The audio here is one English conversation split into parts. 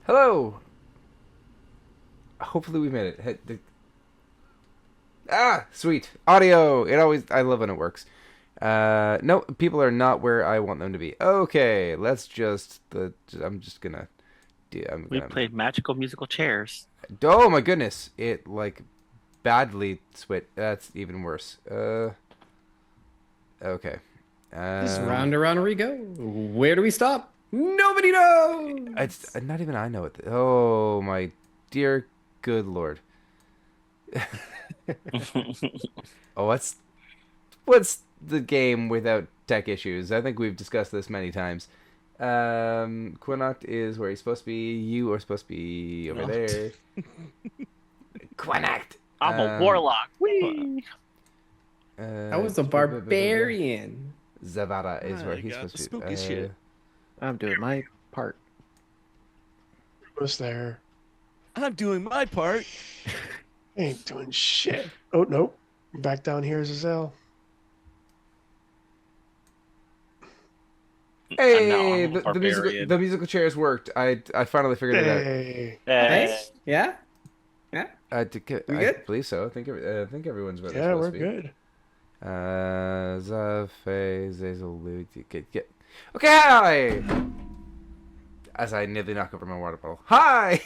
Hello. Hopefully we made it. Sweet audio. It always. I love when it works. No, people are not where I want them to be. Okay, let's just. I'm just gonna. I'm We gonna. played magical musical chairs. Oh my goodness! It like badly switched. That's even worse. Okay. Just Um. round and round we go. Where do we stop? Nobody It's knows. not even I know it. Oh my dear, good lord. Oh, what's the game without tech issues? I think we've discussed this many times. Quinact is where he's supposed to be. You are supposed to be over No. there. Quinact. I'm a warlock. Whee! I was a barbarian. Zavara is where I he's got supposed the to spooky be. shit. I'm doing my part. Was there? I'm doing my part. Ain't doing shit. Oh nope. Back down here is Azel. And now Hey, I'm a the musical barbarian. the musical chairs worked. I finally figured it out. Hey. Hey, yeah, yeah. We I good? believe so. I think everyone's where they're Yeah, supposed we're to be. good. Zafe, Zazel, get. Okay, hi! As I nearly knock over my water bottle. Hi!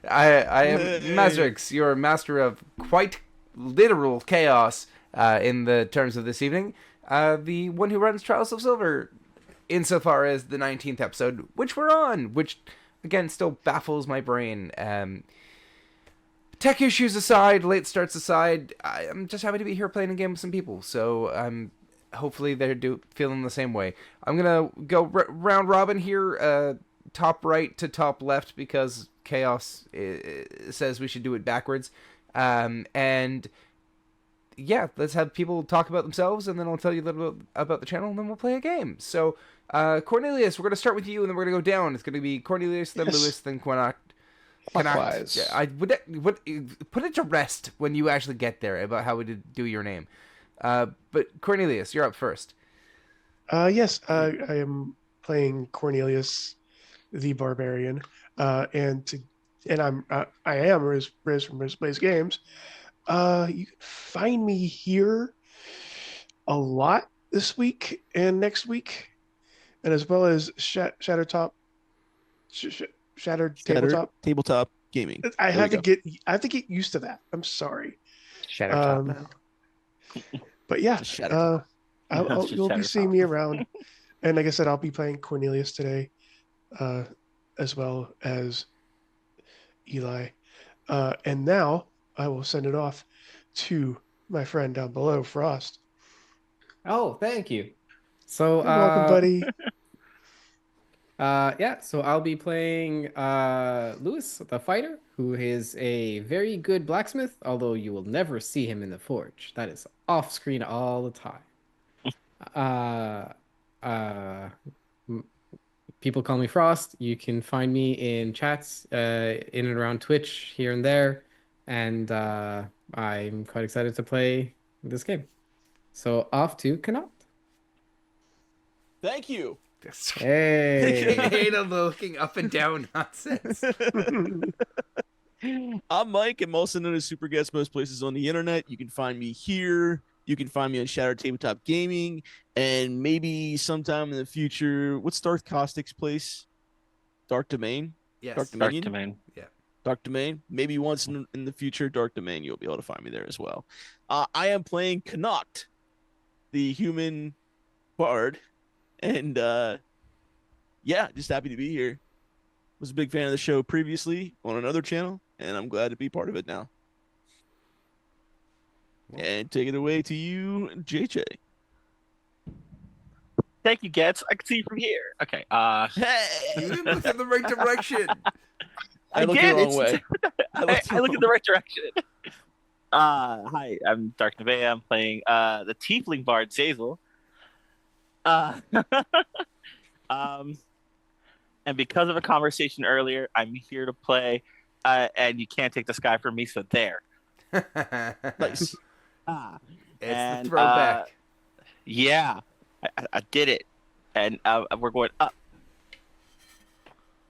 I am Mazrix, your master of quite literal chaos in the terms of this evening. The one who runs Trials of Silver, insofar as the 19th episode, which we're on, which, again, still baffles my brain. Tech issues aside, late starts aside, I'm just happy to be here playing a game with some people. So hopefully they're feeling the same way. I'm gonna go round robin here, top right to top left because chaos says we should do it backwards. And yeah, let's have people talk about themselves, and then I'll tell you a little bit about the channel, and then we'll play a game. So Cornelius, we're gonna start with you, and then we're gonna go down. It's gonna be Cornelius, then Yes. Lewis, then Quinac. Clockwise. Yeah, I would put it to rest when you actually get there about how we do your name. But Cornelius, you're up first. Yes, I am playing Cornelius the Barbarian. And I am Riz from Riz Plays Games. You can find me here a lot this week and next week, and as well as Shattertop, Shattered Scattered Tabletop. tabletop gaming. I There have we to go. get used to that. I'm sorry. Shadow top Um, now. but yeah, Just shatter. you'll be seeing me around. And like I said, I'll be playing Cornelius today, uh, as well as Eli. And now I will send it off to my friend down below, Frost. Oh, thank you. So, You're welcome, buddy. yeah. So I'll be playing Lewis, the fighter, who is a very good blacksmith. Although you will never see him in the forge. That is off screen all the time. Uh, uh, m- People call me Frost. You can find me in chats, in and around Twitch here and there, and I'm quite excited to play this game. So off to Connaught. Thank you. Hey. I hate all the looking up and down nonsense. I'm Mike. I'm also known as Super Guest most places on the internet. You can find me here. You can find me on Shattered Tabletop Gaming, and maybe sometime in the future. What's Darth Caustic's place? Dark Domain. Yes. Dark Dark Dominion. Domain. Dark Domain. Maybe once in the future, Dark Domain, you'll be able to find me there as well. I am playing Connacht, the human bard, and yeah, just happy to be here. Was a big fan of the show previously on another channel, and I'm glad to be part of it now. And take it away to you, JJ. Thank you, Getz. I can see you from here. Okay. You didn't look in the right direction. I looked the Again, wrong it's- way. I look in the right direction. Hi, I'm Dark Nevea. I'm playing the Tiefling Bard Zazel. Uh, and because of a conversation earlier, I'm here to play. And you can't take the sky from me, so there. Nice. It's And, the throwback. Yeah, I did it, and we're going up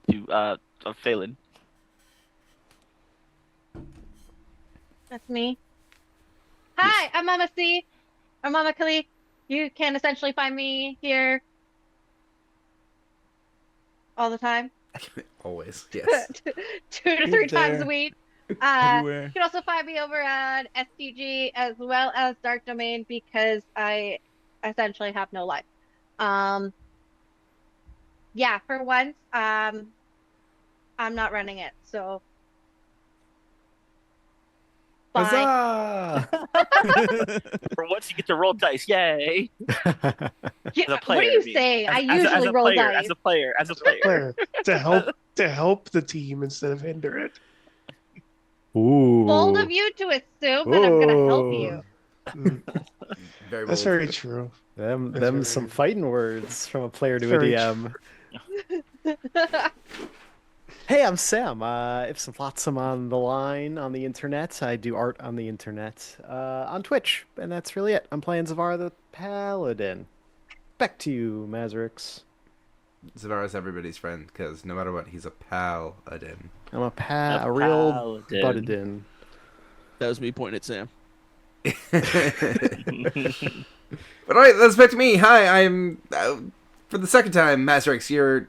to Phelan. That's me. Hi, I'm Mama C, or Mama Kali. You can essentially find me here all the time, Always, yes. 2 to 3 times a there. week. You Everywhere. can also find me over at STG as well as Dark Domain because I essentially have no life. Um, yeah, for once, I'm not running it, so bye. Huzzah! For once, you get to roll dice. Yay! Yeah, As a what player, are you I mean. saying? I As usually a roll player, dice. as a player, as a player. Player to help the team instead of hinder it. Bold Ooh. of you to assume that I'm gonna help you. Mm, Very that's bold. very true. Them That's very some true. fighting words from a player to a Very DM. Hey, I'm Sam. If some flotsam on the line on the internet, I do art on the internet, on Twitch, and that's really it. I'm playing Zavar the Paladin. Back to you, Mazrix. Zavara's everybody's friend, because no matter what, he's a paladin. I'm a A real paladin. buttedin. That was me pointing at Sam. But alright, that's back to me. Hi, I'm, for the second time, Masterix, you're,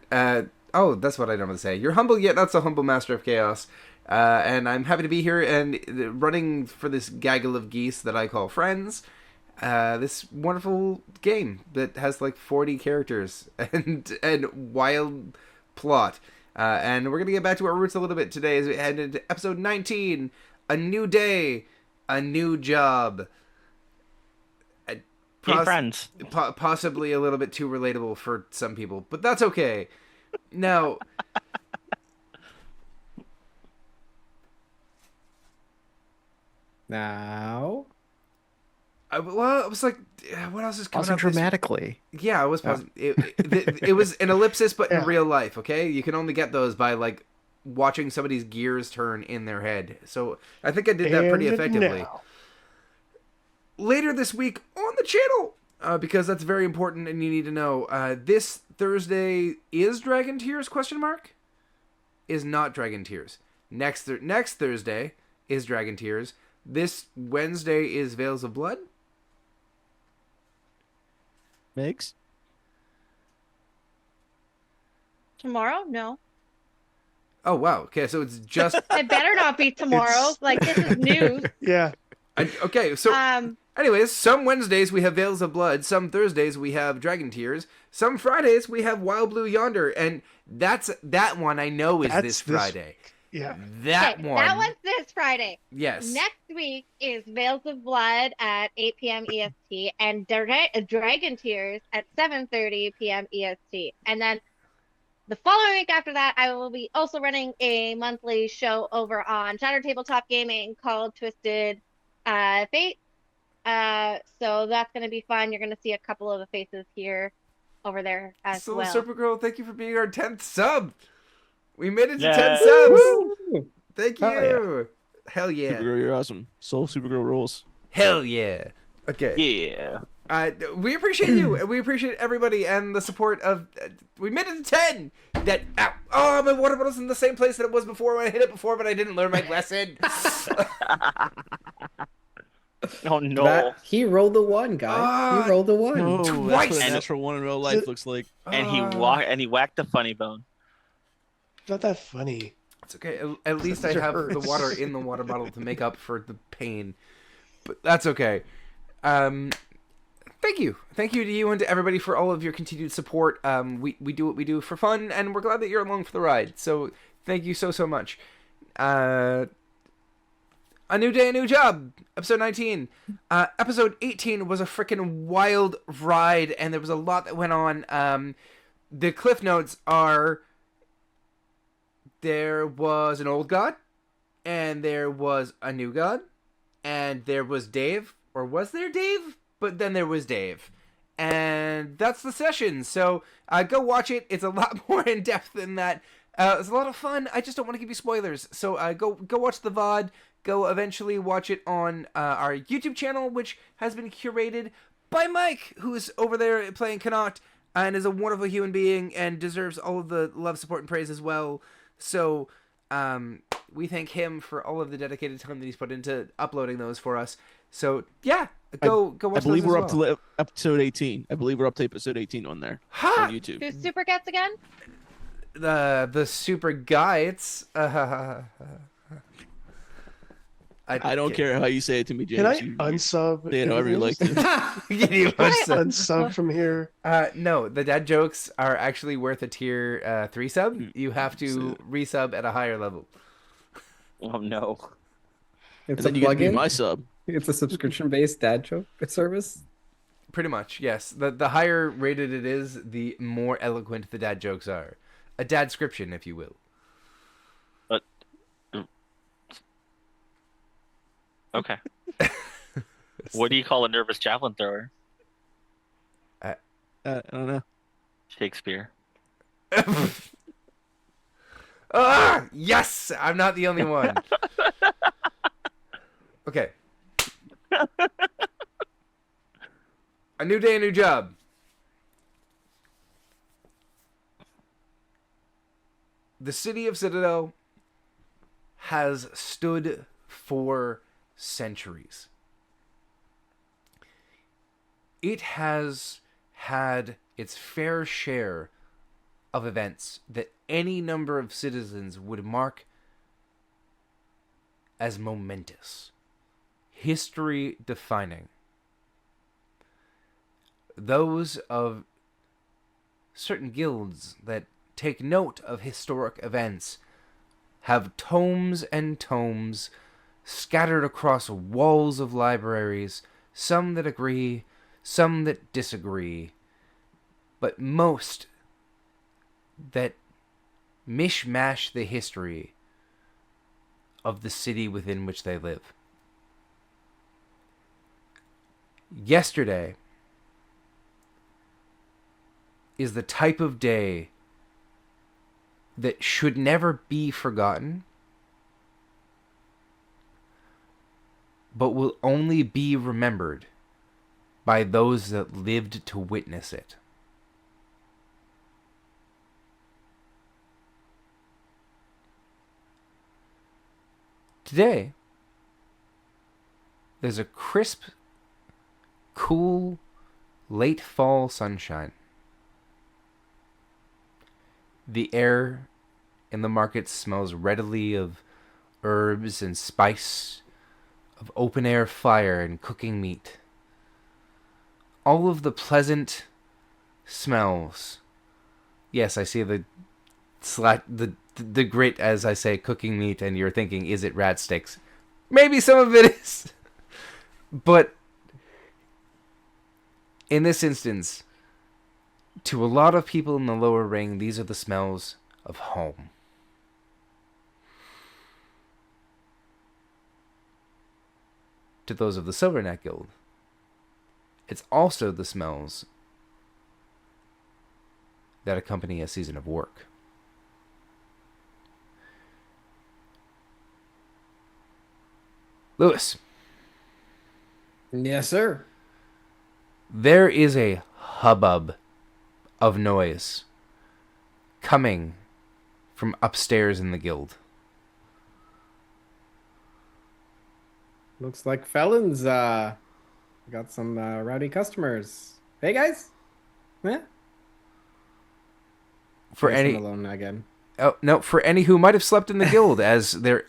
oh, that's what I normally say. You're humble, yet not so humble Master of Chaos. And I'm happy to be here and running for this gaggle of geese that I call friends. This wonderful game that has like 40 characters and wild plot. And we're going to get back to our roots a little bit today as we head into episode 19. A new day, a new job. Hey, friends. Possibly a little bit too relatable for some people, but that's okay. Now, Now, I was like, what else is coming pausing up this dramatically. Yeah, I was pausing. It was an ellipsis, but in Yeah. real life. Okay, you can only get those by like watching somebody's gears turn in their head. So I think I did that pretty And effectively. now. Later this week on the channel, because that's very important and you need to know. This Thursday is Dragon Tears? Question mark. Is not Dragon Tears. Next Thursday is Dragon Tears. This Wednesday is Veils of Blood. Megs? Tomorrow? No. Oh wow. Okay, so it's just It better not be tomorrow. It's- Like this is news. Yeah. okay. So. Um, Anyways, some Wednesdays we have Veils of Blood, some Thursdays we have Dragon Tears, some Fridays we have Wild Blue Yonder, and that one I know is That's this this- Friday. Yeah. That okay, one. that one's this Friday. Yes. Next week is Veils of Blood at 8 p.m. EST and Dragon Tears at 7:30 p.m. EST. And then the following week after that, I will be also running a monthly show over on Shattered Tabletop Gaming called Twisted Fate. So that's going to be fun. You're going to see a couple of the faces here over there as So, well. Supergirl, thank you for being our 10th sub. We made it to Yeah. 10 subs. Woo! Thank Hell you. Hell yeah. Supergirl, you're awesome. Soul Supergirl rules. Hell yeah. Okay. Yeah. We appreciate you, and we appreciate everybody and the support of. We made it to 10. That ow, oh, my water bottle's in the same place that it was before when I hit it before, but I didn't learn my lesson. Oh no. He rolled the one, guy. He rolled the one. No, that's Twice. what a natural one in real life looks like. And he Ah. whacked the funny bone. Not that funny. It's okay. At least I It have the hurts. water in the water bottle to make up for the pain. But that's okay. Thank you. Thank you to you and to everybody for all of your continued support. We do what we do for fun, and we're glad that you're along for the ride. So thank you so much. A New Day, a New Job, episode 19. Episode 18 was a freaking wild ride, and there was a lot that went on. The cliff notes are... There was an old god, and there was a new god, and there was Dave, or was there Dave? But then there was Dave. And that's the session, so go watch it. It's a lot more in-depth than that. It's a lot of fun. I just don't want to give you spoilers, so go watch the VOD. Go eventually watch it on our YouTube channel, which has been curated by Mike, who's over there playing Connacht, and is a wonderful human being, and deserves all of the love, support, and praise as well. So, we thank him for all of the dedicated time that he's put into uploading those for us. So yeah, go I watch believe those we're as up well. to episode 18. I believe we're up to episode 18 on there Ha! on YouTube. Who's super gets again? The super guides. I don't care how you say it to me, James. Can I You unsub? say it however you like to. Can you Can I unsub? unsub from here? No, the dad jokes are actually worth a tier 3 sub. You have to resub at a higher level. Oh no. And It's a then you get to be plugin. my sub. It's a subscription-based dad joke service. Pretty much, yes. The higher rated it is, the more eloquent the dad jokes are. A dadscription, if you will. Okay. What do you call a nervous javelin thrower? I don't know. Shakespeare. Ah, yes, I'm not the only one. Okay. A new day, a new job. The city of Citadel has stood for centuries. It has had its fair share of events that any number of citizens would mark as momentous, history defining. Those of certain guilds that take note of historic events have tomes and tomes scattered across walls of libraries, some that agree, some that disagree, but most that mishmash the history of the city within which they live. Yesterday is the type of day that should never be forgotten, but will only be remembered by those that lived to witness it. Today, there's a crisp, cool, late fall sunshine. The air in the market smells readily of herbs and spice, of open-air fire and cooking meat. All of the pleasant smells. Yes, I see the grit as I say cooking meat, and you're thinking, is it rat sticks? Maybe some of it is. But in this instance, to a lot of people in the lower ring, these are the smells of home. To those of the Silverneck Guild, it's also the smells that accompany a season of work. Lewis, Yes, sir. there is a hubbub of noise coming from upstairs in the guild. Looks like Felons got some rowdy customers. Hey guys. Yeah. For Yes, any I'm alone again. Oh, no, for any who might have slept in the guild, as it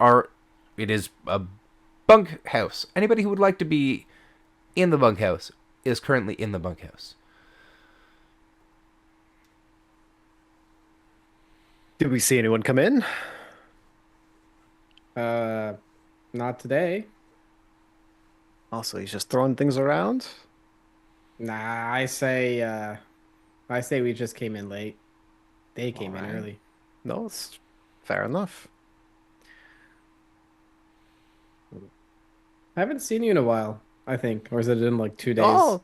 is a bunkhouse. Anybody who would like to be in the bunkhouse is currently in the bunkhouse. Did we see anyone come in? Not today. Also, he's just throwing things around. Nah, I say we just came in late. They came in Alright. early. No, it's fair enough. I haven't seen you in a while, I think. Or is it in like 2 days? Oh,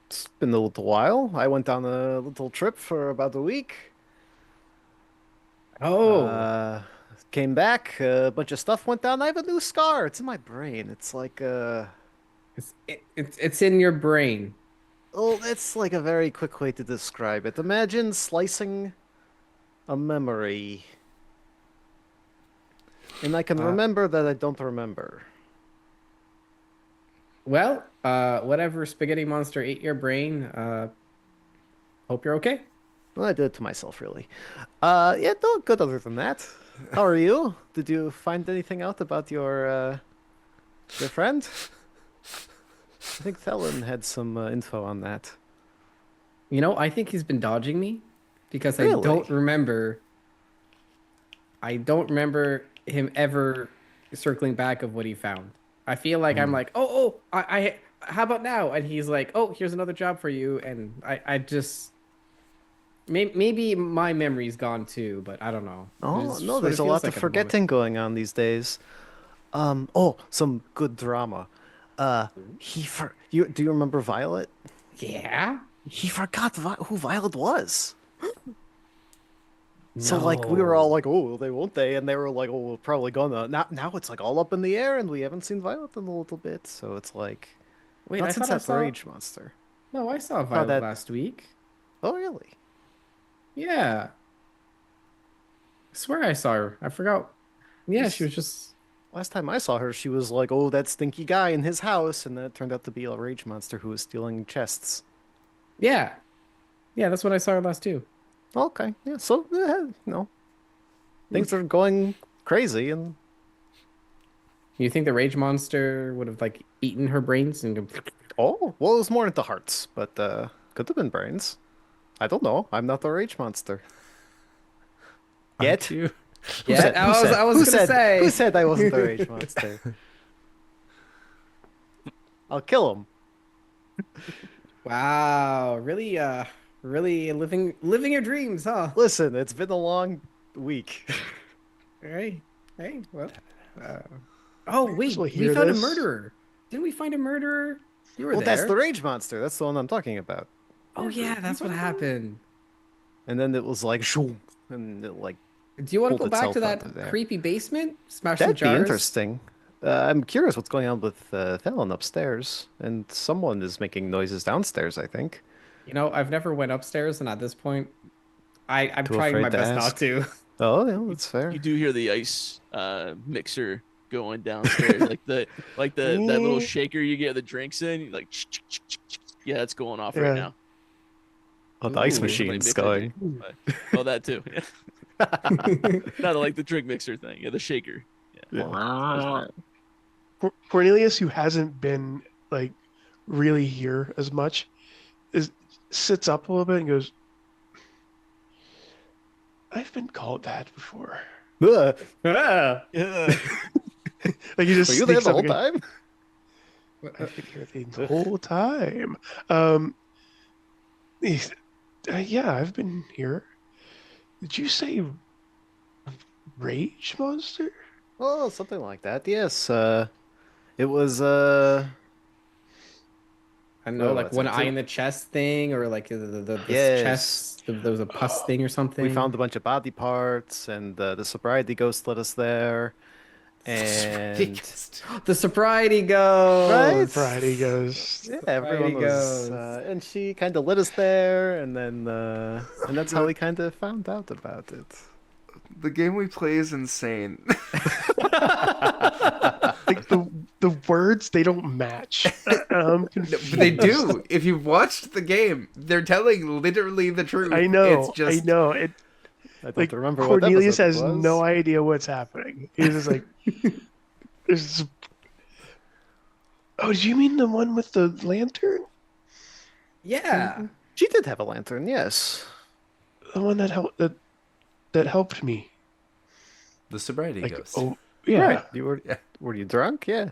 it's been a little while. I went on a little trip for about a week. Oh. Came back, a bunch of stuff went down. I have a new scar. It's in my brain. It's like It's in your brain. oh, it's like a very quick way to describe it. Imagine slicing a memory And I can Uh, remember that I don't remember. Well, whatever spaghetti monster ate your brain, hope you're okay. Well, I did it to myself, really. Yeah, no, good other than that. How are you? Did you find anything out about your friend? I think Thelen had some info on that. You know, I think he's been dodging me because Really? I don't remember him ever circling back of what he found. I feel like I'm like, how about now? And he's like, oh, here's another job for you. And I just, maybe my memory's gone too, but I don't know. Oh, It's no, just what it there's a feels lot like of at the moment. forgetting going on these days. Oh, some good drama. Do you remember Violet? Yeah? He forgot who Violet was. So like we were No. all like, oh, they won't they? And they were like, oh, we're probably gonna. Now it's like all up in the air, and we haven't seen Violet in a little bit. So it's like Wait, not I since thought I that saw. rage monster. No, I saw Oh, Violet that. last week. Oh, really? Yeah. I swear I saw her. I forgot. Yeah, she Just was just. last time I saw her, she was like, oh, that stinky guy in his house, and then it turned out to be a rage monster who was stealing chests. Yeah. Yeah, that's what I saw her last too. Okay, yeah. So things are going crazy, and You think the rage monster would have like eaten her brains and oh, well, it was more into hearts, but could have been brains. I don't know. I'm not the rage monster. Aren't Yet. you? Who Yeah, said, who said, I was who gonna said, say. who said I wasn't the rage monster? I'll kill him. Wow, really living your dreams, huh? Listen, it's been a long week. Hey, well. Uh, oh wait, will we hear found a this. murderer. Didn't we find a murderer? You were Well, there. that's the rage monster. That's the one I'm talking about. Oh yeah, that's what happened. And then it was like, shoom, and it like Do you want to pulled go back to itself out of that there. creepy basement? Smash some That'd be jars? interesting. I'm curious what's going on with Thelen upstairs, and someone is making noises downstairs, I think. You know, I've never went upstairs, and at this point, I'm Too trying afraid my to best ask. not to. Oh, yeah, that's fair. You do hear the ice mixer going downstairs, like that little shaker you get the drinks in, like yeah, it's going off right Yeah. now. Oh, the ice Ooh. Somebody machine's mixed a going. drink, but- oh, that too. Yeah. Not like the drink mixer thing. Yeah, the shaker. Yeah. Cornelius, who hasn't been like really here as much, sits up a little bit and goes, "I've been called that before." Ugh. Yeah. Like he just Were you there sneaks the up whole and goes, time? I've been here the whole time. Yeah, I've been here. Did you say rage monster? Oh, something like that. Yes. It was I don't know, Oh, like that's one it. eye in the chest thing, or like this Yes. chest. There was a pus thing or something. we found a bunch of body parts, and the sobriety ghost led us there. And the sobriety ghost. Right? Friday goes. yeah, everyone Sobriety was, ghost. and she kind of led us there, and then and that's how we kind of found out about it. The game we play is insane. Like the words, they don't match. I'm But confused. they do. If you've watched the game, they're telling literally the truth. I know. It's just I know. It I don't like remember what Cornelius episode has it was. no idea what's happening. He's just like, "There's." Oh, do you mean the one with the lantern? Yeah. She did have a lantern, yes. The one that helped me. the sobriety Like, ghost. oh yeah, Right. You were Yeah. were you drunk? Yeah.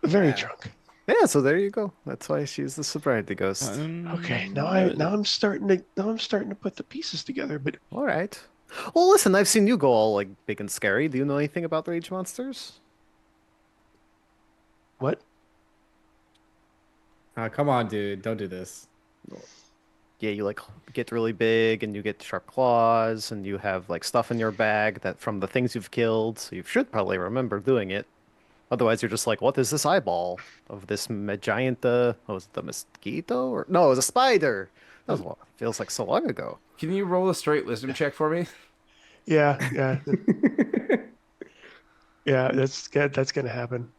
very Yeah. drunk. Yeah, so there you go. That's why she's the sobriety ghost. Okay, now I'm starting to put the pieces together. But All right. Well, listen, I've seen you go all like big and scary. Do you know anything about rage monsters? what? Come on, dude. Don't do this. Yeah, you like get really big and you get sharp claws and you have like stuff in your bag that from the things you've killed. So you should probably remember doing it. Otherwise, you're just like, what is this eyeball of this giant? Was it the mosquito or no? It was a spider. That was feels like so long ago. Can you roll a straight wisdom check for me? Yeah. Yeah, that's gonna happen.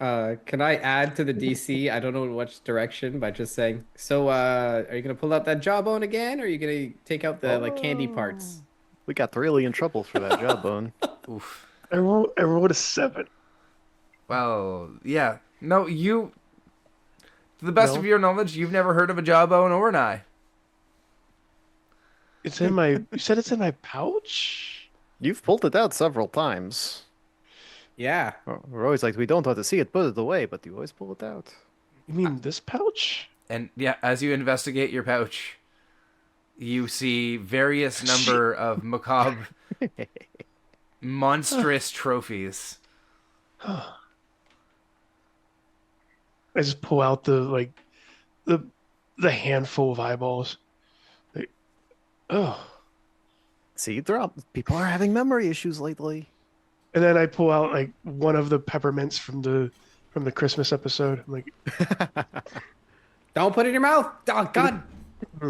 Can I add to the DC? I don't know which direction, by just saying. So, are you gonna pull out that jawbone again, or are you gonna take out the like candy parts? We got really in trouble for that jawbone. Oof. I rolled a 7. Well, yeah. No, you. To the best No? of your knowledge, you've never heard of a jawbone or an eye. It's in my. You said it's in my pouch. You've pulled it out several times. Yeah. We're always like, we don't want to see it, put it away, but you always pull it out. You mean this pouch? And yeah, as you investigate your pouch, you see various number of macabre, monstrous trophies. I just pull out the handful of eyeballs. Like, oh, See, people are having memory issues lately. and then I pull out like one of the peppermints from the Christmas episode. I'm like, Don't put it in your mouth. Oh, God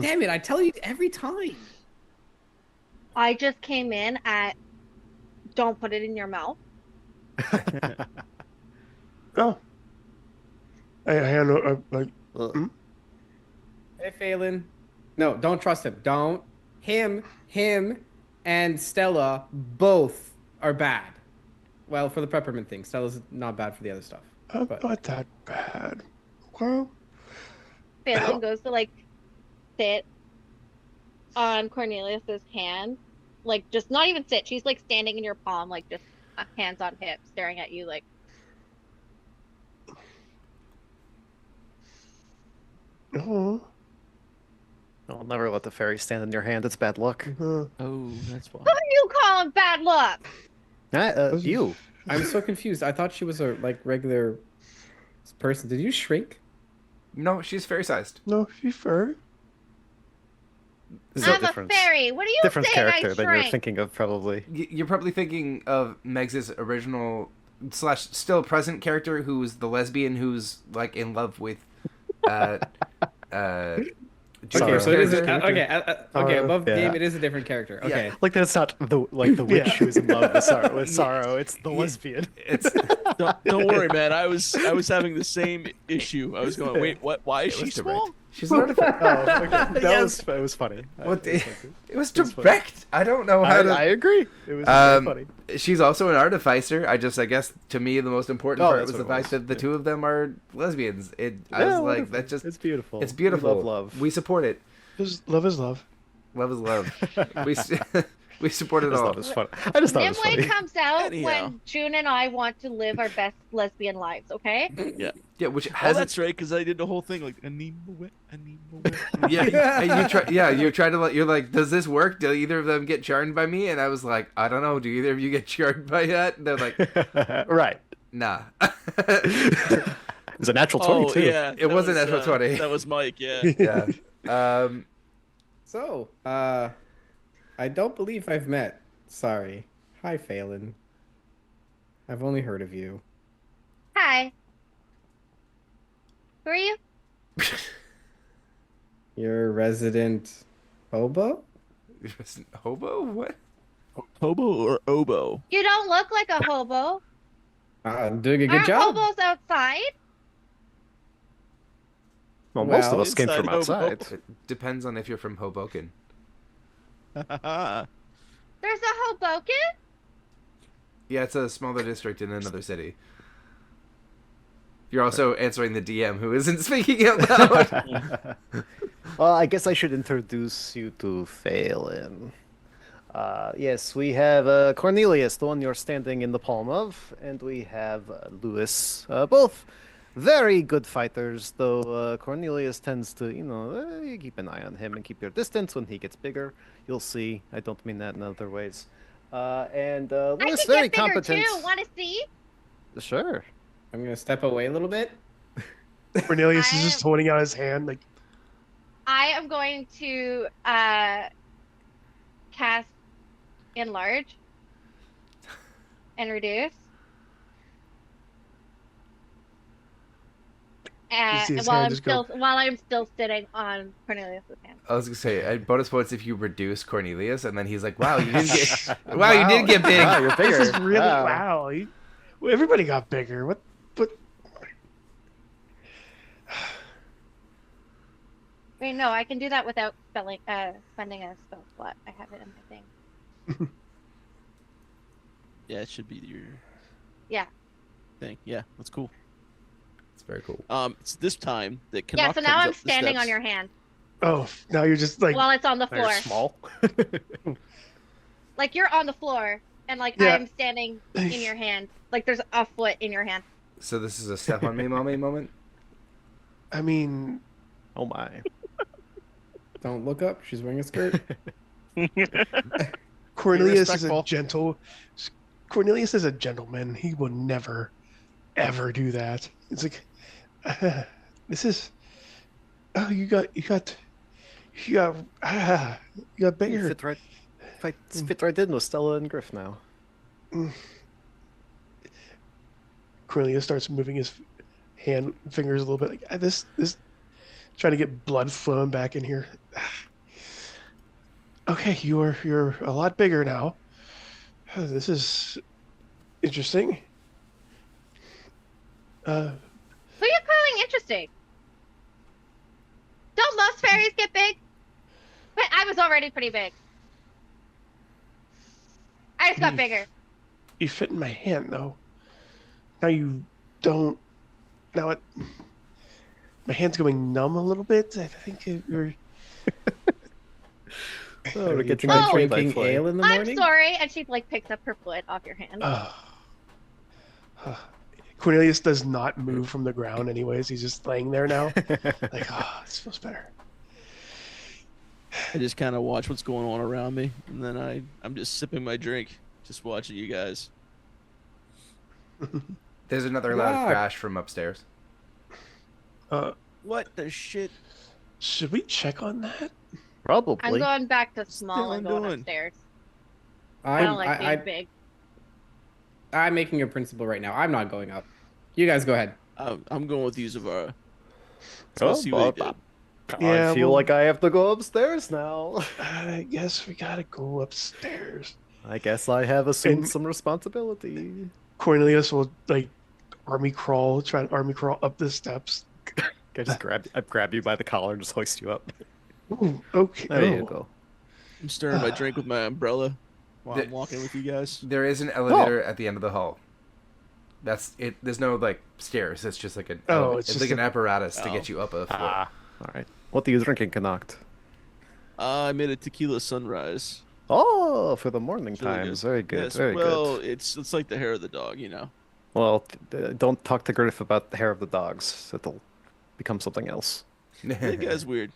damn it! I tell you every time. I just came in at don't put it in your mouth. oh, I hand like Hey, Phelan. No, don't trust him. Don't. Him, and Stella both are bad. Well, for the peppermint thing, Stella's not bad for the other stuff. But not that bad. Well, Phelan goes to like sit on Cornelius's hand, like just not even sit. She's like standing in your palm, like just hands on hips, staring at you like. oh, I'll never let the fairy stand in your hand. It's bad luck. Oh, that's fine. Who do you call him bad luck? You. I'm so confused. I thought she was a like regular person. Did you shrink? No, she's fairy sized. no, she fur. This is I'm a fairy. What are you different saying? character I than you're shrank. thinking of, probably. You're probably thinking of Meg's original / still present character, who's the lesbian who's like in love with Okay, so it is character. okay. Above yeah. game, it is a different character. Okay. Like that's not the witch Yeah. who's in love with sorrow. It's the lesbian. It's Don't worry, man. I was having the same issue. I was going, wait, what? Why is It she was small? direct. She's an artifact. Oh, okay. Yes. It was funny. What It was the- funny. It was It's funny. direct. I don't know how to. I agree. It was very funny. She's also an artificer. I guess to me the most important Oh, part that's was the what it fact was. that the two of them are lesbians. I was Yeah, like, wonderful. that just It's beautiful. it's beautiful. We love love. We support it. Love is love. Love is love. We support it I just all. thought it was fun. I just thought it was Nimue funny. comes out Anyhow. when June and I want to live our best lesbian lives, okay? Yeah, which Oh, has that's right, because I did the whole thing like anemo. yeah. And you try to you're like, does this work? Do either of them get charmed by me? And I was like, I don't know. Do either of you get charmed by that? And they're like, Right. nah. It was a natural 20 Oh too. yeah, It was a natural 20. That was Mike. Yeah. Yeah. So, I don't believe I've met. Sorry. Hi, Phelan. I've only heard of you. Hi. Who are you? You're a resident hobo? Hobo? What? Hobo or oboe? You don't look like a hobo. I'm doing a good Aren't job. hobos outside? Well, most of Well, us came inside from hobo. outside. It depends on if you're from Hoboken. There's a Hoboken? Yeah, it's a smaller district in another city. You're also answering the DM who isn't speaking out loud. Well, I guess I should introduce you to Phelan. Yes, we have Cornelius, the one you're standing in the palm of, and we have Lewis. Both very good fighters, though Cornelius tends to, you keep an eye on him and keep your distance when he gets bigger. You'll see. I don't mean that in other ways. And I Lewis, can very get bigger competent. too. Want to see? Sure. I'm gonna step away a little bit. Cornelius is just holding out his hand like, I am going to cast enlarge and reduce. see his hand just go. while I'm still sitting on Cornelius's hand. I was gonna say bonus points if you reduce Cornelius, and then he's like, "Wow, you didn't get, wow, you did get big." Wow, you're bigger. This is really Wow. wow. Well, everybody got bigger. What? Wait, no, I can do that without spending a spell slot. I have it in my thing. Yeah, it should be your Yeah. thing. Yeah, that's cool. It's very cool. It's this time that Canuck Yeah, so now comes I'm up the standing on steps. your hand Oh, now you're just like. while it's on the They're floor. small. Like you're on the floor and like Yeah. I'm standing in your hand. Like there's a foot in your hand. So this is a step on me, mommy moment. I mean, Oh my. Don't look up. She's wearing a skirt. Cornelius is a respectful. gentle. Cornelius is a gentleman. He will never, ever do that. It's like, this is. Oh, you got You bigger. fit right, fit right in with Stella and Griff now. Cornelius starts moving his fingers a little bit. Like this, trying to get blood flowing back in here. Okay, you're a lot bigger now. This is interesting. Who are you calling interesting? Don't most fairies get big? But I was already pretty big. I just got bigger. You fit in my hand though. Now you don't. Now it. My hand's going numb a little bit. I think you're. Oh, we're getting Try Oh. drinking ale in the I'm morning. sorry, and she like picks up her foot off your hand. Cornelius does not move from the ground, anyways. He's just laying there now. Like, oh, this feels better. I just kind of watch what's going on around me, and then I'm just sipping my drink, just watching you guys. There's another loud Yeah. crash from upstairs. What the shit? Should we check on that? I'm Probably. going back to small Still and going doing? upstairs. I don't like being I, big. I'm making a principle right now. I'm not going up. You guys go ahead. I'm going with you, Zavara. Oh, Let's see what he Bob. did. Yeah, I feel well- like I have to go upstairs now. I guess we gotta go upstairs. I guess I have assumed And- some responsibility. Cornelius will try to army crawl up the steps. I just grab you by the collar and just hoist you up. Ooh, okay. There you Oh. go. I'm stirring my drink with my umbrella while The- I'm walking with you guys. There is an elevator at the end of the hall. That's it. There's no like stairs. It's just like it's it's just like an a- apparatus to Oh. get you up a floor. All right. What are you drinking, Connacht? I made a tequila sunrise. Oh, for the morning It's really times. good. Very good. Yes, very well, good. it's like the hair of the dog, you know. Well, don't talk to Griff about the hair of the dogs. It'll become something else. That guy's weird.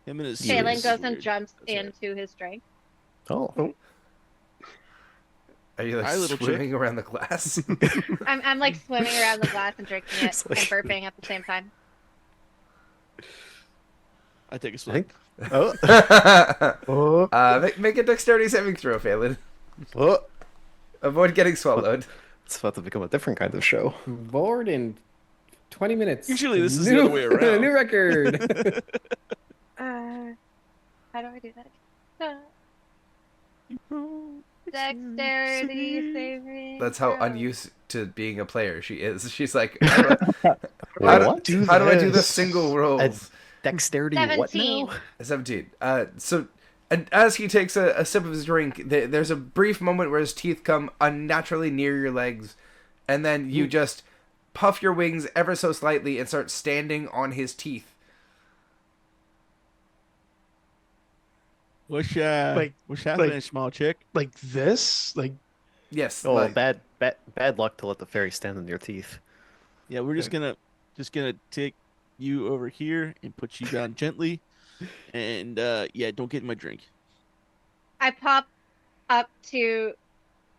Him and his Kaylin is goes and weird. jumps That's right. into his drink. Oh. Are you like Hi, little chick. swimming around the glass? I'm like swimming around the glass and drinking it It's like- and burping at the same time. I take a I swim. think. Oh. Oh, make a dexterity saving throw, Phelan. Oh. Avoid getting swallowed. It's about to become a different kind of show. Bored in 20 minutes. Usually this is the other way around. New record. How do I do that? Dexterity saving. That's how throw. unused to being a player she is. She's like, how do I do the this? single rolls? Dexterity 17. what now? 17. And as he takes a sip of his drink, there's a brief moment where his teeth come unnaturally near your legs, and then you just puff your wings ever so slightly and start standing on his teeth. What's Like- happening, like- small chick? like this? Like, Yes. Oh, like- bad luck to let the fairy stand on your teeth. Yeah, we're just gonna take you over here and put you down gently, and yeah, don't get in my drink. I pop up to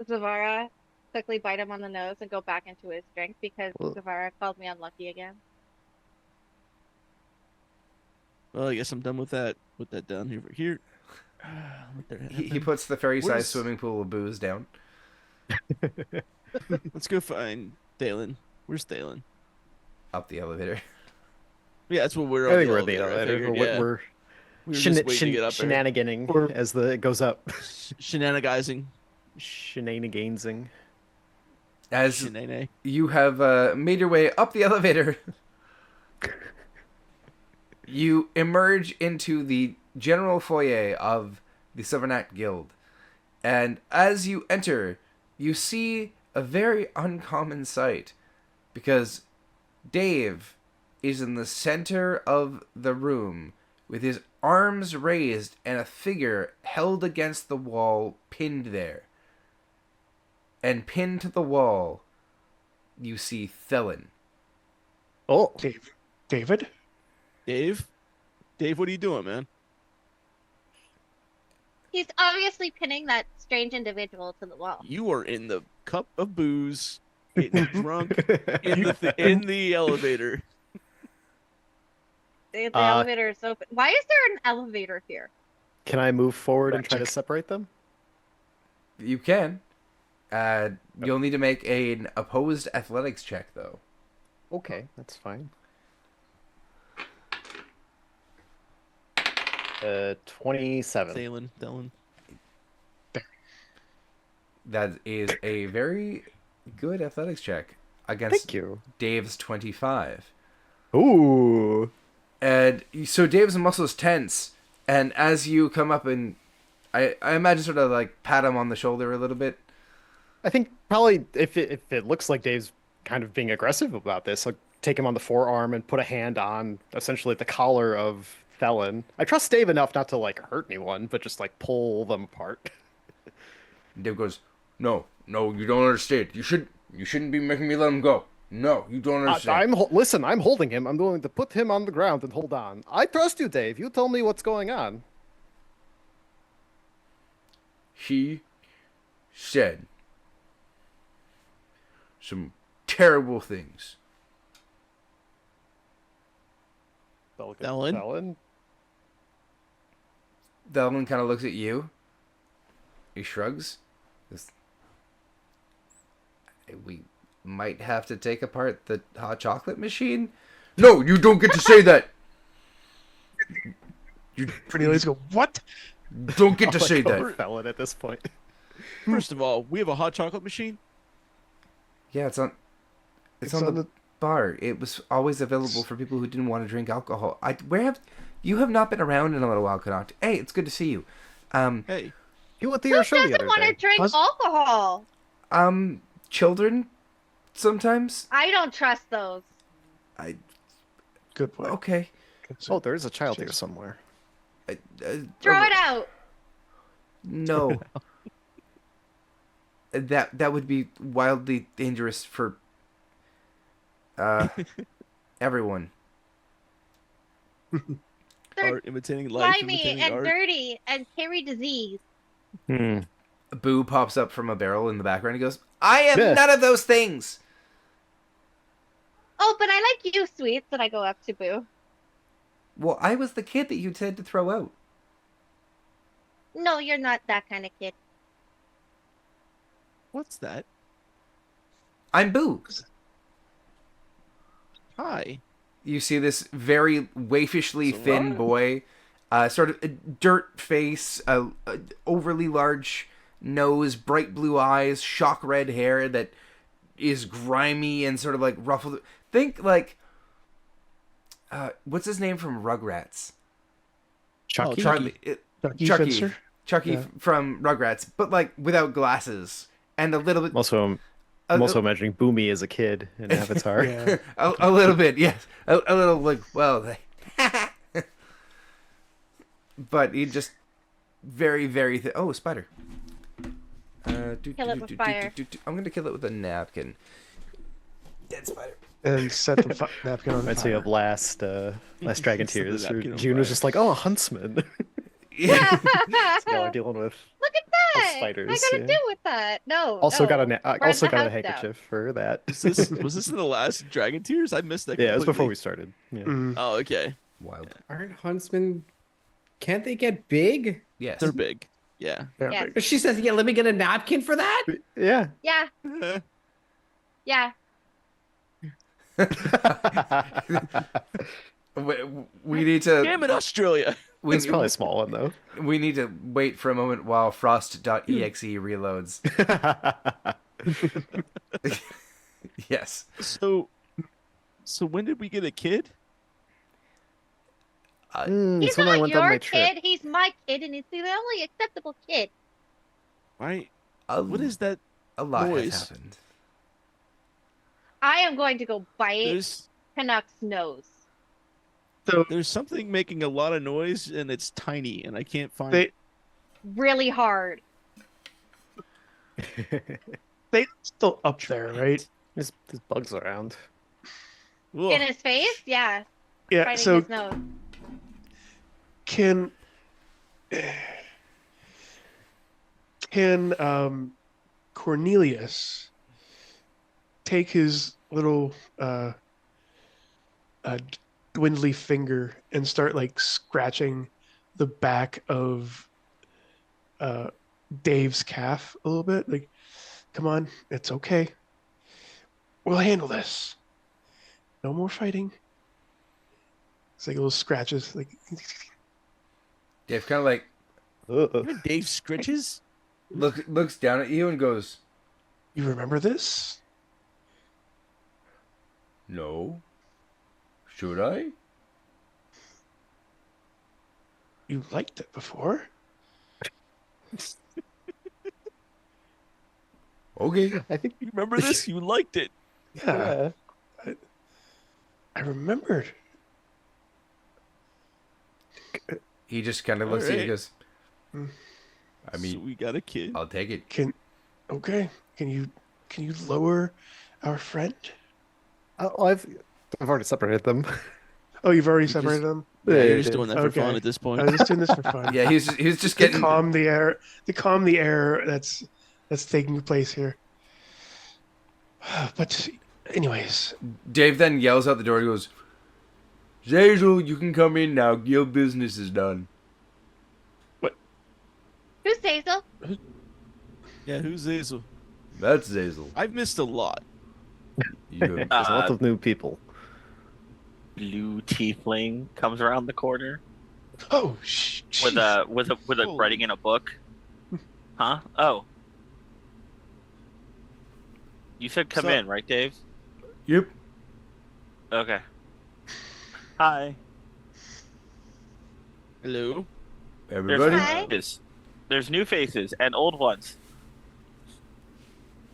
Zavara, quickly bite him on the nose, and go back into his drink because Well- Zavara called me unlucky again. Well, I guess I'm done with that. Put that down over here. Let that he happen. puts the fairy-sized Where's- swimming pool of booze down. Let's go find Thalen. Where's Thalen? up the elevator. Yeah, that's what we're I on think the we're in the elevator. I elevator. figured, We're, yeah. we're We were just waiting to get up there. shenaniganing Or- as it goes up. Shenanigizing. Shenanigansing. As Shenane. you have made your way up the elevator, you emerge into the general foyer of the Silvernack Guild. And as you enter, you see a very uncommon sight, because Dave is in the center of the room with his arms raised and a figure held against the wall, pinned there. And pinned to the wall, you see Thelen. Oh, David? Dave? Dave, what are you doing, man? He's obviously pinning that strange individual to the wall. You are in the cup of booze, getting drunk in the elevator. The Uh, elevator is open. Why is there an elevator here? can I move forward and try to Check. separate them? You can. You'll need to make an opposed athletics check, though. Okay, that's fine. 27. Thelen. That is a very good athletics check against Thank you. Dave's 25. Ooh. And so Dave's muscles tense, and as you come up and I imagine sort of like pat him on the shoulder a little bit. I think probably if it looks like Dave's kind of being aggressive about this, I'll take him on the forearm and put a hand on essentially the collar of Thelen. I trust Dave enough not to like hurt anyone, but just like pull them apart. And Dave goes, "No, you don't understand. You shouldn't be making me let him go. No, you don't understand." Listen, I'm holding him. I'm going to put him on the ground and hold on. I trust you, Dave. You tell me what's going on. He said some terrible things. Thelen? Thelen kind of looks at you. He shrugs. Goes, "We might have to take apart the hot chocolate machine." "No, you don't get to say that. You Cornelius go, what? don't get to I'll, say like, that." over Thelen at this point. First of all, we have a hot chocolate machine. Yeah, it's on the bar. It was always available for people who didn't want to drink alcohol. You have not been around in a little while, Connacht. Hey, it's good to see you. Hey, You went to Who your show the doesn't other want to day. drink alcohol? Children sometimes. I don't trust those. Good point. Okay. Oh, there is a child here somewhere. Throw it out. No. That would be wildly dangerous for everyone. They're art imitating life, slimy imitating and art. dirty and carry disease. Boo pops up from a barrel in the background. He goes, "I am Yeah. none of those things." Oh, but I like you, sweets. And I go up to Boo. Well, I was the kid that you said to throw out. No, you're not that kind of kid. What's that? I'm Boo. Hi. You see this very waifishly thin boy, sort of a dirt face, overly large nose, bright blue eyes, shock red hair that is grimy and sort of like ruffled. Think like, what's his name from Rugrats? Chucky? Charlie. Chucky Chucky. Finster? Chucky Yeah. from Rugrats, but like without glasses and a little bit. I'm also imagining Boomy as a kid in Avatar. Yeah. a little bit, yes. A little like, well, but he just very, very oh, spider. Kill it with fire. I'm gonna kill it with a napkin. Dead spider. And set the napkin on Reminds me of fire. last Dragon Set the Tears. where napkin on June was fire. just like, "Oh, a huntsman." Yeah. So now we're dealing with. Look at that! spiders, What I gotta yeah. do with that? No. Also no. got a Burn also the got a house handkerchief down. for that. Was this in the last Dragon Tears? I missed that. Yeah, it was before completely. we started. Yeah. Mm. Oh, okay. Wild. Aren't huntsmen? Can't they get big? Yes. They're big. Yeah. Yeah. Yeah. But she says, "Yeah, let me get a napkin for that." Yeah. Yeah. Yeah. We need to. Damn it, Australia! We, It's probably a small one though. we need to wait for a moment while frost.exe reloads. Yes. So when did we get a kid? It's He's when I not went on your my trip. kid. He's my kid, and he's the only acceptable kid. Right? A, What is that? a lot noise? has happened. I am going to go bite There's Canuck's nose. So there's something making a lot of noise and it's tiny and I can't find they it. Really hard. they still up there, right? There's bugs around. Whoa. In his face? Yeah. Yeah. Biting So his nose. can Cornelius take his little dwindly finger and start like scratching the back of Dave's calf a little bit? Like, come on, it's okay. We'll handle this. No more fighting. It's like little scratches. Like, Dave kind of like Ugh. Dave Scritches? looks down at you and goes, you remember this? "No. Should I?" You liked it before. Okay. I think You remember this? You liked it. Yeah, I remembered. He just kind of looks at you and Alright. goes, I So mean, we got a kid. I'll take it. Okay. Can you lower our friend? I've already separated them. Oh, you've already You separated just- them. Yeah, Yeah, you're yeah, just yeah. doing that for fun Okay. at this I point. was just doing this for fun. Yeah, he was just To getting. calm the air. To calm the air that's taking place here. But, anyways, Dave then yells out the door. He goes, "Zazel, you can come in now. Your business is done." Who's Hazel? Yeah, who's Hazel? That's Zazel. I've missed a lot. You, There's a lot of new people. Blue tiefling comes around the corner oh, with a Holy. writing in a book. Huh? Oh. You said come So- in, right, Dave? yep. Okay. Hi. Hello. Everybody. Hi. There's new faces and old ones.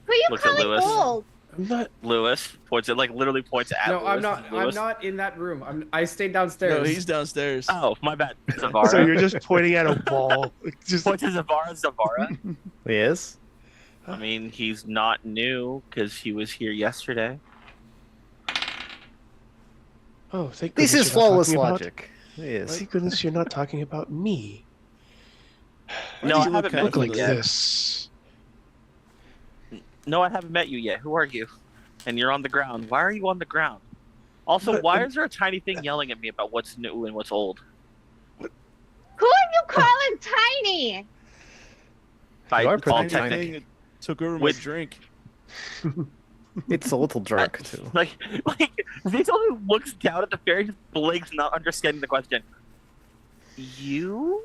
Who you Looks at calling Lewis. old? I'm not. Lewis points it, like literally points at No, Lewis. I'm not. I'm Lewis. not in that room. I stayed downstairs. No, he's downstairs. Oh, my bad. Zavara. So you're just pointing at a wall. Just Points at Zavara. He is? I mean, he's not new because he was here yesterday. oh, thank This goodness is you're not flawless talking about- logic. He is. Thank goodness you're not talking about me. Why No, do I you haven't kind met of Look you like yet. this. No, I haven't met you yet. Who are you? And you're on the ground. Why are you on the ground? Also, But- why is there a tiny thing yelling at me about what's new and what's old? Who are you calling tiny? By You are all pretty technic. tiny. It took over my With- drink. It's a little drunk, too. Like Zazel looks down at the fairy, just blinks, not understanding the question. You?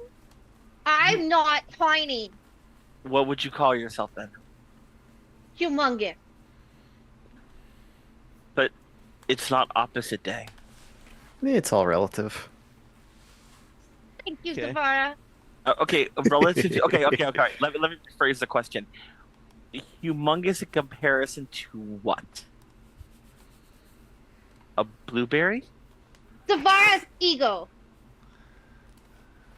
I'm not tiny. What would you call yourself then? Humongous. It's not opposite day. It's all relative. Thank you, Okay. Zavara. Okay, relative. Okay. Let me rephrase the question. Humongous in comparison to what? A blueberry? Zavara's ego.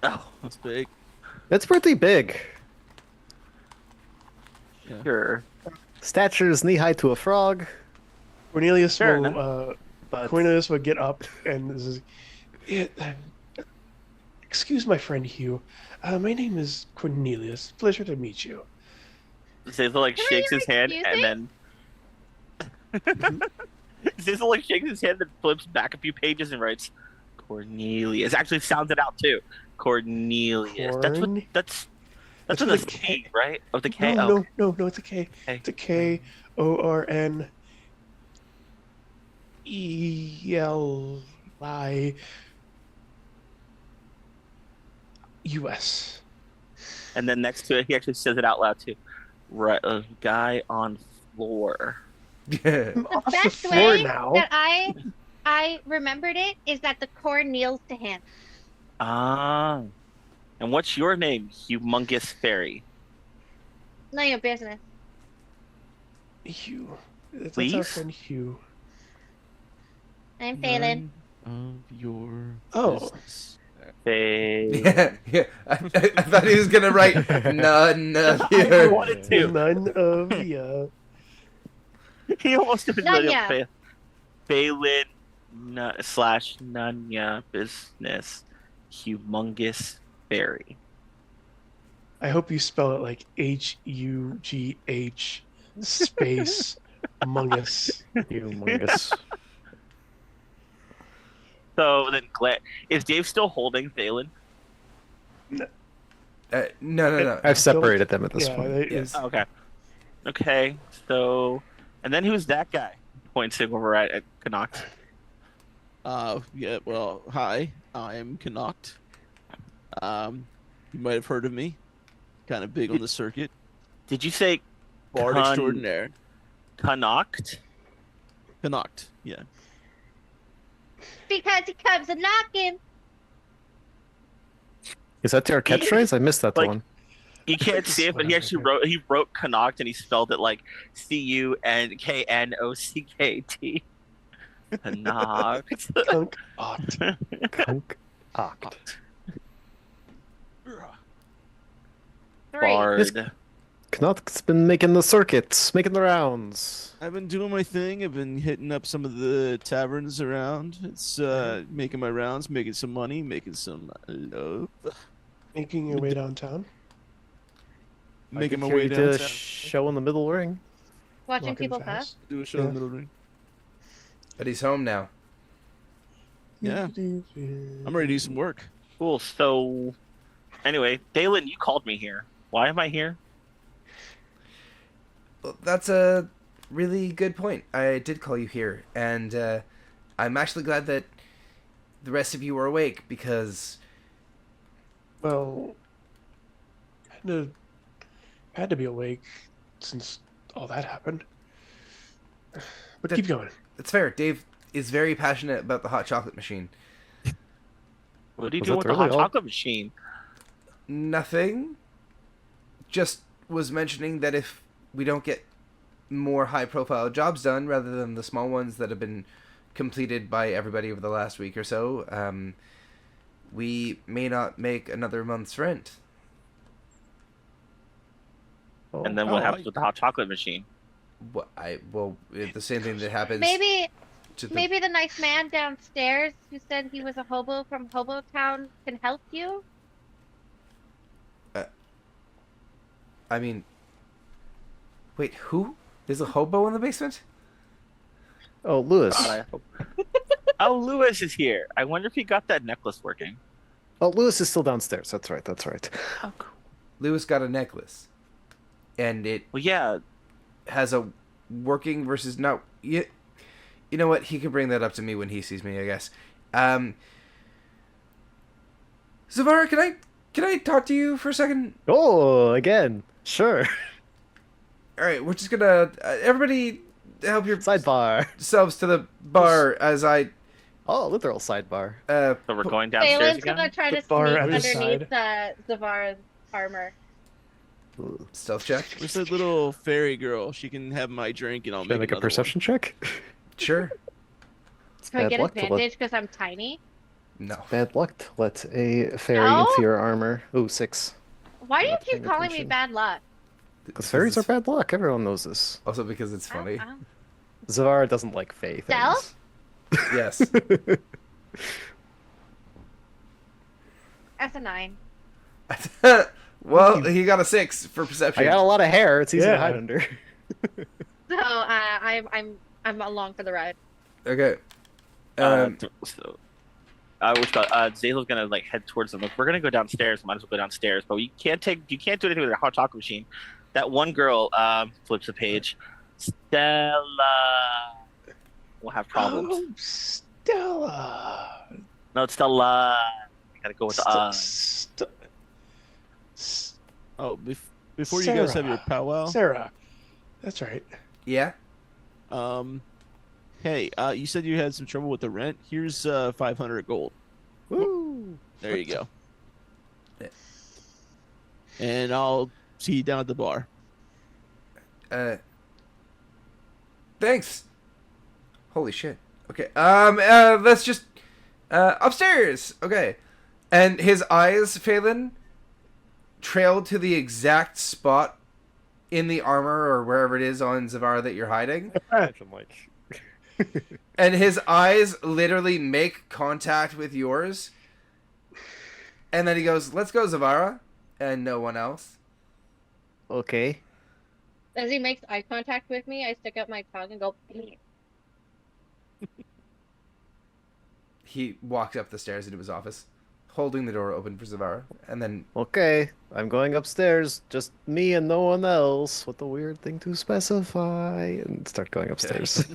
Oh, That's big. That's pretty big. sure. Stature's knee high to a frog. Cornelius Fair will. But Cornelius would get up and this is. Yeah, excuse my friend Hugh. My name is Cornelius. Pleasure to meet you. Zazel like Can I shakes his hand excuse and then Zazel like shakes his hand and flips back a few pages and writes Cornelius. Actually sounds it out too. Cornelius. That's what Corn- that's That's with with a a K, right? Oh, the K. No, Oh, no, it's a K. K. It's a K-O-R-N. US. And then next to it, he actually says it out loud too. Right, a guy on floor. I'm The off the best floor way now. that I remembered it is that the core kneels to him. Ah. And what's your name, humongous fairy? None of your business. Hugh. That's our Please? friend Hugh. I'm Phelan. None of your Oh. business. Yeah. I thought he was gonna write none of I your. wanted to. None of the. He almost did Nanya. Phelan slash Nanya business. Humongous fairy. I hope you spell it like HUGH space mungus. Humongous. So then, is Dave still holding Phelan? No. I've separated them at this Yeah, point. Yes. Oh, okay. Okay. So, and then who's that guy? Pointing over at Canucks. Yeah, well, hi, I'm Connacht. You might have heard of me. Kind of big on the circuit. Did you say Bard extraordinaire. Connacht? Connacht, yeah. Because he comes a knocking. Is that your catchphrase? I missed that Like- one. He can't see it, but he actually wrote Connacht and he spelled it like CUNKNOCKT. Connacht. Kunk oct. Kunk Oct. Three. Bard. Knott's been making the circuits, making the rounds. I've been doing my thing. I've been hitting up some of the taverns around. It's making my rounds, making some money, making some love. Making your way downtown. Making my Here way you did a downtown. show in the middle ring. Watching Walking people fast. pass. Do a show in the middle ring. But he's home now. Yeah. I'm ready to do some work. Cool. So, anyway, Dalen, you called me here. Why am I here? Well, that's a really good point. I did call you here, and I'm actually glad that the rest of you are awake because Well, had to be awake since all that happened. But keep going. it's fair. Dave is very passionate about the hot chocolate machine. What are you Was doing that with the hot really all? chocolate machine? Nothing. Just was mentioning that if we don't get more high-profile jobs done rather than the small ones that have been completed by everybody over the last week or so, we may not make another month's rent. And then what happens with the hot chocolate machine? The same thing that happens. Maybe To the, maybe the nice man downstairs who said he was a hobo from Hobo Town can help you. I mean, wait, who? There's a hobo in the basement? Oh, Lewis. God, I hope. Oh, Lewis is here. I wonder if he got that necklace working. Oh, Lewis is still downstairs. That's right. That's right. Oh, cool. Lewis got a necklace, and it Well, yeah. has a working versus not. You know what? He can bring that up to me when he sees me, I guess. Zavara, can I talk to you for a second? Oh, again. Sure. All right, we're just gonna everybody help Sidebar. yourselves to the bar as I Oh, literal sidebar. So we're going downstairs Phelan's again? gonna try to The sneak bar underneath Zavara's armor. Ooh. stealth check. Where's that little fairy girl? She can have my drink and I'll Should I make make a another perception check? Sure. It's Do I bad get luck to let advantage because I'm tiny? No. bad luck to let a fairy No? into your armor. Ooh, 6. Why do you Not keep paying calling me attention. bad luck? Because fairies are bad luck. Everyone knows this. Also because it's funny. Oh, Zavara doesn't like fae things. Stealth? Yes. That's a 9. Well, he got a 6 for I perception. got a lot of hair. It's easy to Yeah. hide under. So I'm along for the ride. Okay. So, Zayla's gonna like head towards them. Like, we're gonna go downstairs. Might as well go downstairs. But you can't do anything with a hot chocolate machine. That one girl flips a page. Stella. we'll have problems. Oh, Stella. No, it's Stella. I gotta go with Oh, before you guys have your Sarah. powwow, Sarah. That's right. Yeah. hey, you said you had some trouble with the rent. Here's 500 gold. Woo! There you go. Yeah. And I'll see you down at the bar. Thanks. Holy shit. Okay. Let's just upstairs. Okay. And his eyes, Phelan, trailed to the exact spot in the armor or wherever it is on Zavara that you're hiding. Imagine, like, And his eyes literally make contact with yours. And then he goes, "Let's go, Zavara." And no one else. okay. As he makes eye contact with me, I stick out my tongue and go. He walked up the stairs into his office, holding the door open for Zavara. And then Okay, I'm going upstairs. Just me and no one else. What a weird thing to specify. And start going upstairs.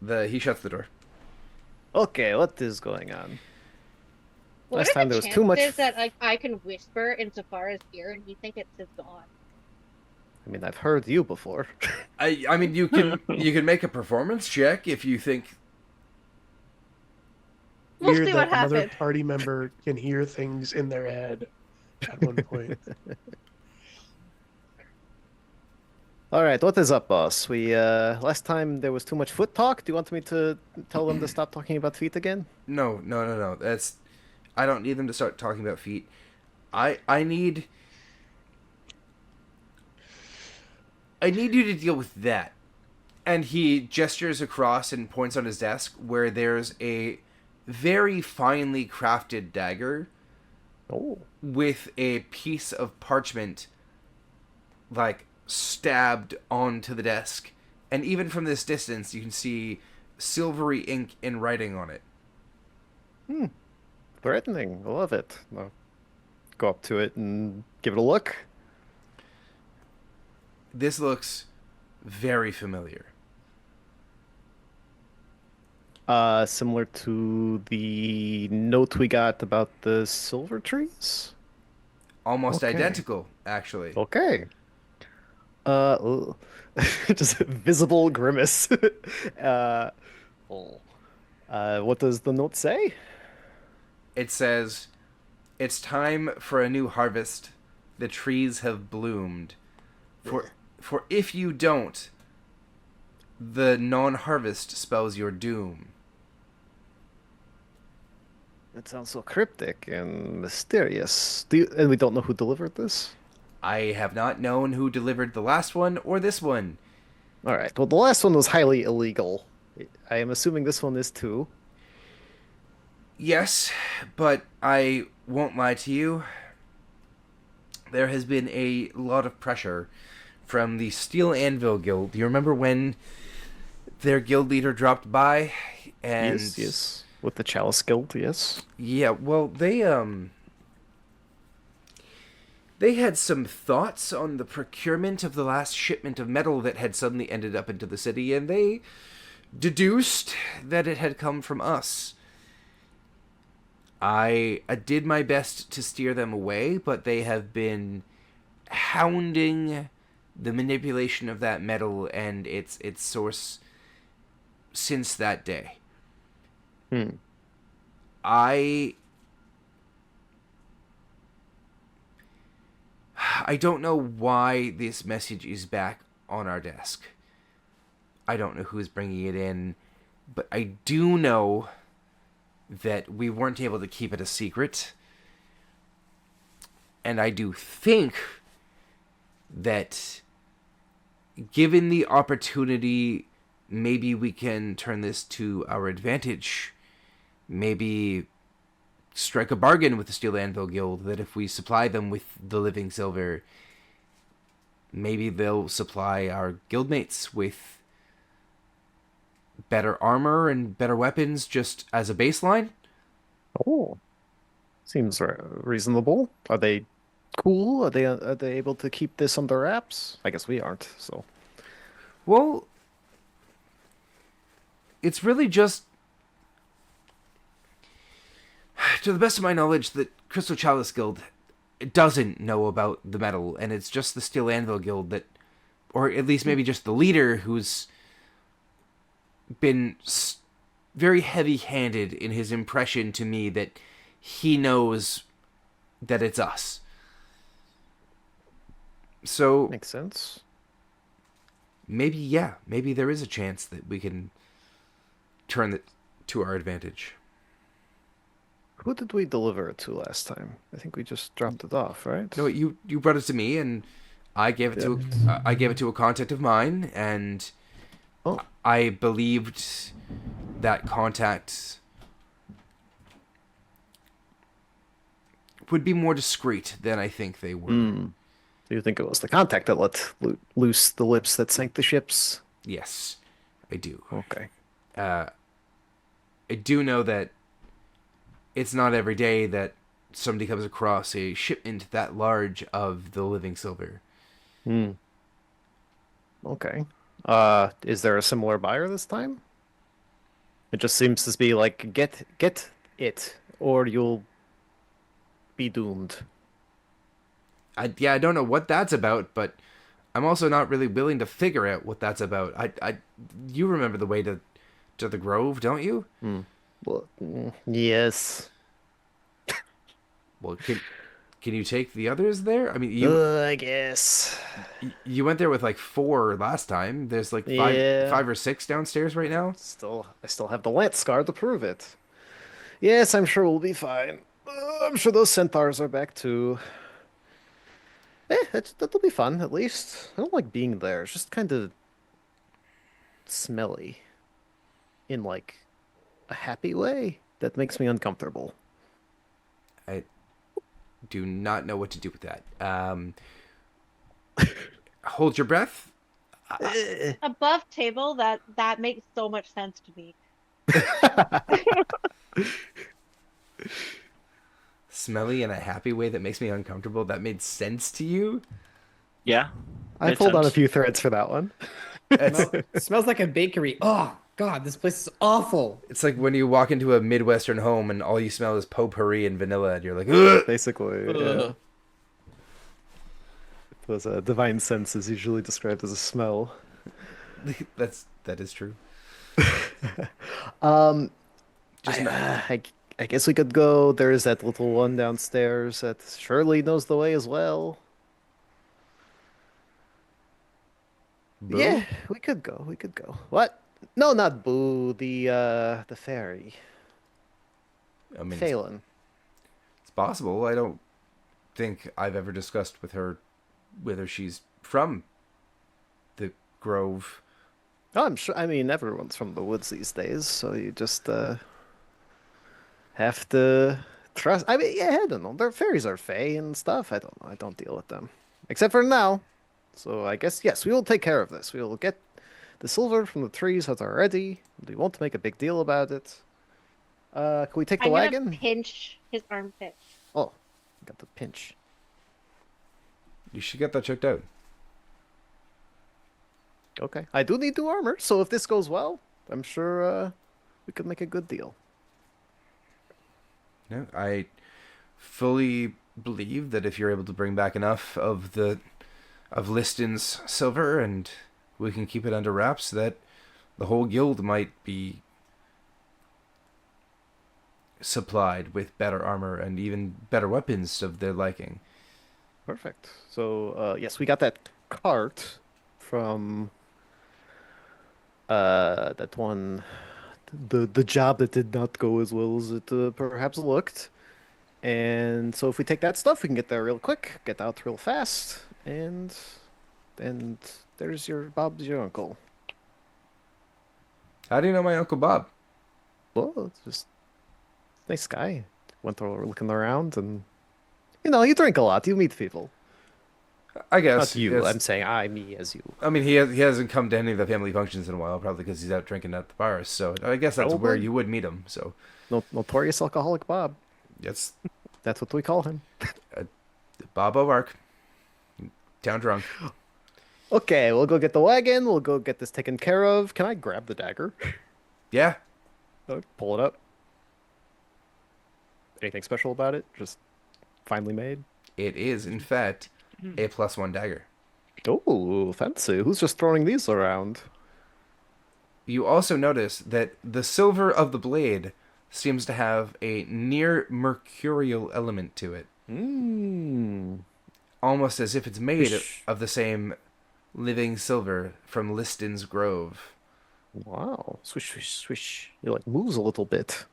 he shuts the door. Okay, what is going on? What Last are time the there was too much. chances that I can whisper in Safara's ear and he think it's his god? I mean, I've heard you before. I mean, you can make a performance check if you think. We'll Weird see that what another happens. party member can hear things in their head at one point. All right, what is up, boss? We last time there was too much foot talk. Do you want me to tell them to stop talking about feet again? No. I don't need them to start talking about feet. I need you to deal with that. And he gestures across and points on his desk where there's a very finely crafted dagger Oh, with a piece of parchment like stabbed onto the desk. And even from this distance you can see silvery ink in writing on it. threatening. I love it. I'll go up to it and give it a look. This looks very familiar. Similar to the note we got about the silver trees. Almost Okay. identical, actually. Okay. Ugh. Just a visible grimace. What does the note say? It says, "It's time for a new harvest. The trees have bloomed. For if you don't, the non-harvest spells your doom." That sounds so cryptic and mysterious. And we don't know who delivered this? I have not known who delivered the last one or this one. All right. Well, the last one was highly illegal. I am assuming this one is too. Yes, but I won't lie to you. There has been a lot of pressure from the Steel Anvil Guild. Do you remember when their guild leader dropped by? And Yes. With the Chalice Guild, yes. yeah, well, they had some thoughts on the procurement of the last shipment of metal that had suddenly ended up into the city, and they deduced that it had come from us. I did my best to steer them away, but they have been hounding the manipulation of that metal and its source since that day. I don't know why this message is back on our desk. I don't know who's bringing it in, but I do know that we weren't able to keep it a secret. And I do think that given the opportunity, maybe we can turn this to our advantage. Maybe strike a bargain with the Steel Anvil Guild that if we supply them with the living silver, maybe they'll supply our guildmates with better armor and better weapons just as a baseline. Oh, seems reasonable. Are they cool? Are they able to keep this under wraps? I guess we aren't. So Well, it's really just, to the best of my knowledge, the Crystal Chalice Guild doesn't know about the metal, and it's just the Steel Anvil Guild that, or at least maybe just the leader who's been very heavy-handed in his impression to me that he knows that it's us. So Makes sense. maybe there is a chance that we can turn it to our advantage. Who did we deliver it to last time? I think we just dropped it off, right? No, you brought it to me, and I gave it to I gave it to a contact of mine, and Oh. I believed that contact would be more discreet than I think they were. Do you think it was the contact that let loose the lips that sank the ships? Yes, I do. Okay. I do know that it's not every day that somebody comes across a shipment that large of the living silver. Okay. Is there a similar buyer this time? It just seems to be like get it or you'll be doomed. I don't know what that's about, but I'm also not really willing to figure out what that's about. You remember the way to the Grove, don't you? Well, yes. Well, can you take the others there? I mean, I guess. you went there with like 4 last time. There's like Yeah. 5 or 6 downstairs right now. I still have the lance scar to prove it. Yes, I'm sure we'll be fine. I'm sure those centaurs are back too. That'll be fun, at least. I don't like being there. It's just kind of smelly. In, like, a happy way that makes me uncomfortable. I do not know what to do with that. Hold your breath. Above table, that makes so much sense to me. Smelly in a happy way that makes me uncomfortable. That made sense to you? Yeah. I Makes pulled on a sense. few threads for that one. It smells like a bakery. Oh God, this place is awful. It's like when you walk into a Midwestern home and all you smell is potpourri and vanilla, and you're like, ugh! Basically, yeah. Those divine sense is usually described as a smell. That is true. I guess we could go. There is that little one downstairs that surely knows the way as well. Boo? Yeah, we could go. We could go. What? No, not Boo. The fairy. I mean, Phelan. it's possible. I don't think I've ever discussed with her whether she's from the Grove. Oh, I'm sure. I mean, everyone's from the woods these days, so you just have to trust. I mean, yeah, I don't know. Their fairies are fey and stuff. I don't know. I don't deal with them, except for now. So I guess yes, we will take care of this. We will get the silver from the trees that are ready. We won't make a big deal about it. Can we take the I'm wagon? gonna pinch his armpit. Oh, got the pinch. You should get that checked out. Okay, I do need new armor, so if this goes well, I'm sure we could make a good deal. No, I fully believe that if you're able to bring back enough of Liston's silver and we can keep it under wraps, that the whole guild might be supplied with better armor and even better weapons of their liking. Perfect. So yes, we got that cart from that one, the job that did not go as well as it perhaps looked. And so if we take that stuff, we can get there real quick, get out real fast, and there's Bob's your uncle. How do you know my Uncle Bob? Well, it's just nice guy. Went over looking around, and you drink a lot, you meet people. I guess. Not you. yes. I'm saying me as you. I mean, he hasn't come to any of the family functions in a while, probably because he's out drinking at the bars. So I guess that's where Probably. you would meet him. So Notorious alcoholic Bob. that's That's what we call him. Bob O'Rourke, town drunk. Okay, we'll go get the wagon. We'll go get this taken care of. Can I grab the dagger? Yeah, Pull it up. Anything special about it? Just finely made? it is in fact a +1 dagger. Oh, fancy. Who's just throwing these around? You also notice that the silver of the blade seems to have a near mercurial element to it, Mmm. almost as if it's made Fish. of the same living silver from Liston's Grove. Wow. Swish, swish, swish. It like moves a little bit.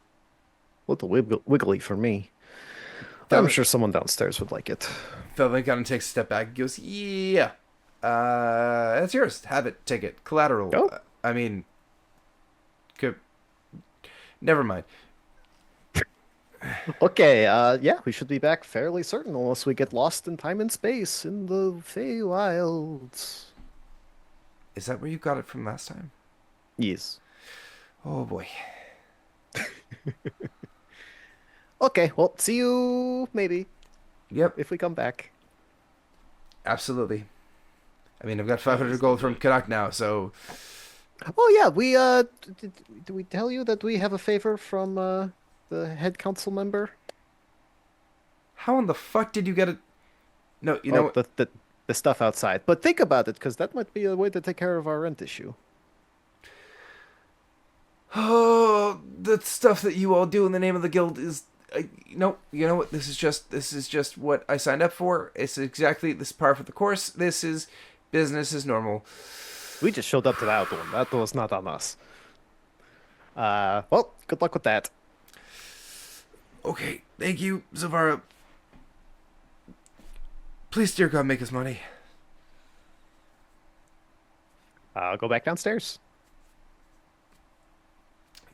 A little wiggly for me. I'm sure someone downstairs would like it. Felvin kind of takes a step back and goes, "Yeah, that's yours. Have it. Take it. Collateral. Oh. I mean, could... never mind. Okay, yeah, we should be back fairly certain unless we get lost in time and space in the Feywilds. Is that where you got it from last time? Yes. Oh boy. Okay, well, see you maybe Yep, if we come back. absolutely. I mean, I've got 500 gold from Canuck now, so Oh yeah, we did we tell you that we have a favor from the head council member? how in the fuck did you get it? No, you know what? The stuff outside. But think about it, because that might be a way to take care of our rent issue. Oh, the stuff that you all do in the name of the guild is... no, you know what? This is just what I signed up for. It's exactly this par for the course. This is business as normal. We just showed up to that one. That was not on us. Well, good luck with that. Okay, thank you, Zavara. Please, dear God, make us money. I'll go back downstairs.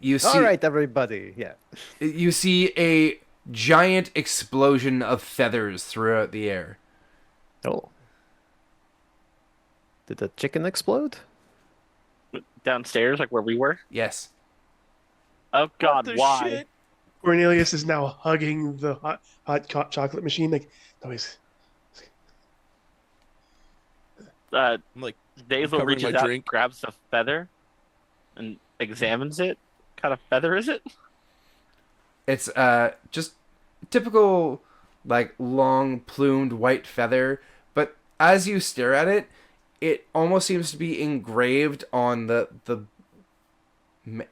You see, All right, everybody. Yeah. you see a giant explosion of feathers throughout the air. Oh. Did the chicken explode? Downstairs, like where we were. Yes. Oh God, the why? shit? Cornelius is now hugging the hot chocolate machine. Like, noise. Uh, I'm like Daisel covering reaches my out, drink. grabs the feather, and examines it. What kind of feather is it? It's just typical like long plumed white feather, but as you stare at it, it almost seems to be engraved on the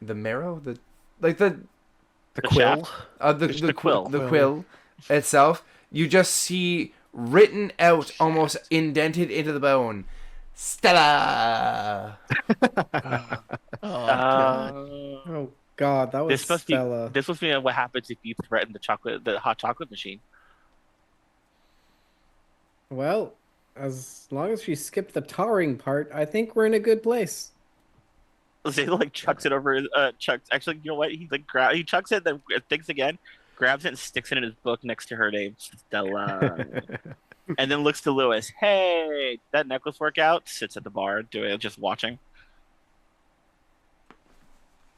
marrow, the like the The The quill? shaft? the It's the quill. the quill itself. You just see written out, almost indented into the bone, Stella. Oh God, that was This must Stella. be this must be what happens if you threaten the hot chocolate machine. Well, as long as she skipped the towering part, I think we're in a good place. Daisel like chucks it over. Chucks. Actually, you know what? He like he chucks it, then thinks again, grabs it, and sticks it in his book next to her name, Stella. And then looks to Lewis. Hey, that necklace work out? Sits at the bar, doing it, just watching.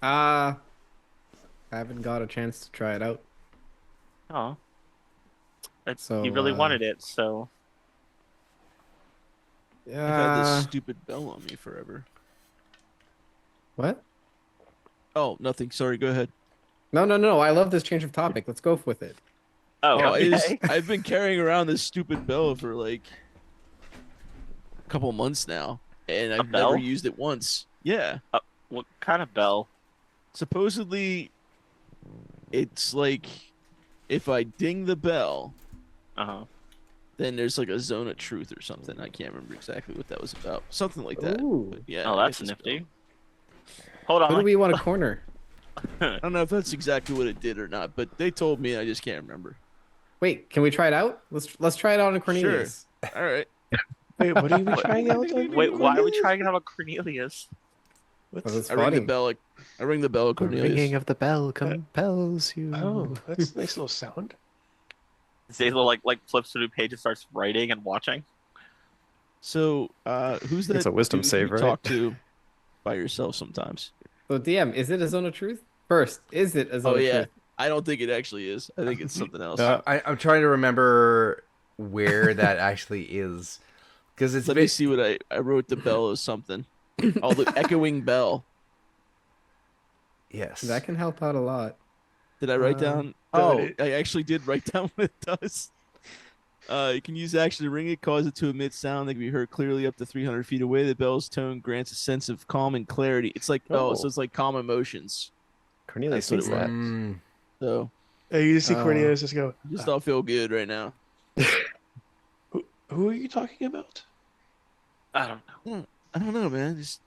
I haven't got a chance to try it out. Oh, So, you really wanted it, so I've had this Yeah. stupid bell on me forever. What? Oh, nothing. Sorry, go ahead. No. I love this change of topic. Let's go with it. oh, I okay. I've been carrying around this stupid bell for like a couple months now, and I've bell? never used it once. Yeah. What kind of bell? Supposedly, it's like if I ding the bell, Uh-huh. then there's like a zone of truth or something. I can't remember exactly what that was about. Something like that. Ooh. But yeah. Oh, I that's get this nifty. bell. Hold Who do on. we want to corner? I don't know if that's exactly what it did or not, but they told me. I just can't remember. Wait, can we try it out? Let's try it out on Cornelius. All right. Wait, what are we trying out? Wait, why are we trying out on Cornelius? Oh, that's I ring the funny. bell. I ring the bell. The Cornelius. ringing of the bell compels you. Oh, that's a nice little sound. Daisel like flips through the page and starts writing and watching. So, who's that? It's a wisdom dude you save, right? Talk to by yourself sometimes. So DM, is it a zone of truth? First, is it a zone Oh of yeah. truth? I don't think it actually is. I think it's something else. I'm trying to remember where that actually is, Because it's Let me see what I wrote. The bell is something. Oh, the echoing bell. Yes. That can help out a lot. Did I write down? no, Oh, it- I actually did write down what it does. You can use action to ring it, cause it to emit sound that can be heard clearly up to 300 feet away. The bell's tone grants a sense of calm and clarity. It's like so it's like calm emotions. Cornelius That's thinks what it that. Mm. So You just see Cornelius just go. I just all feel good right now. Who are you talking about? I don't know. I don't know, man. Just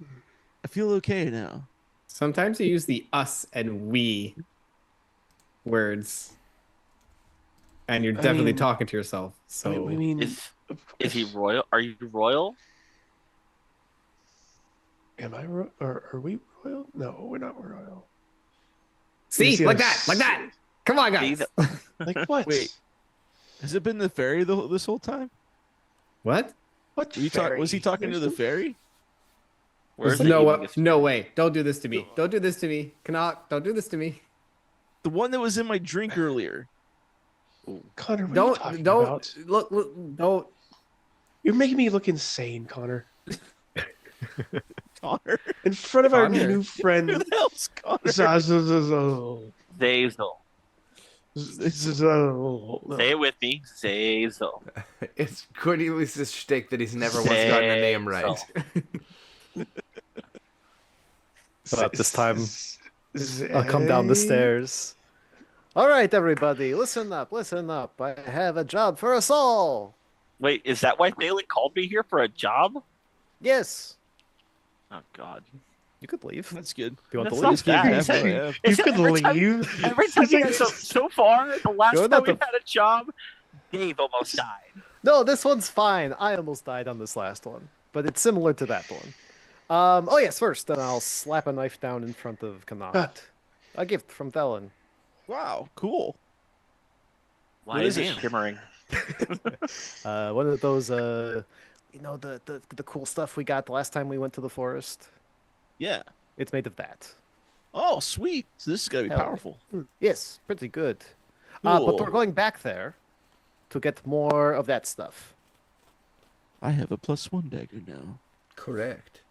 I feel okay now. Sometimes you use the us and we words, and you're definitely mean- talking to yourself. So I mean, Is he royal? Are you royal? am I or are we royal? No, we're not royal. see, see like us- that. Come on, See, guys. Like what? Wait. Has it been the fairy this whole time? What? What? Was he fairy? talking to There's the fairy? Where's the No, eating no way! Don't do this to me! Don't do this to me! Canuck, don't do this to me! The one that was in my drink earlier. Connor, what are you Don't, talking don't about? look, don't. You're making me look insane, Connor. Connor. In front of our Connor. new Who friend. the hell's Connor? Zazzle. Zazel. Zazzle. Say it with me. Zazel. It's Cornelius' shtick that he's never once gotten a name right. But this time, I'll come down the stairs. All right, everybody, listen up, listen up. I have a job for us all. Wait, is that why Thalen called me here for a job? Yes, Oh God. you could leave. That's good. Do you want That's to not leave? bad. That's what I have. You It's could every time- leave. Every time you guys, so far, the last You're time not we the- had a job, Dave almost died. No, this one's fine. I almost died on this last one, but it's similar to that one. Oh yes, first, then I'll slap a knife down in front of Connacht. A gift from Thelen. Wow, cool. Why What is is it it? shimmering? One of those, you know, the cool stuff we got the last time we went to the forest. Yeah. It's made of that. Oh, sweet. So this is gonna be Hell yeah. powerful. Yes, pretty good. But Cool. we're going back there to get more of that stuff. I have a +1 dagger now. Correct.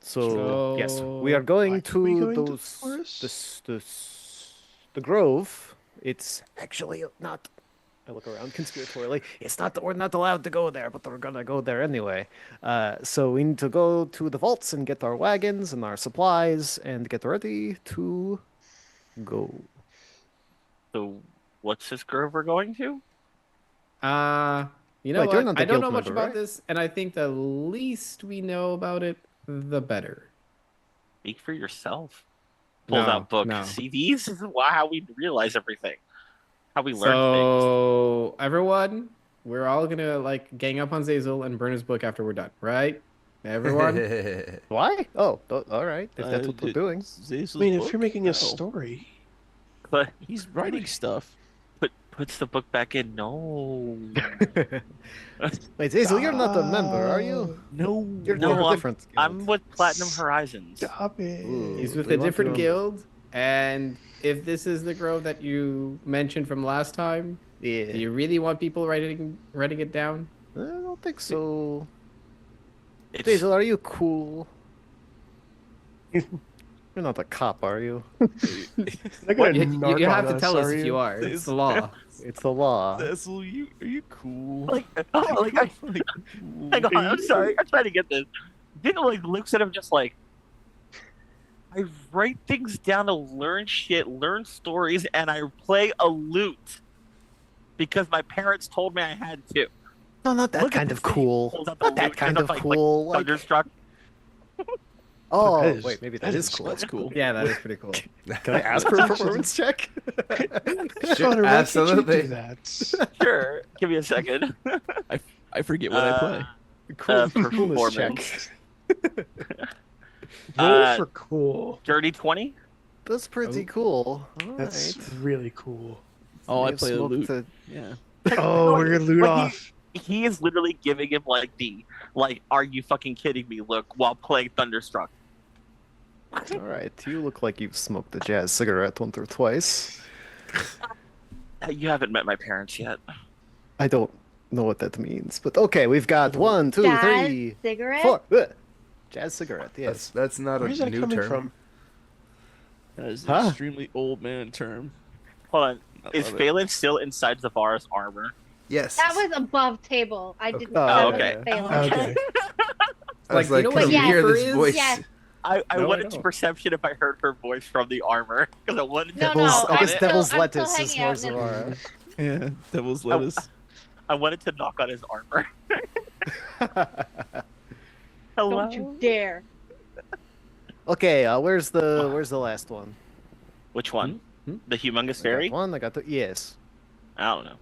So, yes, So, we are going why are to we going to the those forest? the grove. It's actually not. I look around conspiratorially. It's not that we're not allowed to go there, but we're gonna go there anyway. So we need to go to the vaults and get our wagons and our supplies and get ready to go. So, what's this grove we're going to? You know Wait, you're what? not the I don't guild know much member, about right? this, and I think the least we know about it, the better. Speak for yourself. Pulls No, out book. no. See, these is how we realize everything. How we learn So everyone, we're all gonna like gang up on Zazel and burn his book after we're done, right? Everyone. Why? Oh, all right. If that's what we're doing. I mean, if you're making a story, things. But He's writing stuff. puts the book back in. No. Wait, Zazel, you're not a member, are you? No. You're No, with a I'm- different. guild. I'm with Platinum Horizons. Stop it. Ooh. He's with We a want different to- guild, and if this is the grove that you mentioned from last time, Yeah. do you really want people writing it down? I don't think so. It's, Zazel, are you cool? You're not a cop, are you? They're gonna You, narc you have on to tell us are if you are. It's the law. It's the law. Cecil, are you cool? like, hang on, I'm sorry. I'm trying to get this. Didn't like looks at him just like, I write things down to learn shit, learn stories, and I play a lute because my parents told me I had to. No, not that Look at kind this of thing. cool. Pulls out the Not that lute, kind turns of up, cool. Like, Like, thunderstruck. oh, That is- wait, maybe that that is is cool. That's cool. Yeah, that is pretty cool. Can I ask for a performance check? Connor, why absolutely. can't you do that? Sure, give me a second. I forget what I play. Cool, coolness performance. check. Roll for cool. Dirty 20. That's pretty cool. All That's right. really cool. Oh, I May have play a smoked lute. a- Yeah. Oh, we're gonna loot But off. He is literally giving him like, are you fucking kidding me? Look, while playing Thunderstruck. All right, you look like you've smoked a jazz cigarette once or twice. You haven't met my parents yet. I don't know what that means. But okay, we've got 1, 2, Jazz 3, cigarette? 4. Jazz cigarette, yes. That's not Where's a that new coming term. from? That is an Huh? extremely old man term. Hold on. I Is love it. Phelan still inside Zavara's armor? Yes. That was above table. I Okay. didn't. Oh, that okay. was Phelan. Okay. I was Like, you know can what you a hear reaper this is? voice? Yes. I No, I wanted to don't. perception if I heard her voice from the armor because I wanted to. No, Devil's, no, I I'm guess still- Devil's I'm still Lettuce is hanging more out in Zavara. Yeah, devil's lettuce. I wanted to knock on his armor. Hello. Don't you dare. Okay, where's the last one? Which one? Hmm? The humongous I fairy? got one. I got the yes. I don't know.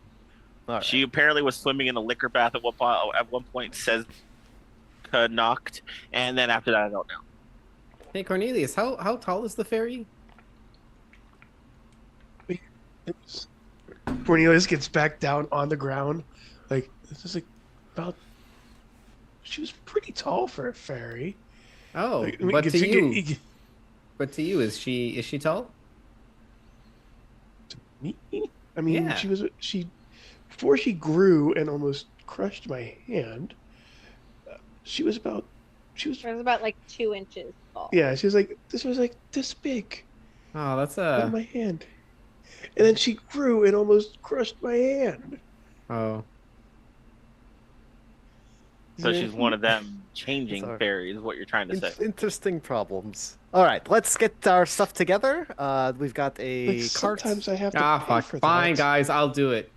All right. She apparently was swimming in a liquor bath at one point. Says knocked, and then after that, I don't know. Hey Cornelius, how tall is the fairy? Cornelius gets back down on the ground. Like, this is like about. She was pretty tall for a fairy. Oh, Like, I mean, but to consider- you, but to you, is she tall? Me? I mean, Yeah. she before she grew and almost crushed my hand. She was It was about like 2 inches tall. yeah. She was like this big Oh, that's on my hand, and then she grew and almost crushed my hand. oh. So she's one of them changing Sorry. fairies. Is what you're trying to say? Interesting problems. All right, let's get our stuff together. We've got a Like, cart. sometimes I have to Ah, pay fuck. for Fine, that. guys, I'll do it.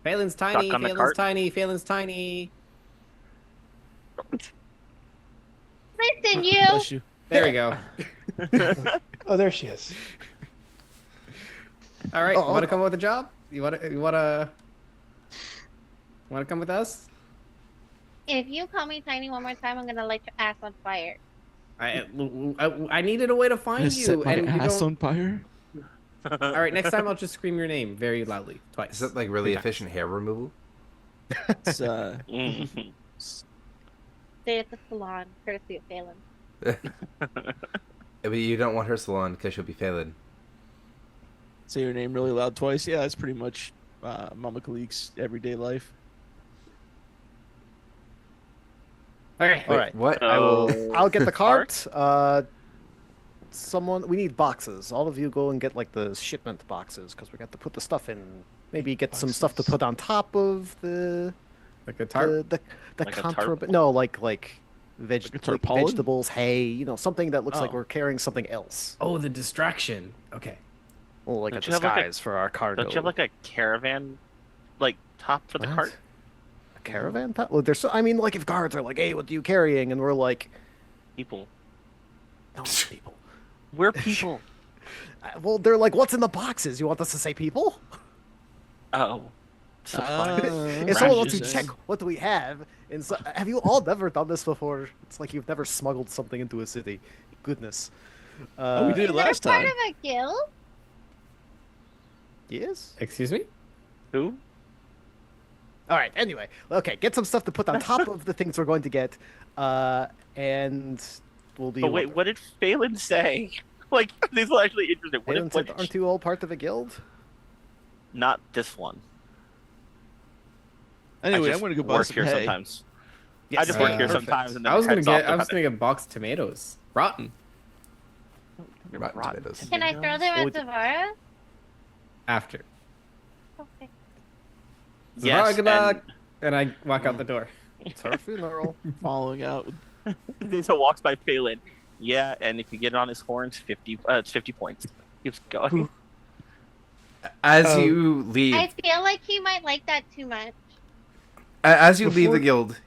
Phelan's tiny. Stuck on the Phelan's cart? tiny. Phelan's tiny. Listen, you. Bless you. There we go. Oh, there she is. All right, Oh, want to come with a job? You want to come with us? If you call me tiny one more time, I'm gonna light your ass on fire. I needed a way to find Gonna set you, my and you ass don't. on fire. All right, next time I'll just scream your name very loudly twice. Is that like really 3 times. efficient hair removal? It's, Mhm. Stay at the salon, courtesy of Phelan. But you don't want her salon because she'll be Phelan. say your name really loud twice. Yeah, that's pretty much Mama Kalik's everyday life. Okay. All right. What? I'll get the cart. We need boxes. All of you go and get like the shipment boxes because we got to put the stuff in. Maybe get some stuff to put on top of the Like a tarp. the Like a tarp? contraband. No, like Like a tarpaulin? vegetables, hay. You know, something that looks like Oh. we're carrying something else. Oh, the distraction. Okay. Well, like Don't a you have, like, a- disguise for our cargo. Don't you have like a caravan, like top for the What? cart? A caravan? Well, there's. I mean, like if guards are like, "Hey, what are you carrying?" and we're like, People. "No, people." We're people. Well, they're like, "What's in the boxes?" You want us to say people? Oh. Supplies. If someone wants to Rations. check what do we have, and so, have you all never done this before? It's like you've never smuggled something into a city. Goodness. Oh, we did it Is last that part time. of a guild? Yes. Excuse me? Who? All right. Anyway, okay. Get some stuff to put on top of the things we're going to get, and we'll be. But wait, what did Phelan say? Like, these are actually interesting. What Aiden if, said, what, aren't you all part of a guild? not this one. Anyway, I I'm just gonna go buy work some here hay. sometimes. I just work here perfect. sometimes, and then I was gonna heads off get. I was to gonna get boxed tomatoes. Rotten. Rotten tomatoes. Can I throw them Oh, at Zavara? After. Okay. Yes, Zavara, good luck. And I walk out the door. It's her funeral. Following out. Lisa walks by Phelan. Yeah, and if you get it on his horns, it's 50 points. Keeps going. As Um, you leave, I feel like he might like that too much. as you leave Before- the guild.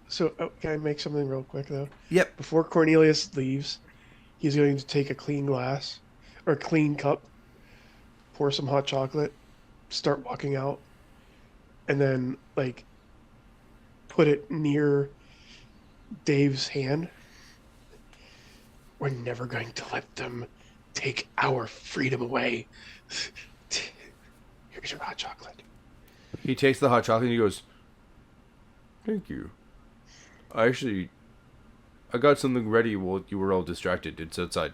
So, can I make something real quick though? Yep. Before Cornelius leaves, he's going to take a clean glass or a clean cup, pour some hot chocolate, start walking out, and then like put it near Dave's hand. We're never going to let them take our freedom away. Here's your hot chocolate. He takes the hot chocolate and he goes, "Thank you. I got something ready while you were all distracted. It's outside."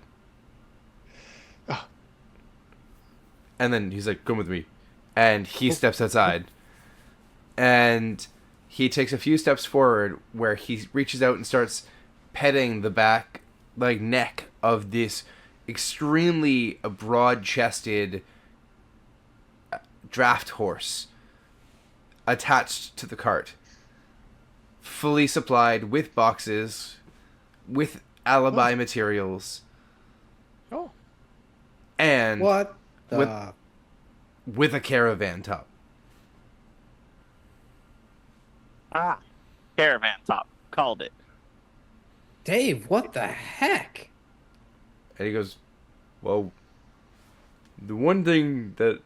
Ah. And then he's like, "Come with me." And he steps outside. and he takes a few steps forward where he reaches out and starts petting the back, like, neck of this extremely broad-chested draft horse attached to the cart, fully supplied with boxes, with alibi materials, and What? with the- with a caravan top. Caravan top. Called it. Dave, what the heck? And he goes, well, the one thing that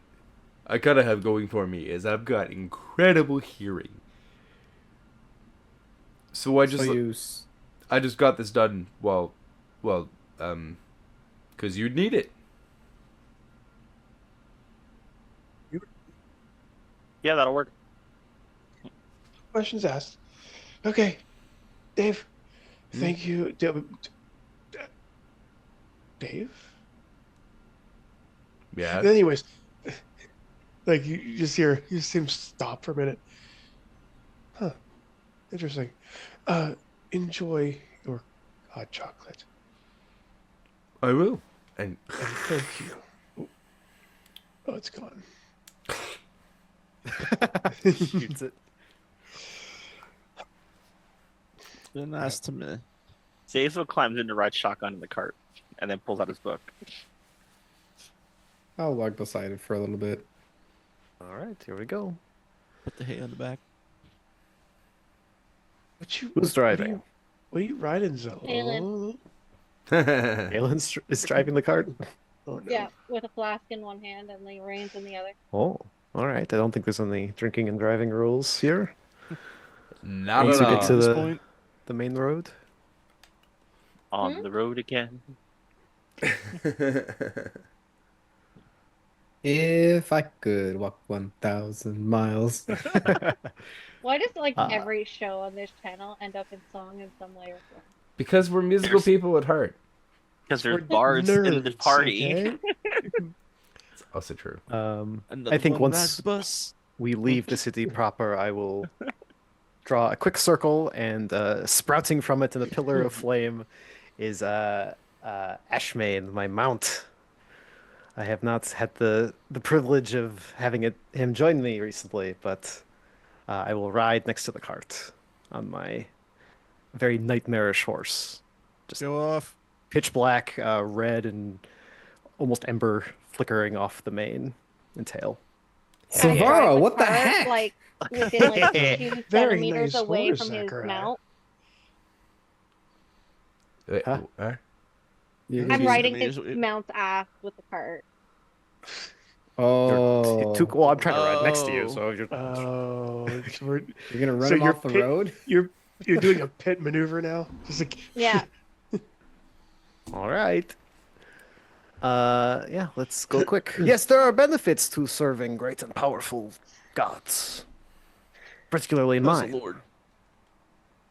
I gotta have going for me is I've got incredible hearing. So I just got this done because you'd need it. Yeah, that'll work. Questions asked. Okay, Dave. Thank you, Dave. Yeah. Anyways, like you just hear, you see him stop for a minute. Huh. Interesting. Enjoy your hot chocolate. I will. And And thank you. Oh, it's gone. Shoots it. Been nice to me. Zazel climbs in to ride shotgun in the cart and then pulls out his book. I'll walk beside it for a little bit. All right, here we go. Put the hay on the back. Who's driving? What are you riding, Zoe? Aelin. Aelin's is driving the cart. Oh, no. Yeah, with a flask in one hand and the reins in the other. Oh, all right. I don't think there's any drinking and driving rules here. not Once at we all. get to At this the point, the main road. On the road again. If I could walk 1,000 miles. Why does like Uh, every show on this channel end up in song in some way or form? Because we're musical people at heart. Because there's We're bards in the nerds, party. okay? It's also true. another I think one rides once the bus. we leave the city proper, I will draw a quick circle, and sprouting from it in a pillar of flame is Ashmane, my mount. I have not had the privilege of having him join me recently, but I will ride next to the cart on my very nightmarish horse. Just Go off. pitch black, red, and almost ember flickering off the mane and tail. Can I drive Savara, the what the cart, heck? Like within like 2 Very centimeters nice away horse, from his Zachariah. mount. Wait, Huh? You- I'm you- riding his Immediately- mount's ass with the cart. Oh, Well, I'm trying to ride next to you, Oh. so you're. Oh, you're gonna run So him you're off the pit- road? you're doing a pit maneuver now. Just like Yeah. All right. Yeah, let's go quick. Yes, there are benefits to serving great and powerful gods, particularly Praise the mine. Lord.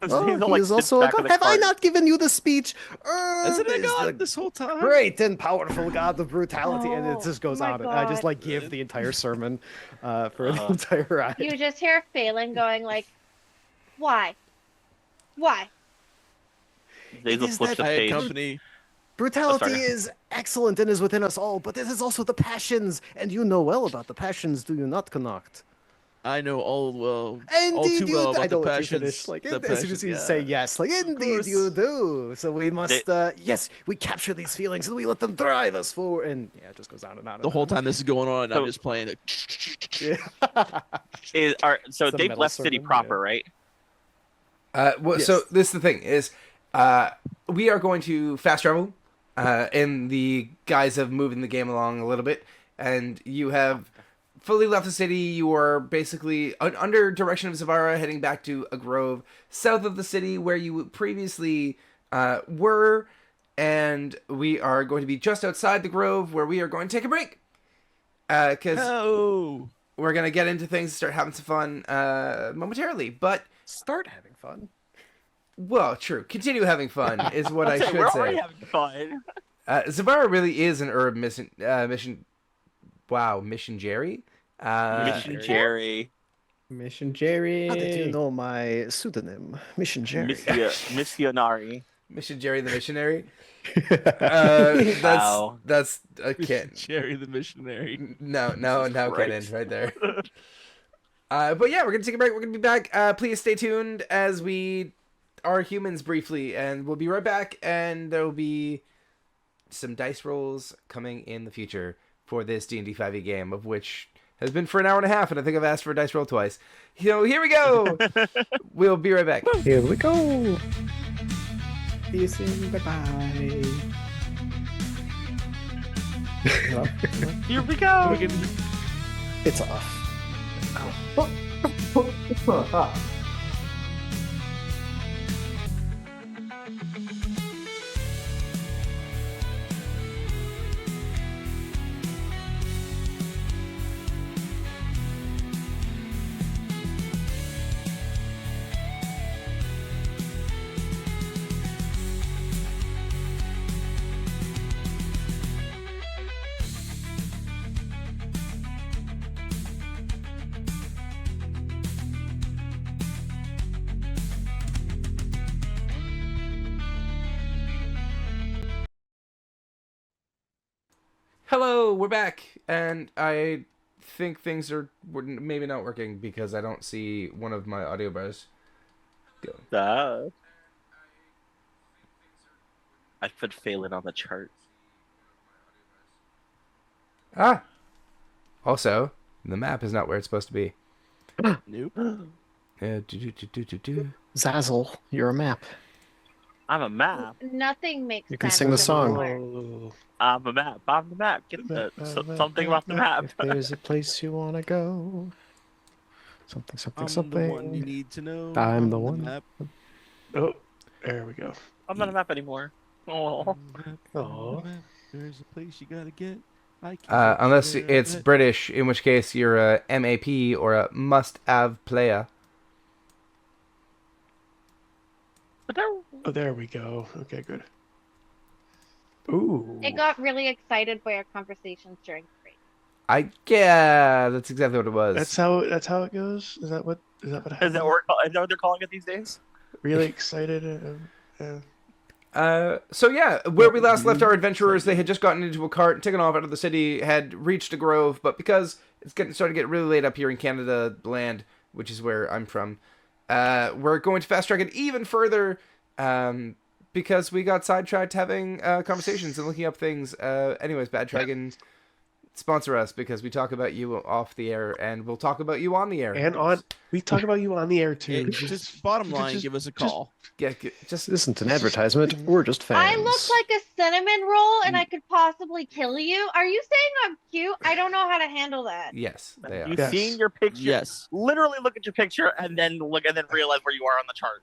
Oh, Zazel, he like, is sits also a back in god. the Have I cart. not given you the speech? Isn't it Is God the this whole time? great and powerful god of brutality, and it Oh, just goes my on. And I just God. like give the entire sermon for the entire ride. You just hear Phelan going like, "Why? Why?" Zazel is flips that a I page. accompany. Brutality sorry. is excellent and is within us all, but it is also the passions, and you know well about the passions, do you not, Connacht? I know all well, Indeed all too you well do. I about don't the let you passions. finish. Like, the as soon as you say yes, like, indeed course. you do. So we must, yes, we capture these feelings and we let them drive us forward. And yeah, it just goes on and on. And The whole on. time this is going on, So- I'm just playing it. Yeah. So It's a Dave metal left city sermon, proper, yeah. right? So Yes. this is the thing is, we are going to fast travel, in the guise of moving the game along a little bit, and you have fully left the city. You are basically under direction of Zavara, heading back to a grove south of the city where you previously were, and we are going to be just outside the grove where we are going to take a break, because Oh, we're gonna get into things and start having some fun momentarily. But Start having fun. well, true. Continue having fun is what I Say, should we're say. already having fun. Zavara really is an herb mission. Mission Jerry. Mission Jerry. Mission Jerry. How did you know my pseudonym, Mission Jerry? Missionary. Mission Jerry the Missionary. Wow. That's a kid. Jerry the missionary. No, Christ. Kenan, right there. But yeah, we're gonna take a break. We're gonna be back. Please stay tuned as we are humans briefly, and we'll be right back. And there will be some dice rolls coming in the future for this D&D 5e game, of which has been for an hour and a half, and I think I've asked for a dice roll twice. So here we go. We'll be right back. Here we go. See you soon. Bye-bye. Here we go. It's off. Hello, we're back, and I think things are maybe not working because I don't see one of my audio bars. Go. I put Phelan on the chart. Ah. Also, the map is not where it's supposed to be. Nope. Zazzle, you're a map. I'm a map. Nothing makes You can sense sing the song. anymore. I'm a map. I'm the map. Get something about the map. If there's a place you want to go. Something, something, I'm something. the one you need to know. I'm the one. map. Oh, there we go. I'm not a map anymore. Oh. Oh, There's a place you gotta get. I can't Unless get it's it. British, in which case you're a MAP or a must-have player. oh, there we go. Okay, good. Ooh. It got really excited by our conversations during break. Yeah, that's exactly what it was. That's how it goes. Is that what happens? Is that what they're calling it these days? Really excited? So yeah, where we last left our adventurers, they had just gotten into a cart and taken off out of the city, had reached a grove, but because it's starting to get really late up here in Canada land, which is where I'm from, we're going to fast track it even further, because we got sidetracked having conversations and looking up things. Anyways, Bad Dragon, sponsor us because we talk about you off the air, and we'll talk about you on the air. And we talk about you on the air too. Just bottom line, give us a call. Just This isn't an advertisement. We're just fans. I look like a cinnamon roll and I could possibly kill you. Are you saying I'm cute? I don't know how to handle that. yes, they are. You've Yes. seen your picture. Yes. Literally look at your picture and then realize where you are on the chart.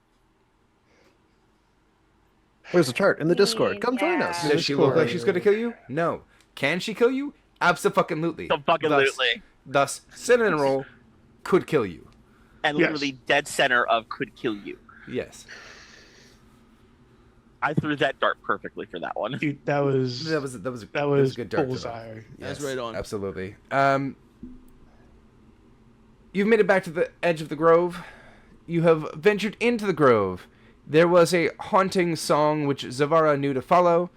There's a chart in the Discord. Come join us. Yeah. Does she look like she's going to kill you? No. Can she kill you? Absolutely. So fucking literally. Thus, cinnamon roll could kill you. And Yes. literally dead center of could kill you. Yes. I threw that dart perfectly for that one. Dude, that was That was a good dart. bullseye. That's right on. Absolutely. You've made it back to the edge of the grove. You have ventured into the grove. There was a haunting song which Zavara knew to follow,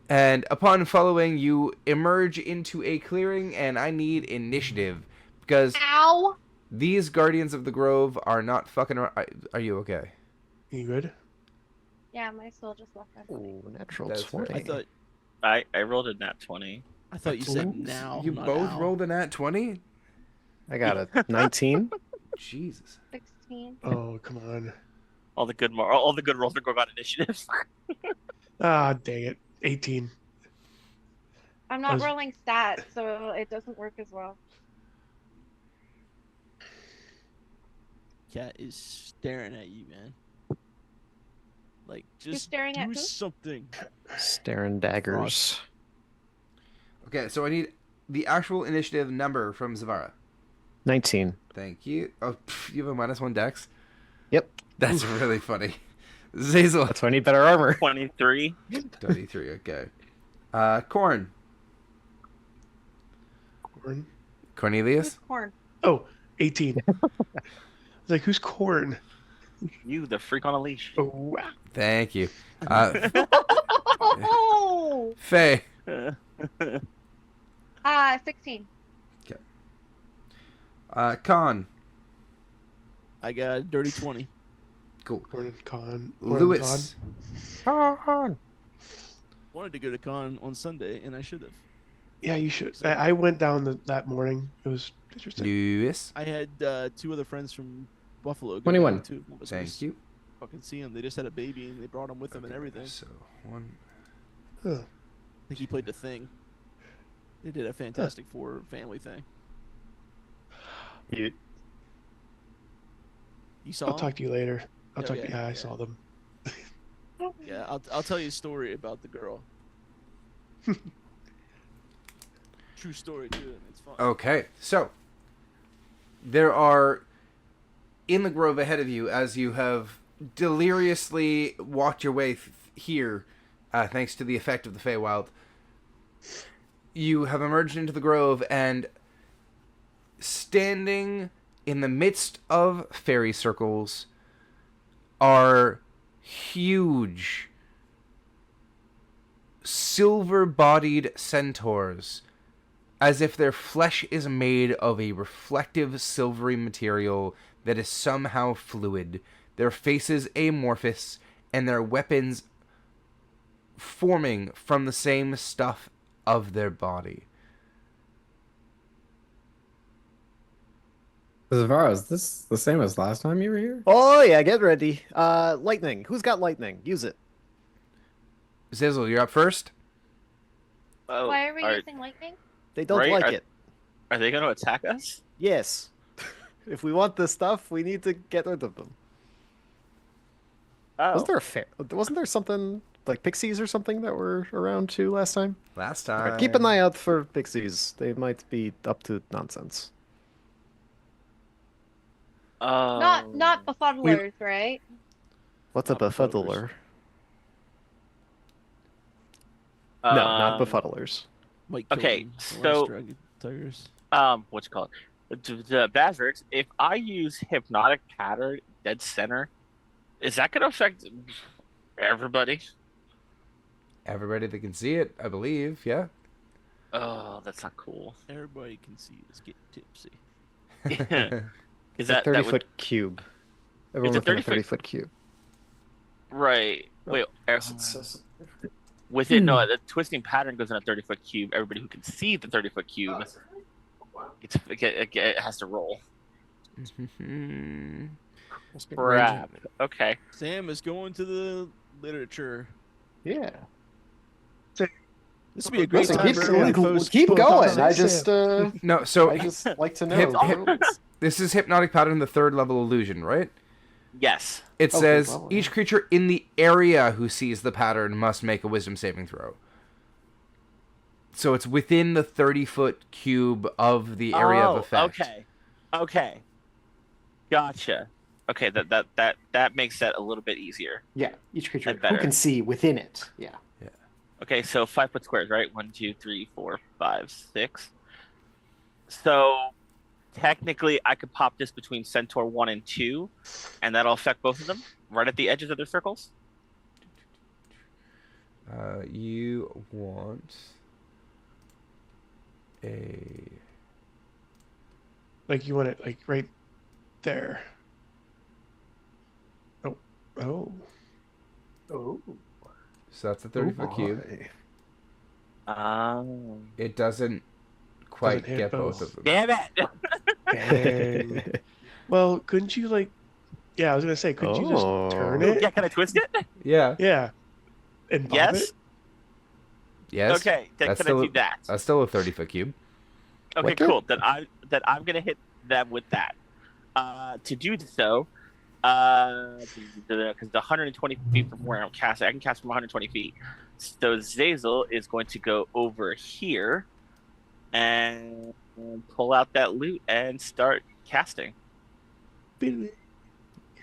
and upon following, you emerge into a clearing, and I need initiative, because Ow! these guardians of the grove are not fucking around. Are you okay? You good? Yeah, my soul just left my body. Ooh, natural That's 20. I rolled a nat 20. I thought you said now. You not both now. rolled a nat 20? I got a 19. Jesus. 16. Oh, come on. All the good rolls are going on initiatives. Ah, dang it. 18. I'm not Was- rolling stats, so it doesn't work as well. Cat is staring at you, man. Like, just staring do at who? something. Staring daggers. Okay, so I need the actual initiative number from Zavara. 19. Thank you. Oh, you have a -1 dex? Yep. That's really funny. Zazel. That's why I need better armor. 23. 23, okay. Corn. Corn. Cornelius? Who's corn? Oh, 18. It's like, who's corn? You, the freak on a leash. Oh, wow. Thank you. Oh, Faye. 16. Con. I got a dirty 20. Cool. Corn and con. Lewis. Con. Wanted to go to con on Sunday, and I should have. Yeah, you should. I went down that morning. It was interesting. Lewis. I had two other friends from Buffalo. Go 21. down, too. It was Thank nice. you. Fucking see them. They just had a baby, and they brought him with them and everything. So, one. Huh. I think he played the thing. They did a Fantastic Four family thing. You, You saw I'll him? talk to you later. I'll Oh, talk. yeah, Yeah, I yeah. saw them. Yeah, I'll tell you a story about the girl. True story too, and it's fun. Okay, so there are in the grove ahead of you as you have deliriously walked your way here, thanks to the effect of the Feywild. You have emerged into the grove, and standing in the midst of fairy circles are huge silver-bodied centaurs, as if their flesh is made of a reflective silvery material that is somehow fluid, their faces amorphous, and their weapons forming from the same stuff of their body. Zavara, is this the same as last time you were here? oh yeah, get ready. Lightning. Who's got lightning? Use it. Zizzle, you're up first? Oh, Why are we using lightning? They don't Right, like are- it. Are they going to attack us? Yes. If we want this stuff, we need to get rid of them. Oh, Wasn't there something like pixies or something that were around too last time? Last All time. right, keep an eye out for pixies. They might be up to nonsense. Not befuddlers, right? What's a Not befuddlers. befuddler? No, not um, befuddlers. Might kill Okay, them, the so- last dragon tigers. What's it called? The Bazards, if I use hypnotic pattern dead center, is that going to affect everybody? Everybody that can see it, I believe, yeah. Oh, that's not cool. Everybody can see us get tipsy. Is It's a that 30 that foot would cube. Everyone a within a 30 30-foot cube. right? Wait, within no, the twisting pattern goes in a 30-foot cube. Everybody who can see the 30-foot cube, it has to roll. Crap. Okay. Sam is going to the literature. Yeah. This would be a great Listen, time keep, for everyone to post. keep post going. on I Sam. just, No, so I just like to know. Hip- the rules. this is hypnotic pattern, the third level illusion, right? Yes. It Oh, says good level, each yeah. creature in the area who sees the pattern must make a wisdom saving throw. So it's within the 30-foot cube of the area of effect. Okay. Gotcha. Okay, that makes that a little bit easier. Yeah, each creature That's better. who can see within it. Yeah. Okay, so 5-foot squares, right? 1, 2, 3, 4, 5, 6. So technically, I could pop this between Centaur 1 and 2, and that'll affect both of them right at the edges of their circles. You want a... Like you want it like right there. Oh. Oh. Oh. So that's a 30-foot cube. It doesn't quite Doesn't hit get both. both of them. Damn it! Dang. Well, couldn't you like? Yeah, I was gonna say, couldn't you just Oh. turn it? Yeah, can I twist it? Yeah. Yeah. And bob Yes. it? Yes. Okay, then That's can I still do that? That's still a 30-foot cube. Okay, What the- cool. Then I'm gonna hit them with that. To do so, because the 120 feet from where I'm casting, I can cast from 120 feet. So Zazel is going to go over here and pull out that loot and start casting.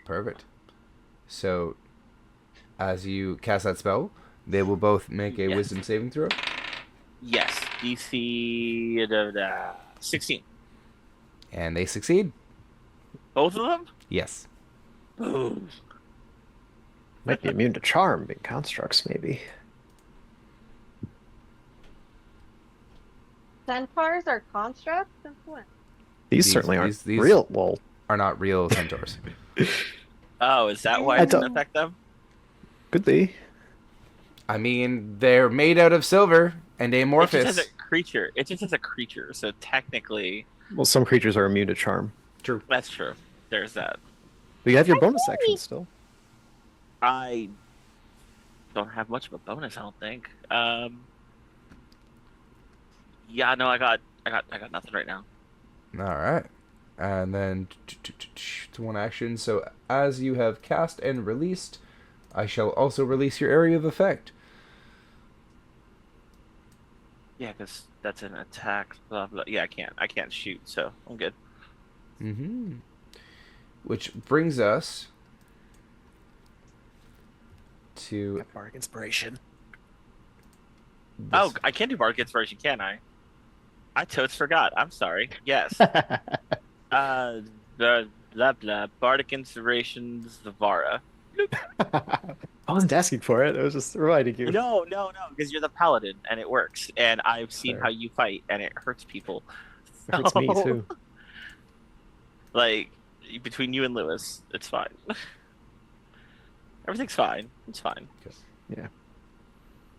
Perfect. So, as you cast that spell, they will both make a Yes. wisdom saving throw. Yes, DC 16. And they succeed. Both of them? Yes. Boom. Might be immune to charm in constructs, maybe. Centaurs are constructs? Since when? These These- certainly aren't these- real. Well, Are not real centaurs. Oh, is that why I it doesn't don't- affect them? could be. I mean, they're made out of silver and It just amorphous. has a creature. It just has a creature, so technically, Well, some creatures are immune to charm. True. that's true. There's that. But you have your bonus action still. I don't have much of a bonus, I don't think. Yeah, no, I got nothing right now. All right. And then to one action. So as you have cast and released, I shall also release your area of effect. Yeah, because that's an attack. Blah blah. Yeah, I can't shoot, so I'm good. Mm-hmm. Which brings us to Bardic inspiration. Oh, I can do Bardic Inspiration, can I? I totes forgot. I'm sorry. Yes. The blah blah. Bardic Inspiration's the Vara. I wasn't asking for it. I was just reminding you. No, because you're the paladin and it works. And I've seen Fair. how you fight and it hurts people. It hurts me So, too. Like between you and Lewis, it's fine. Everything's fine. It's fine.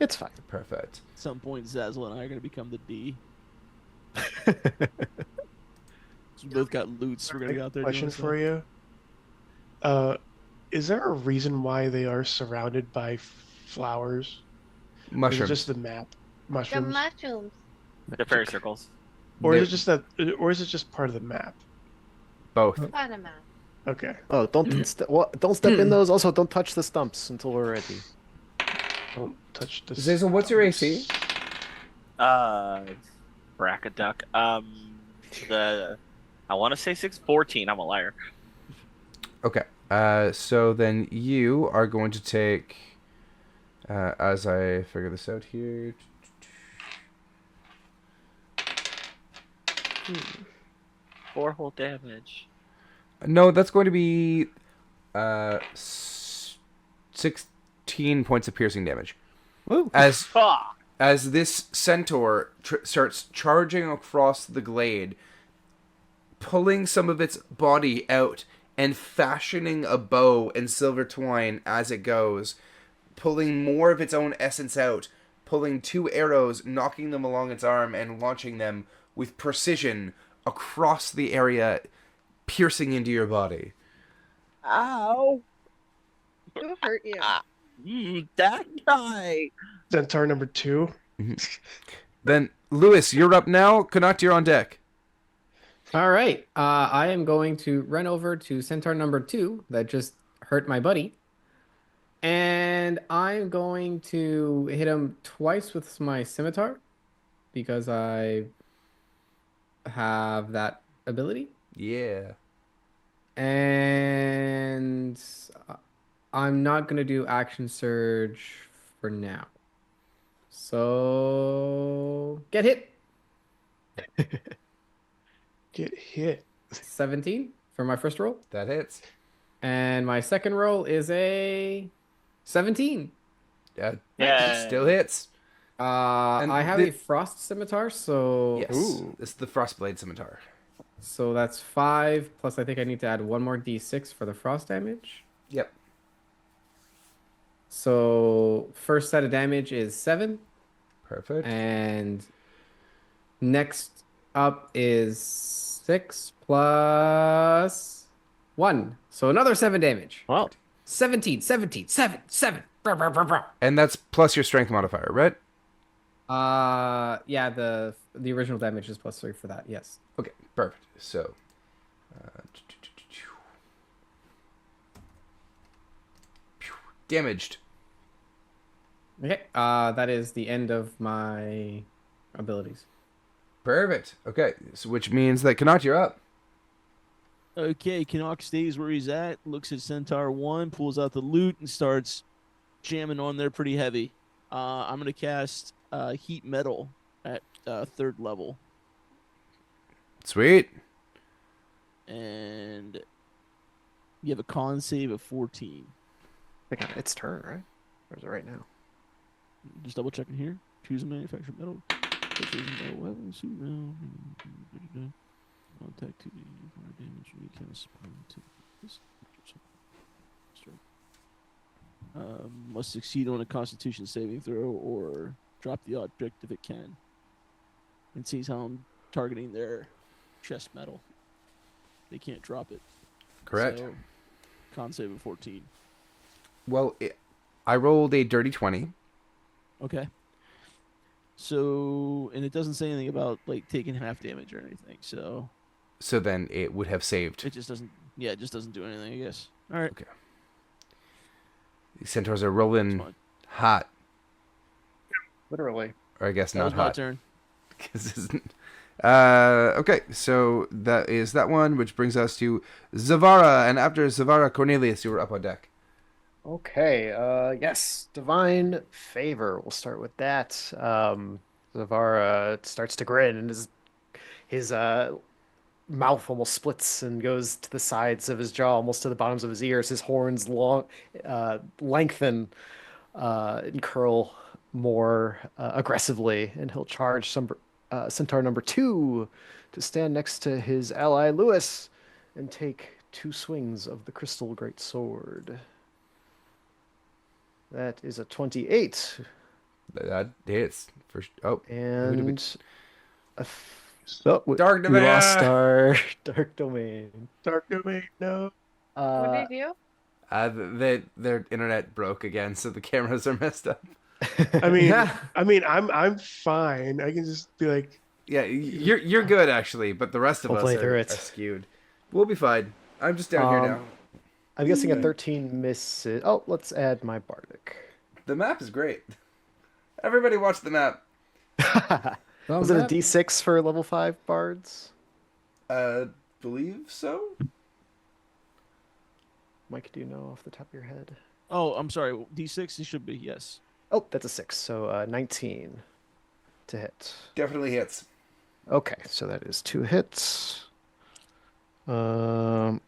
It's fine. perfect. At some point, Zazzle and I are going to become the D. So we both got loots. We're going to go out there. Question for you. Is there a reason why they are surrounded by flowers? Or is Mushrooms. it just the map? The Mushrooms? mushrooms. The fairy circles. Or They're is it just that? Or is it just part of the map? both. Panama. Okay. Oh, don't don't step in those. Also, don't touch the stumps until we're ready. Don't touch this. Zazel, what's your AC? Brackaduck. I want to say 614. I'm a liar. Okay. So then you are going to take, as I figure this out here. 4 whole damage. No, that's going to be 16 points of piercing damage. Woo. As Ah! as this centaur starts charging across the glade, pulling some of its body out and fashioning a bow and silver twine as it goes, pulling more of its own essence out, pulling 2 arrows, knocking them along its arm, and launching them with precision across the area, piercing into your body. Ow! Who hurt you? That guy! Centaur number 2. Then, Lewis, you're up now. Connacht, you're on deck. All right. I am going to run over to Centaur number 2 that just hurt my buddy. And I'm going to hit him twice with my scimitar because I have that ability. Yeah. And I'm not going to do action surge for now. So get hit. Get hit. 17 for my first roll. That hits. And my second roll is a 17. Yeah. Yeah. Still hits. I have a frost scimitar, so Yes. It's the Frostblade Scimitar. so that's 5 plus I think I need to add one more d6 for the frost damage. Yep. So first set of damage is 7 Perfect. and next up is 6 plus 1. So another 7 damage. Wow. 17, 7. Brr, brr, brr, brr. And that's plus your strength modifier, right? Yeah, the original damage is plus 3 for that. Yes. Okay, perfect. So, damaged. Okay. That is the end of my abilities. Perfect. Okay, so which means that Connacht, you're up. Okay, Canuck stays where he's at, looks at Centaur 1, pulls out the loot, and starts jamming on there pretty heavy. I'm going to cast Heat Metal at 3rd level. Sweet. And You have a con save of 14. I think it's turn, right? Or is it right now? Just double checking here. Choose a manufactured metal. Purchase metal weapons. Suit round. Contact 2d. Fire damage. Recast. This. Must succeed on a Constitution saving throw or drop the object if it can. And sees how I'm targeting their chest metal. They can't drop it. Correct. So, con save of 14. Well, I rolled a dirty 20. Okay. So, and it doesn't say anything about like taking half damage or anything. So So then it would have saved. it just doesn't. Yeah, it just doesn't do anything. I guess. All right. Okay. These centaurs are That's rolling fine. hot. Literally. Or I guess That not was my hot. turn. 'Cause this isn't- okay, so that is that one, which brings us to Zavara. And after Zavara, Cornelius, you were up on deck. Okay, yes, Divine Favor. We'll start with that. Zavara starts to grin, and his mouth almost splits and goes to the sides of his jaw, almost to the bottoms of his ears. His horns lengthen and curl more aggressively, and he'll charge Centaur number 2 to stand next to his ally Lewis and take 2 swings of the Crystal Great Sword. That is a 28. That hits. Oh, And Dark we Domain! lost our Dark Domain. Dark Domain, no. What did you their internet broke again, so the cameras are messed up. I mean, I'm fine. I can just be like, Yeah, you're good actually, but the rest of We'll us play are, through are it. skewed. We'll be fine. I'm just down here now. I'm guessing a 13 misses. Oh, let's add my Bardic. The map is great. Everybody watch the map. Was it a D6 for level 5 bards? Believe so. Mike, do you know off the top of your head? Oh, I'm sorry. D6. It should be yes. Oh, that's a 6. So 19 to hit. Definitely hits. Okay, so that is 2 hits. That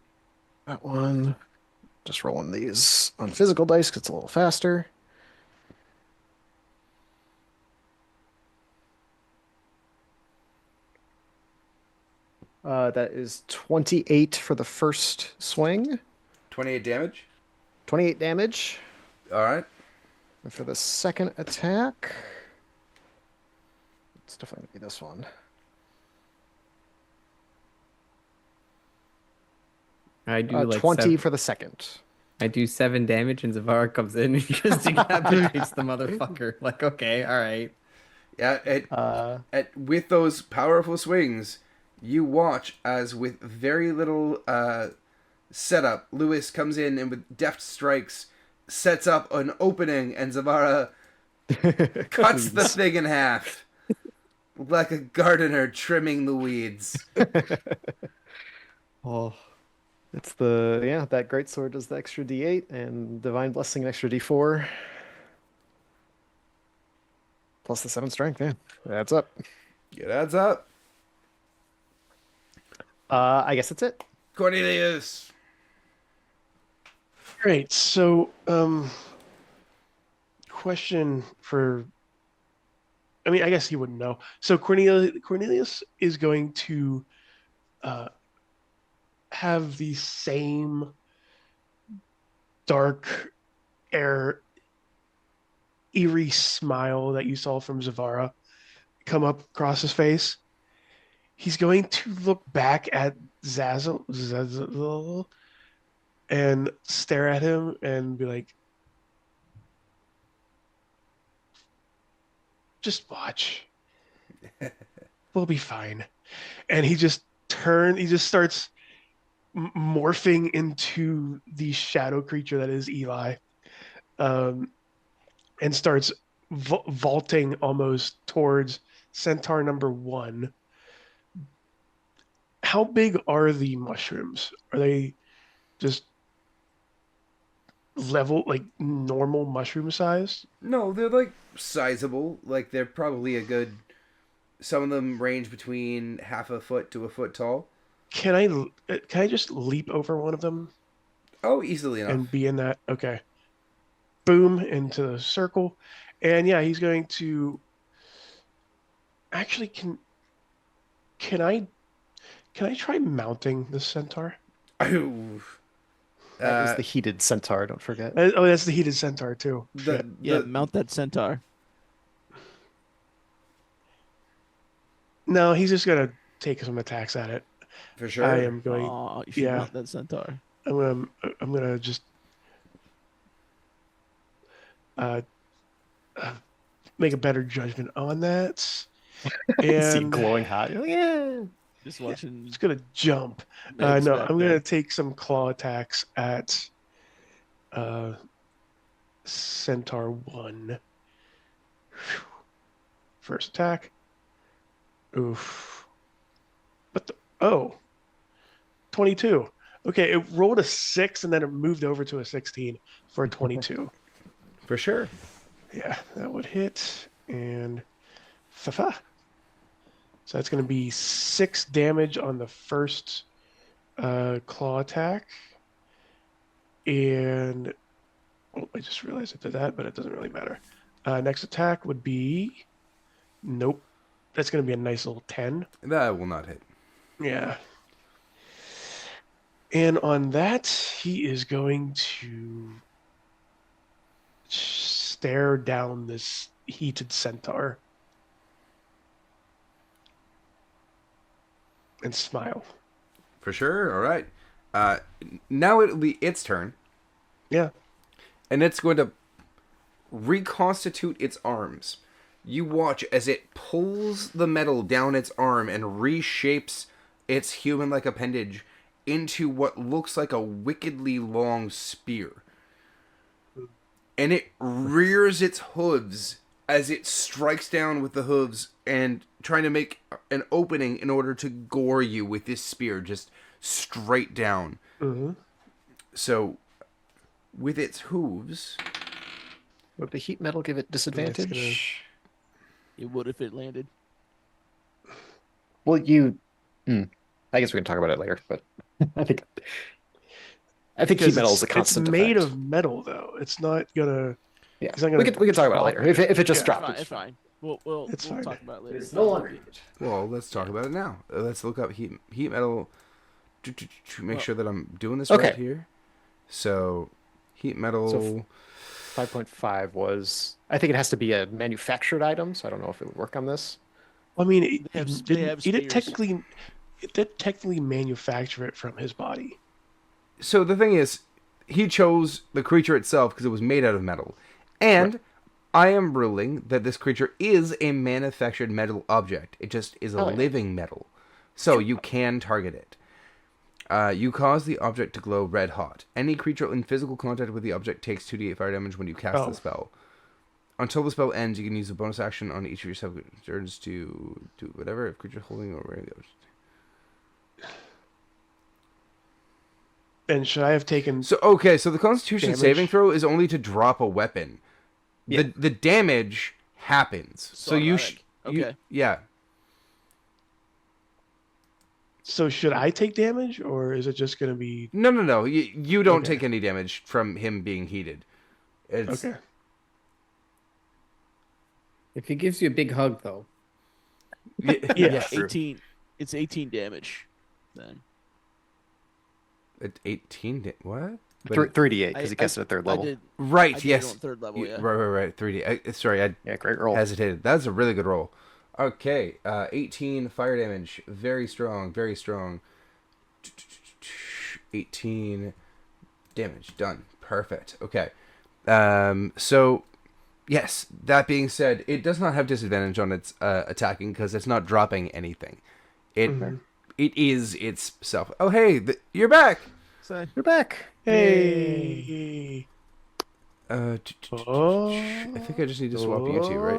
one. Just rolling these on physical dice because it's a little faster. That is 28 for the first swing. 28 damage. 28 damage. All right. And for the second attack, it's definitely gonna be this one. I do 20 for the second. I do 7 damage, and Zavara comes in and just decapitates the motherfucker. Like, okay, all right. Yeah. With those powerful swings, you watch as with very little setup, Lewis comes in and with deft strikes sets up an opening, and Zavara cuts the thing in half like a gardener trimming the weeds. Oh, it's that great sword does the extra D8 and Divine Blessing an extra D4. Plus the 7 strength, yeah. That's up. It adds up. I guess that's it. Cornelius. great. So, question for. I mean, I guess he wouldn't know. So Cornelius is going to have the same dark air, eerie smile that you saw from Zavara come up across his face. He's going to look back at Zazzle and stare at him and be like, just watch. We'll be fine. And he just starts morphing into the shadow creature that is Eli, and starts vaulting almost towards Centaur number 1. How big are the mushrooms? Are they just level, like normal mushroom size? No, they're like sizable. Like they're probably a good. Some of them range between half a foot to a foot tall. Can I just leap over one of them? Oh, easily enough. and be in that. Okay. Boom into the circle, and yeah, he's going to. Actually, can I try mounting the centaur? Oh, That is uh, the heated centaur. Don't forget. Oh, that's the heated centaur too. Shit. Yeah, the mount that centaur. No, he's just gonna take some attacks at it. for I sure. am going. Oh, you should Yeah, mount that centaur. I'm gonna just uh, uh, make a better judgment on that, See and glowing hot. You're like, yeah. Just watching. it's gonna jump. Meg's No, back I'm there. gonna take some claw attacks at Centaur 1. First attack. Oof. What the? Oh, 22. Okay, it rolled a 6 and then it moved over to a 16 for a 22. For sure. Yeah, that would hit. And fa. So that's going to be 6 damage on the first claw attack. And oh, I just realized I did that, but it doesn't really matter. Next attack would be nope. That's going to be a nice little 10. That will not hit. Yeah. And on that, he is going to stare down this heated centaur and smile. For sure. All right. Now it'll be its turn, Yeah. and it's going to reconstitute its arms. You watch as it pulls the metal down its arm and reshapes its human-like appendage into what looks like a wickedly long spear. And it rears its hooves as it strikes down with the hooves and trying to make an opening in order to gore you with this spear, just straight down. Mm-hmm. So, with its hooves, Would the heat metal give it disadvantage? It would if it landed. Well, you. I guess we can talk about it later, but I think heat metal is a constant. It's made effect. of metal, though. It's not gonna. Yeah, It's not gonna we can talk about it later. If it just Yeah. dropped, Fine, it's it's fine. We'll It's we'll fine. talk about it later. It's no longer heated. well, let's talk about it now. Let's look up heat metal to make Well, sure that I'm doing this okay. right here. So, heat metal. So 5.5 was. I think it has to be a manufactured item, so I don't know if it would work on this. I mean, They have he did spears. technically manufacture it from his body. So the thing is, he chose the creature itself because it was made out of metal. And I am ruling that this creature is a manufactured metal object. It just is a Oh, yeah. living metal. So you can target it. You cause the object to glow red hot. Any creature in physical contact with the object takes 2d8 fire damage when you cast the spell. Until the spell ends, you can use a bonus action on each of your subject turns to do whatever if creature holding or wearing the object. And should I have taken? So the Constitution Damage? saving throw is only to drop a weapon. Yeah. The damage happens. So you automatic. Okay. yeah. So should I take damage, or is it just gonna be No. You don't Okay. take any damage from him being heated. It's, okay? If he gives you a big hug, though, Yeah. true. 18. It's 18 damage. Then At 18. What? 3d8 because I- he cast it at third I level. did. Right. I did yes. it on third level. You- Yeah. Right. 3D. Sorry, I Yeah, great roll. hesitated. That's a really good roll. Okay. 18 fire damage. Very strong. Very strong. 18 damage. Done. Perfect. Okay. So, yes. That being said, it does not have disadvantage on its attacking because it's not dropping anything. It Mhm. it is itself. Oh hey, you're back. So, You're back. Hey. I Oh. think I just need to swap you two, right?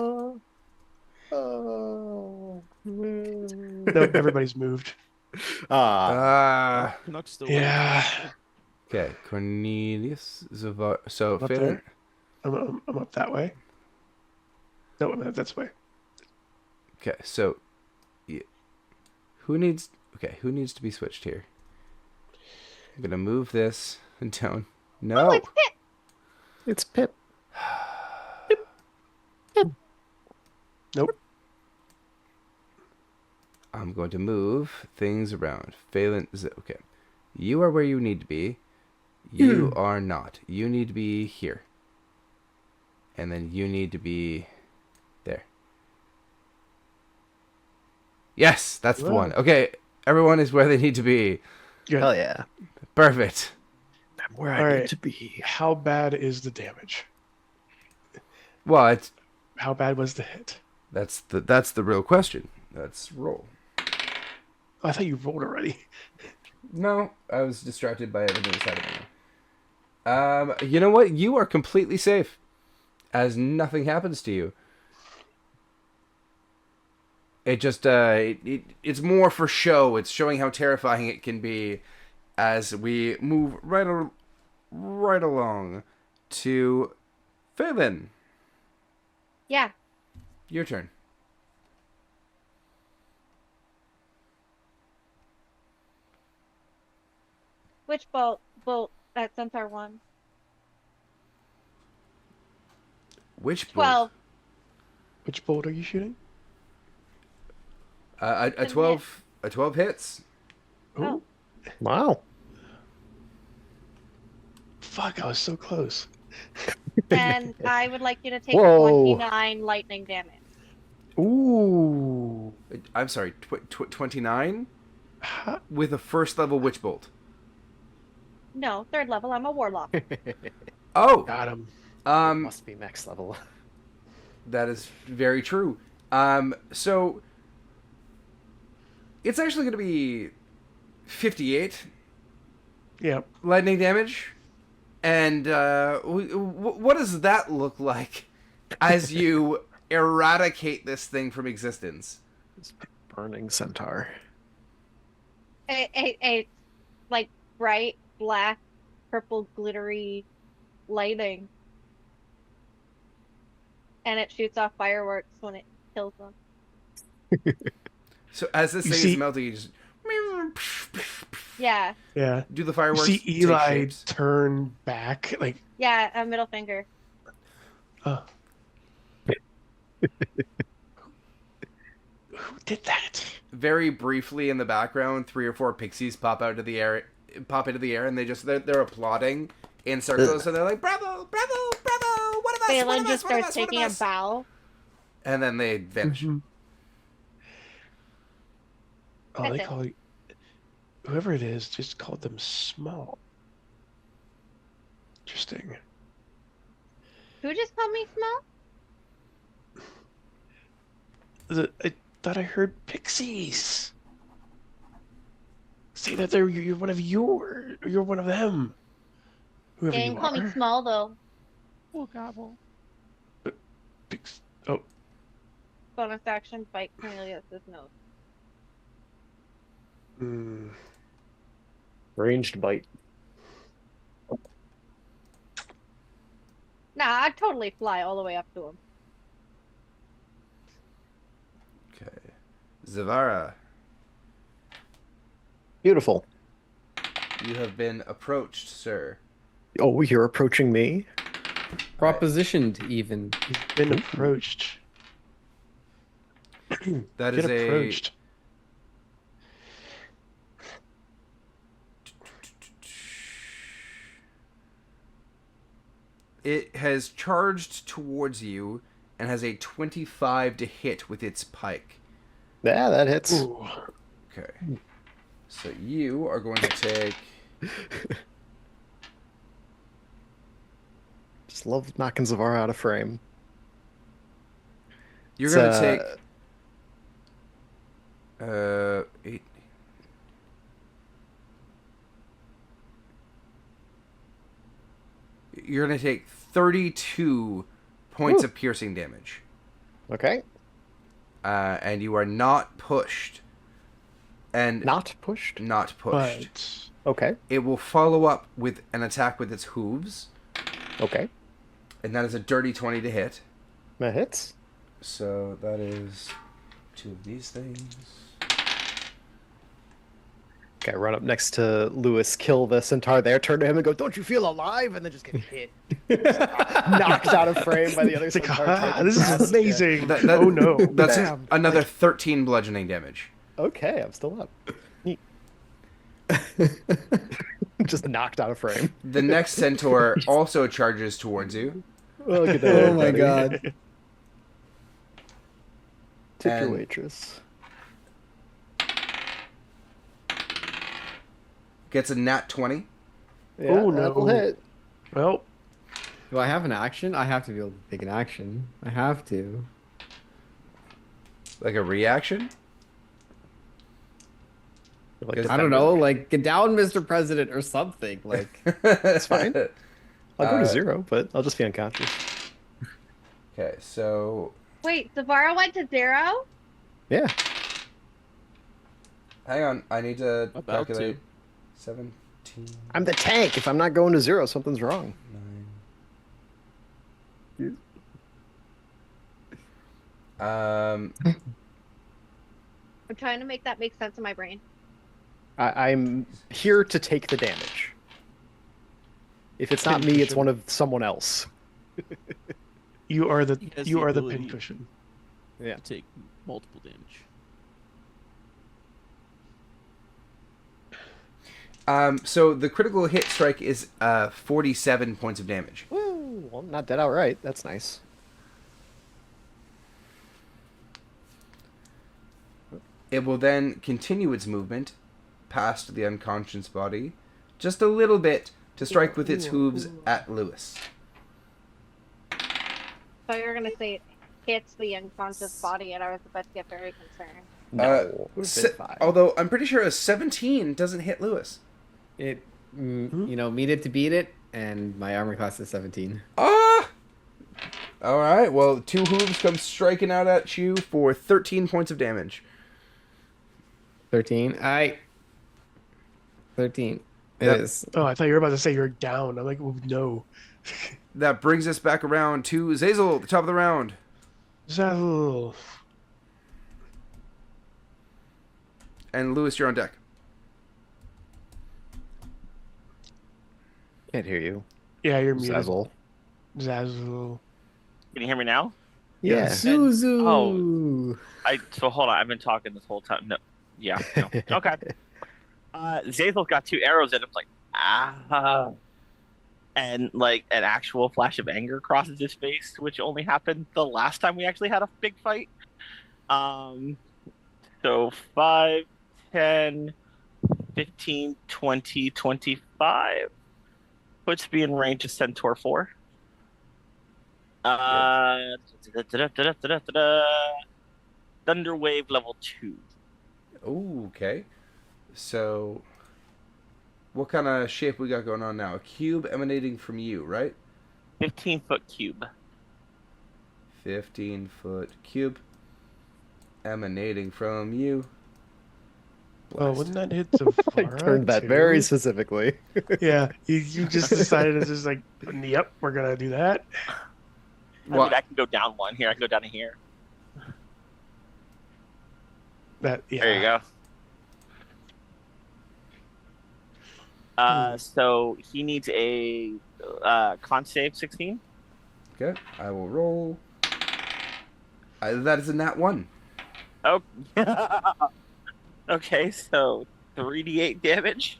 Oh. Nope, everybody's moved. Canucks still. Yeah. Okay, Cornelius Zavar. So Up Finn. there? I'm up that way. No, I'm that's way. Okay, so who needs to be switched here? I'm gonna move this Don't. Oh, No. it's Pip. It's Pip. Nope. I'm going to move things around. Phelan, okay. You are where you need to be. You are not. You need to be here. And then you need to be there. Yes, that's the one. Wow. Okay, everyone is where they need to be. Good. Hell yeah. Perfect. I'm where All I need right. to be. How bad is the damage? Well, it's How bad was the hit? that's the real question. Let's roll. Oh, I thought you rolled already. No, I was distracted by everything inside of me. You know what? You are completely safe, as nothing happens to you. It just it's more for show. It's showing how terrifying it can be, as we move right along to Phelan. Yeah. Your turn. Which bolt at Centaur 1? Which bolt? 12. Which bolt are you shooting? A 12. A 12 hits. Oh. Wow. Fuck, I was so close. And I would like you to take Whoa. 29 lightning damage. Ooh. I'm sorry, 29 Ha- with a first level witch bolt. No, 3rd level. I'm a warlock. Oh, Got him. Must be max level. that is very true. So it's actually going to be 58 Yep. lightning damage, and what does that look like as you eradicate this thing from existence? Burning centaur. It's like bright black, purple, glittery lighting. And it shoots off fireworks when it kills them. So as this You thing see- is melting, you just Yeah. Yeah. do the You fireworks. see take Eli shapes? turn back, like, Yeah, a middle finger. uh, who did that? Very briefly in the background, 3 or 4 pixies pop into the air, and they're applauding in circles, and they're like, "Bravo, bravo, bravo! One of us, one Phelan of just us, one of starts us, one of taking a us!" bow. And then they vanish. Mhm. Oh, That's they it. call you, whoever it is, just called them small. Interesting. Who just called me small? I thought I heard pixies say that you're one of you're one of them. They Whoever you didn't call me are. small though. Oh, Bonus action, bite Cornelius's nose. mm, Ranged bite. Nah, I'd totally fly all the way up to him. Okay, Zavara, Beautiful. you have been approached, sir. Oh, you're approaching me? Propositioned even. he's been approached. That Been is approached. It has charged towards you and has a 25 to hit with its pike. Yeah, that hits. Ooh. Okay. So you are going to take. Just love knocking Zavar out of frame. You're It's, going to take. 8. You're going to take 32 points Woo. of piercing damage. Okay. And you are not pushed. And Not pushed. not pushed. But Okay. It will follow up with an attack with its hooves. Okay. And that is a dirty 20 to hit. That hits. So that is 2 of these things. Okay, I run up next to Lewis, kill the centaur there, turn to him and go, "Don't you feel alive?" And then just get hit, knocked out of frame by the other It's like, centaur. this is Yes, amazing. That- that- Oh no. That's Bam. another Like, 13 bludgeoning damage. yeah. Okay, I'm still up. Neat. Just knocked out of frame. The next centaur also charges towards you. Oh, get that Oh out, my buddy. god. Tip your And- waitress. Gets a nat 20. Yeah, Oh, that'll no. hit. well, Do I have an action? I have to be able to take an action. I have to. Like a reaction? Like, I don't know, like get down, Mr. President, or something. Like That's fine. I'll go to Uh, 0, but I'll just be unconscious. Okay, so Wait, Zavara went to 0? Yeah. hang on. I need to About calculate. to. 17, I'm the tank. If I'm not going to 0, something's wrong. 9. I'm trying to make that make sense in my brain. I'm here to take the damage. If it's not me, it's one of someone else. you are the He has you the are the ability. pincushion. Yeah. Take multiple damage. So the critical hit strike is 47 points of damage. Woo! Well, I'm not dead outright. That's nice. It will then continue its movement past the unconscious body, just a little bit, to strike with its hooves at Lewis. So you're gonna say it hits the unconscious body, and I was about to get very concerned. No. Would've Se- been 5. although I'm pretty sure a 17 doesn't hit Lewis. it, you know, meet it to beat it, and my armor class is 17. Ah! All right. Well, 2 hooves come striking out at you for 13 points of damage. 13. 13. It Yep. is. Oh, I thought you were about to say you're down. I'm like, oh, no. That brings us back around to Zazel at the top of the round. Zazzle. And Lewis, you're on deck. Can't hear you. Yeah, you're muted. Zazzle. Zazzle. Can you hear me now? Yeah. Zuzu. So hold on, I've been talking this whole time. No, yeah, no. Okay. Zazel's got 2 arrows in him, like and like an actual flash of anger crosses his face, which only happened the last time we actually had a big fight. So 5, 10, 15, 20, 25 puts me in range of Centaur 4. Thunder Wave level 2. Ooh, okay. So, what kind of shape we got going on now? A cube emanating from you, right? 15-foot cube. 15-foot cube emanating from you. Oh, Blast. wouldn't that hit I Zavara? turned that too? very specifically. Yeah, you just decided it's just like, yep, we're gonna do that. I mean, I can go down 1 here. I can go down to here. That yeah. There you go. So he needs a con save 16. Okay, I will roll. That is a nat 1. Oh. Okay, so 3d8 damage.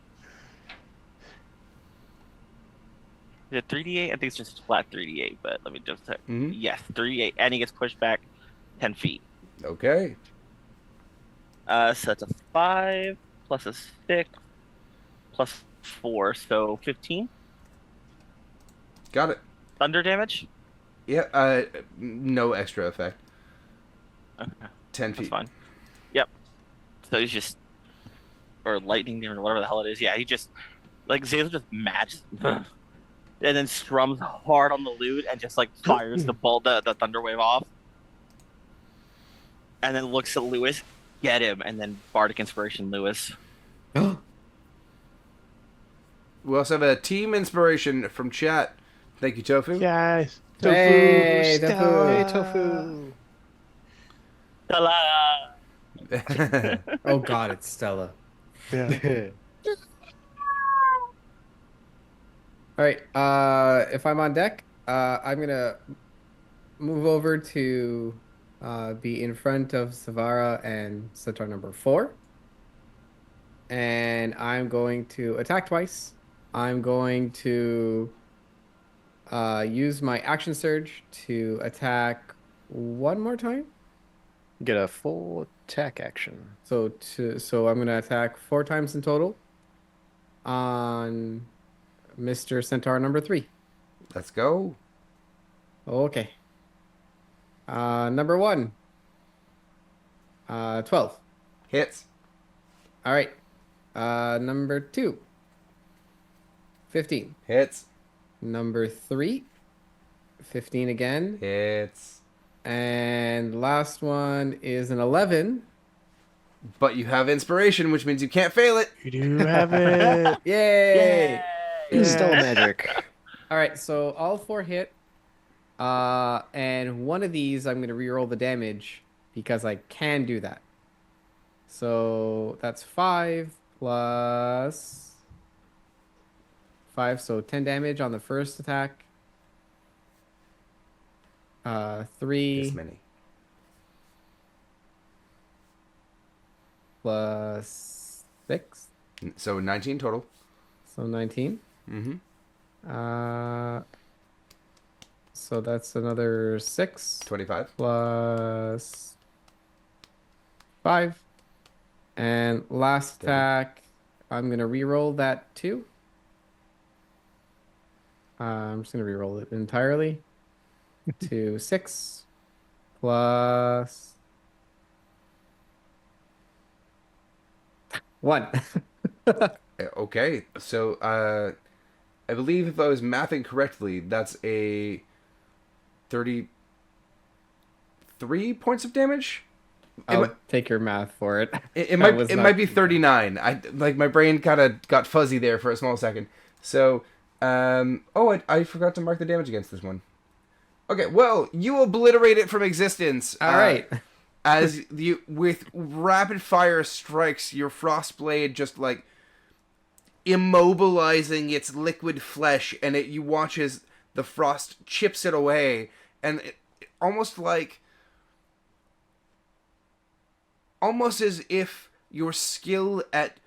Is it 3d8? I think it's just flat 3d8, but let me just check. Mhm. Yes, 3d8, and he gets pushed back 10 feet. Okay. So that's a 5 plus a 6 plus 4, so 15 Got it. thunder damage. Yeah, no extra effect. Okay, 10 that's feet. fine. Yep. So he's just, or lightning or whatever the hell it is. Yeah, he just, like, Zazel just matches, and then strums hard on the lute and just like fires the thunder wave off, and then looks at Lewis, get him, and then bardic inspiration Lewis. We also have a team inspiration from chat. Thank you, Tofu. Yes. Tofu. Hey, Tofu. Stella. Hey, Tofu. Ta-la! Oh god, it's Stella. Yeah. All right. If I'm on deck, I'm gonna move over to be in front of Savara and Centaur number 4. And I'm going to attack twice. I'm going to use my action surge to attack one more time. Get a full attack action. So I'm gonna attack 4 times in total on Mr. Centaur number 3. Let's go. Okay. Number 1. 12. Hits. All right. Number 2. 15. Hits. Number 3. 15 again. Hits. And last one is an 11. But you have inspiration, which means you can't fail it. You do have it. Yay! It's still magic. All right, so all 4 hit. And one of these I'm going to reroll the damage because I can do that. So that's 5 plus 5, so 10 damage on the first attack. 3 This many. plus 6, So 19 total. so 19. Mm-hmm. So that's another 6 25. plus 5. And last 30. attack, I'm gonna re-roll that 2. I'm just gonna re-roll it entirely to 6 plus 1. Okay, so I believe if I was mathing correctly, that's a 33 points of damage. I'll take your math for it. It That was might not- be 39. I like my brain kind of got fuzzy there for a small second. So I forgot to mark the damage against this one. Okay, well, you obliterate it from existence. All right. As you with rapid fire strikes, your frost blade just like immobilizing its liquid flesh, and you watch as the frost chips it away, and almost as if your skill at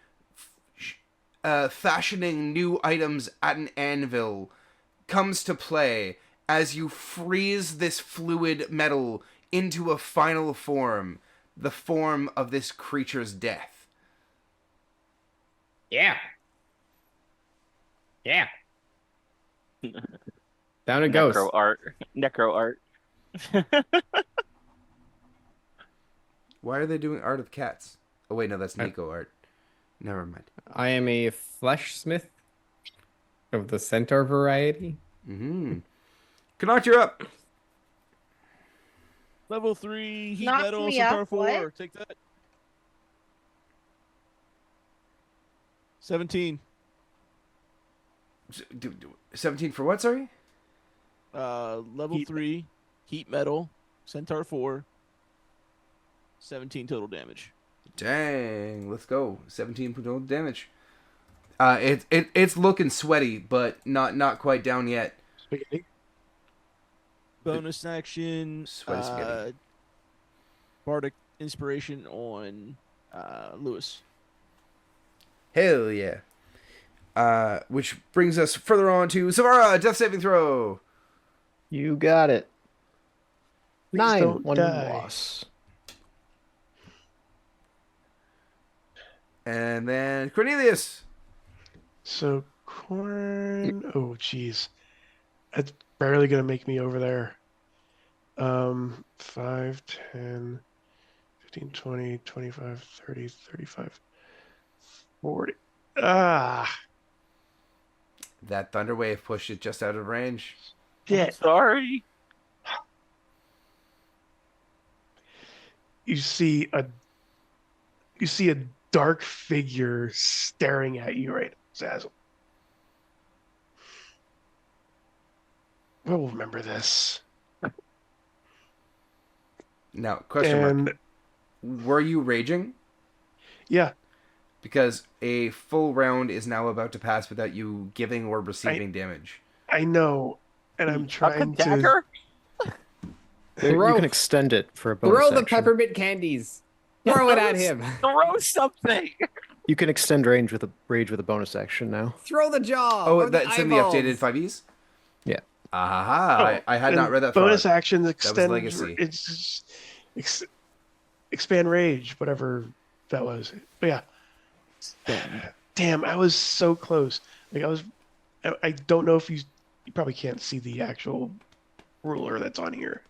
fashioning new items at an anvil comes to play as you freeze this fluid metal into a final form, the form of this creature's death. Yeah. Yeah. Down it goes. Necro art. Why are they doing art of cats? Oh wait, no, that's Nico art. Never mind. I am a flesh smith of the centaur variety. Mm-hmm. Connacht, you're up. Level 3, heat Knocked metal, me Centaur up, 4. what? Take that. 17. 17 for what, sorry? Level Heat- 3, heat metal, Centaur 4. 17 total damage. Dang, let's go. 17 total damage. It's looking sweaty, but not quite down yet. Spaghetti. Bonus action. Sweaty spaghetti. Bardic inspiration on Lewis. Hell yeah. Which brings us further on to Savara, death saving throw. You got it. Please 9, don't 1 die. loss. And then Cornelius. So corn. Oh, jeez. That's barely gonna make me over there. 5, 10, 15, 20, 25, 30, 35, 40. Ah, That thunder wave pushed it just out of range. yeah. Sorry. You see a dark figure staring at you right now, Zazzle. We'll remember this. Now, question mark. And Were you raging? yeah, because a full round is now about to pass without you giving or receiving damage. I know, and I'm A trying to. dagger? You can extend it for a bonus Throw the action. peppermint candies. Throw it at him. Throw something. You can extend range with a bonus action now. Throw the jaw. Oh, or that's the in the eyeballs. updated 5e? Yeah. Aha! I had and not read that far. bonus actions extend. Legacy. It's expand rage, whatever that was. But yeah, damn, I was so close. Like I don't know if you probably can't see the actual ruler that's on here.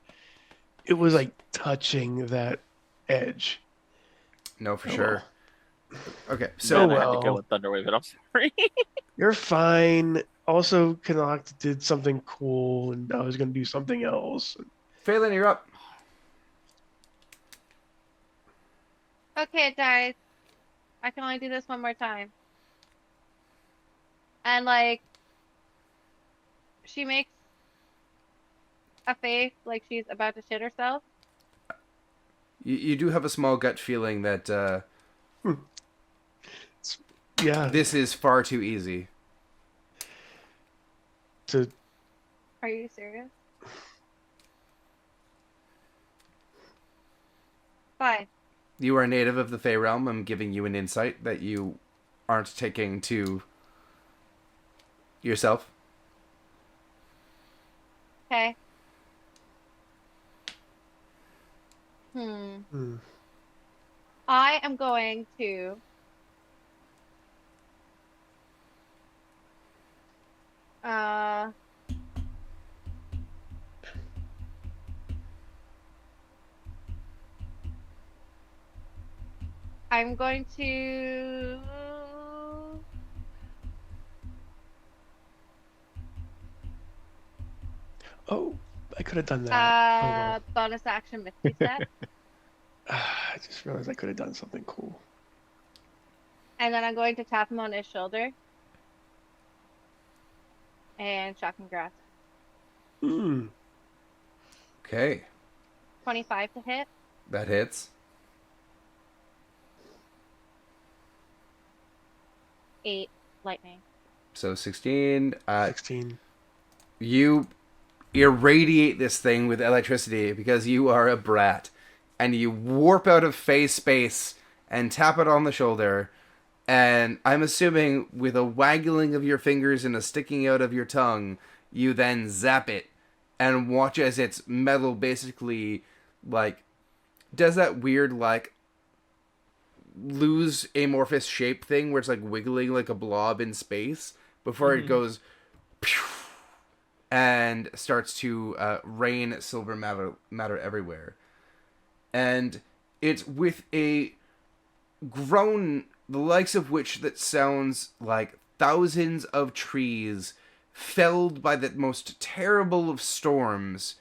It was like touching that edge. No, for Oh, sure. Okay, Oh, so I had to well. go with Thunderwave, but I'm sorry. You're fine. Also, Connacht did something cool, and I was going to do something else. Phelan, you're up. Okay, guys. I can only do this one more time. And like, she makes a face like she's about to shit herself. You do have a small gut feeling that Yeah, this is far too easy. to Are you serious? Fine. You are a native of the Fey realm. I'm giving you an insight that you aren't taking to yourself. Okay. I am going to I'm going to Oh, I could have done that. bonus action Misty Step. I just realized I could have done something cool. And then I'm going to tap him on his shoulder. And shocking grasp. Okay, 25 to hit. that hits. 8 lightning. So 16. 16. You irradiate this thing with electricity because you are a brat. And you warp out of Fey space and tap it on the shoulder. And I'm assuming with a waggling of your fingers and a sticking out of your tongue, you then zap it and watch as its metal basically, like, does that weird, like, lose amorphous shape thing where it's, like, wiggling like a blob in space before it goes pew, and starts to rain silver matter everywhere. And it's with a groan, the likes of which that sounds like thousands of trees felled by the most terrible of storms.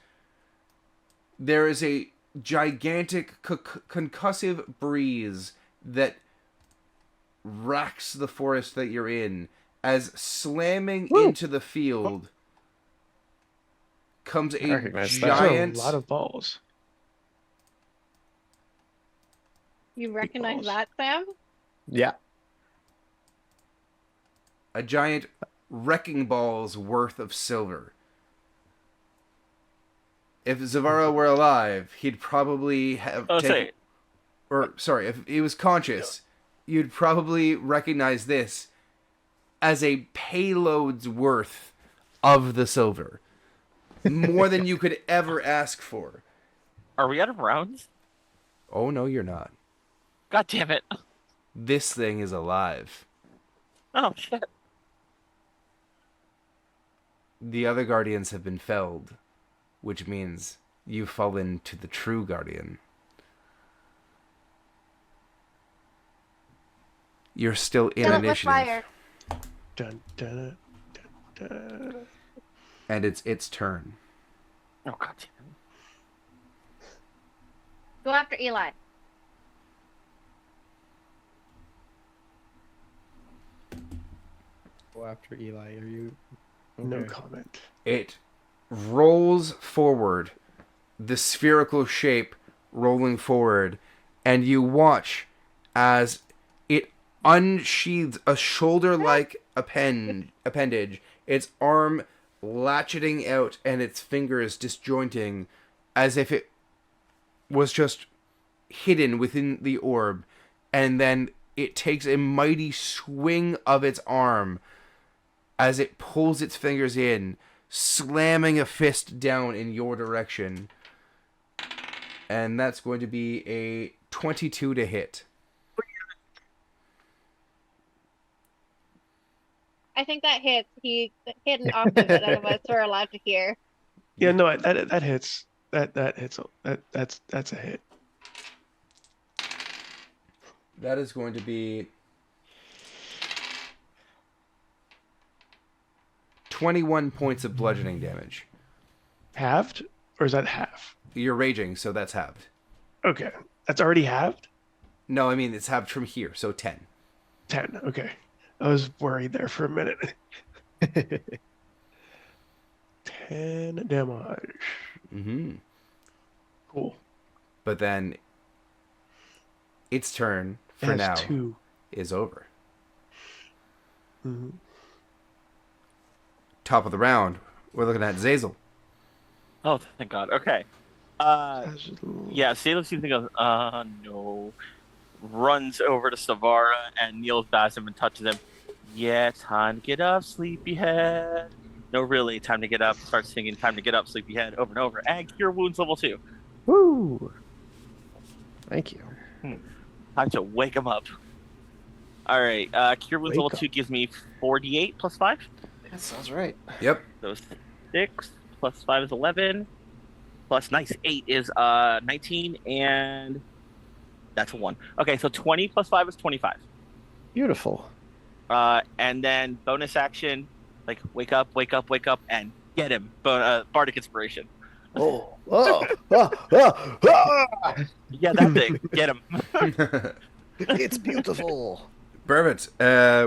There is a gigantic concussive breeze that racks the forest that you're in as slamming into the field comes a recognize that. Those giant are a lot of balls. You recognize balls. that, Sam? Yeah. a giant wrecking ball's worth of silver. If Zavara were alive, he'd probably have if he was conscious, you'd probably recognize this as a payload's worth of the silver. More than you could ever ask for. Are we out of rounds? Oh, no, you're not. God damn it. This thing is alive. Oh, shit. The other guardians have been felled, which means you've fallen to the true guardian. You're still in Kill it with initiative. fire. Dun, dun, dun, dun. And it's its turn. Oh, God damn it. Go after Eli. Go after Eli. Are you? No Okay. comment. It rolls forward, the spherical shape rolling forward, and you watch as it unsheathes a shoulder-like appendage, its arm latcheting out and its fingers disjointing as if it was just hidden within the orb, and then it takes a mighty swing of its arm as it pulls its fingers in, slamming a fist down in your direction. And that's going to be a 22 to hit. I think that hits. He hidden off of it. None of us were allowed to hear. Yeah, no, that hits. That hits. That's a hit. That is going to be 21 points of bludgeoning damage. Halved, or is that half? You're raging, so that's halved. Okay, that's already halved. No, I mean it's halved from here, so 10. 10. Okay, I was worried there for a minute. 10 damage. Mm-hmm. Cool. But then its turn for It now has 2. is over. Mhm. Top of the round, we're looking at Zazel. Oh, thank God. Okay. Has- Yeah, Salem seems to go, no. Runs over to Savara and kneels past him and touches him. Yeah, time to get up, sleepyhead. No, really, time to get up. Starts singing time to get up, sleepyhead over and over. And cure wounds level 2. Woo! Thank you. Time to wake him up. Alright, cure wounds Wake level up. 2 gives me 48 plus 5. That sounds right. Yep. So 6 plus 5 is 11. Plus nice 8 is 19, and that's a 1. Okay, so 20 plus 5 is 25. Beautiful. And then bonus action, like wake up, and get him. Bardic Inspiration. Oh, oh. Yeah, that thing. Get him. It's beautiful. Perfect.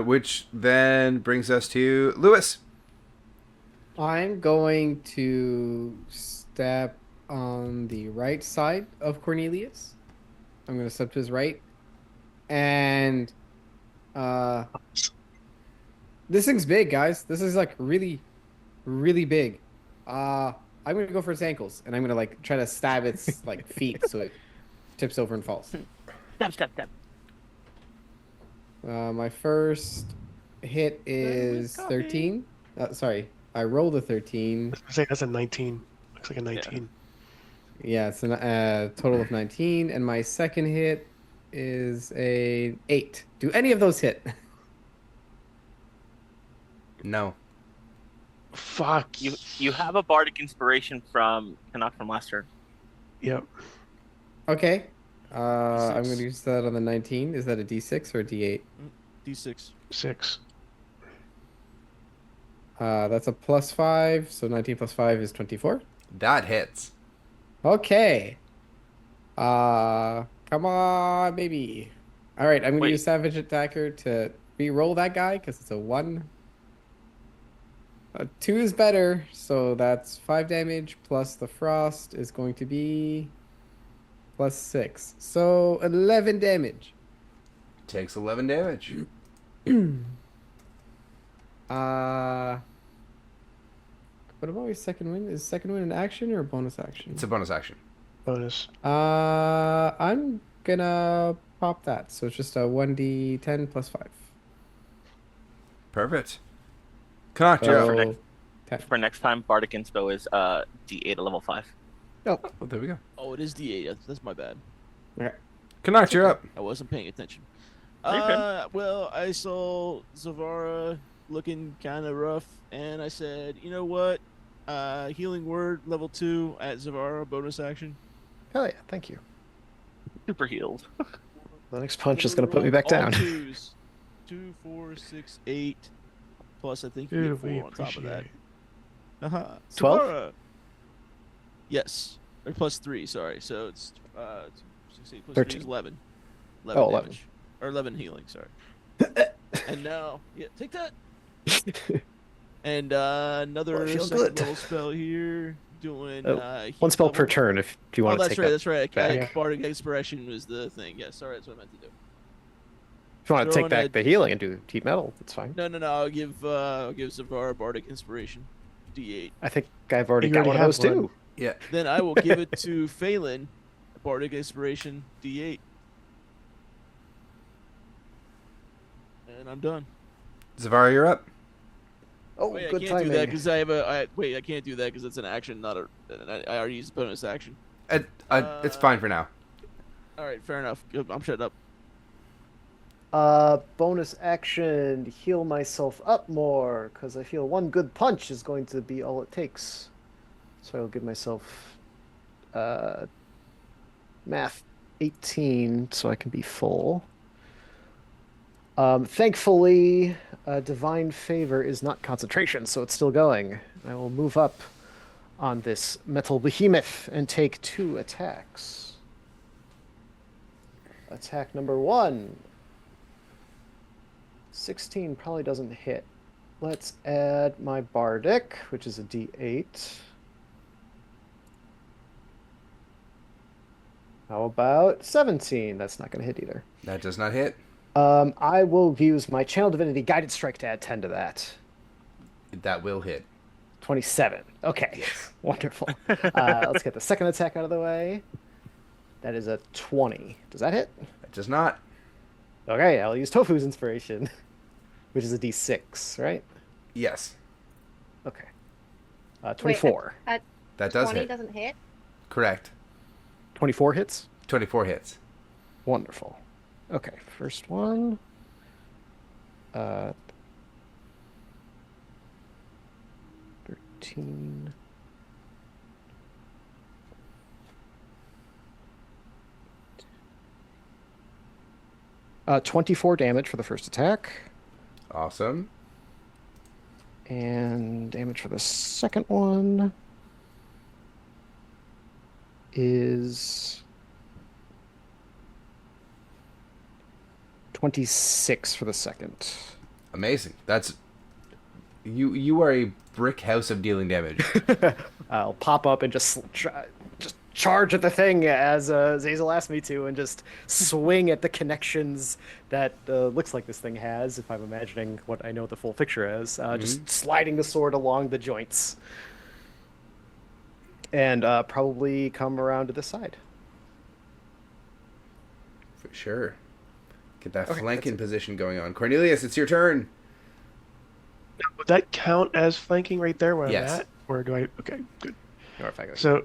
Which then brings us to Lewis. I'm going to step on the right side of Cornelius. I'm going to step to his right. And this thing's big, guys. This is like really, really big. I'm going to go for its ankles, and I'm going to like try to stab its like feet so it tips over and falls. Step. My first hit is 13. Sorry, I rolled a 13. I say that's a 19. Looks like a 19. Yeah, it's a total of 19, and my second hit is a 8. Do any of those hit? No. Fuck. You have a Bardic Inspiration from Canuck from last turn. Yep. Okay. I'm D6. going to use that on the 19. Is that a D6 or a D8? D6. 6. That's a plus 5, so 19 plus 5 is 24. That hits. Okay. Come on, baby. All right, I'm going to Wait. use Savage Attacker to re-roll that guy because it's a 1. A 2 is better, so that's 5 damage plus the frost is going to be plus 6. So 11 damage. Takes 11 damage. What about my second win? Is second win an action or a bonus action? It's a bonus action. Bonus. I'm gonna pop that. So it's just a 1d10 plus 5. Perfect. Canuck, you're So, up. 10. For next time, Bardic Inspo is D8 at level 5. Oh, there we go. Oh, it is D8. That's my bad. Okay. Canuck, you're up. I wasn't paying attention. You're good. Well, I saw Zavara looking kind of rough, and I said, you know what? Healing word level 2 at Zavara bonus action. Hell yeah, thank you. Super healed. The next punch is going to put me back down. 2s. 2, 4, 6, 8. Plus, I think you Dude, get we 4 on top of that. appreciate. Uh-huh. 12? Zavara. Yes. Or plus 3, sorry. So it's 6, 8 plus 3 is 13. 11. Oh, 11. damage. Or 11 healing, sorry. And now, yeah, take that. And another I feel second good. level spell here. Doing Oh, heat one spell level. per turn if you Oh, want to that's take right. that. That's right. back. Bardic Inspiration was the thing. Yeah, sorry, that's what I meant to do. If you want to Throw take in back a- the healing and do heat metal, that's fine. No. I'll give Zavar Bardic Inspiration, D8. I think I've already You got already one of have those one. too. Yeah. Then I will give it to Phelan, Bardic Inspiration, D8. And I'm done. Zavar, you're up. Oh, Wait, I good can't do timing. that because I can't do that because it's an action, not a. I already used a bonus action. It's fine for now. All right, fair enough. I'm shutting up. Bonus action, heal myself up more, because I feel one good punch is going to be all it takes. So I'll give myself math 18 so I can be full. Thankfully, divine favor is not concentration, so it's still going. I will move up on this metal behemoth and take 2 attacks. Attack number 1. 16 probably doesn't hit. Let's add my bardic, which is a d8. How about 17? That's not going to hit either. That does not hit. I will use my Channel Divinity Guided Strike to add 10 to that. That will hit. 27. Okay, wonderful. Let's get the second attack out of the way. That is a 20. Does that hit? That does not. Okay, I'll use Tofu's Inspiration, which is a d6, right? Yes. Okay. 24. Wait, That does 20 hit. doesn't hit. Correct. 24 hits? 24 hits. Wonderful. Okay, first one. 13. Uh, 24 damage for the first attack. Awesome. And damage for the second one is 26 for the second. Amazing. That's you are a brick house of dealing damage. I'll pop up and just charge at the thing as Zazel asked me to, and just swing at the connections that looks like this thing has, if I'm imagining what I know the full picture is. Just sliding the sword along the joints. And probably come around to this side. For sure. Get that Okay, flanking that's it. position going on. Cornelius, it's your turn. Would that count as flanking right there where Yes. I'm at? Or do I? Okay, good. Or if I go So,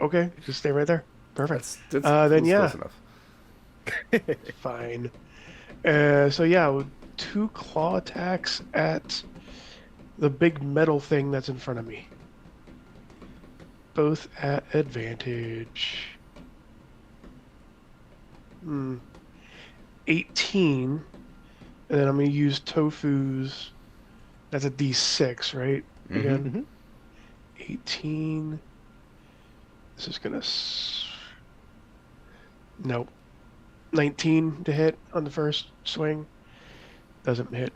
okay, just stay right there. Perfect. Then Then yeah. close enough. Fine. So yeah, with 2 claw attacks at the big metal thing that's in front of me. Both at advantage. 18. And then I'm going to use Tofu's. That's a D6, right? Again. 18. This is going to... Nope. 19 to hit on the first swing. Doesn't hit.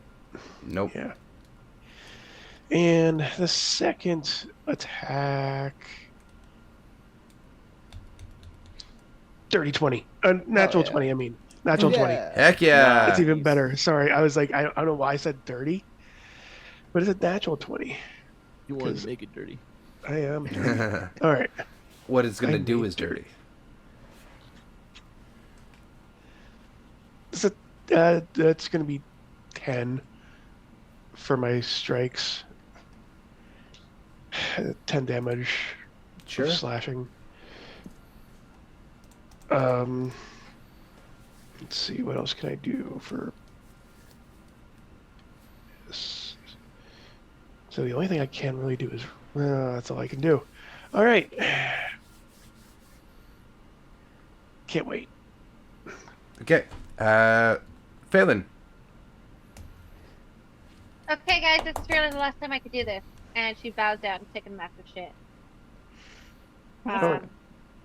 Nope. Yeah. And the second attack... Dirty 20. Natural yeah. 20, I mean. Natural 20. Heck yeah. That's even better. Sorry, I was like, I don't know why I said dirty. But it's a natural 20. You wanted 'Cause- to make it dirty. I am dirty. All right. What it's going to I do need is to. dirty. So, that's going to be 10 for my strikes. 10 damage Sure. of slashing. Let's see, what else can I do for this? So the only thing I can really do is, that's all I can do. All right. Can't wait. Okay. Phelan. Okay, guys, this is really the last time I could do this. And she bows down and takes a massive shit.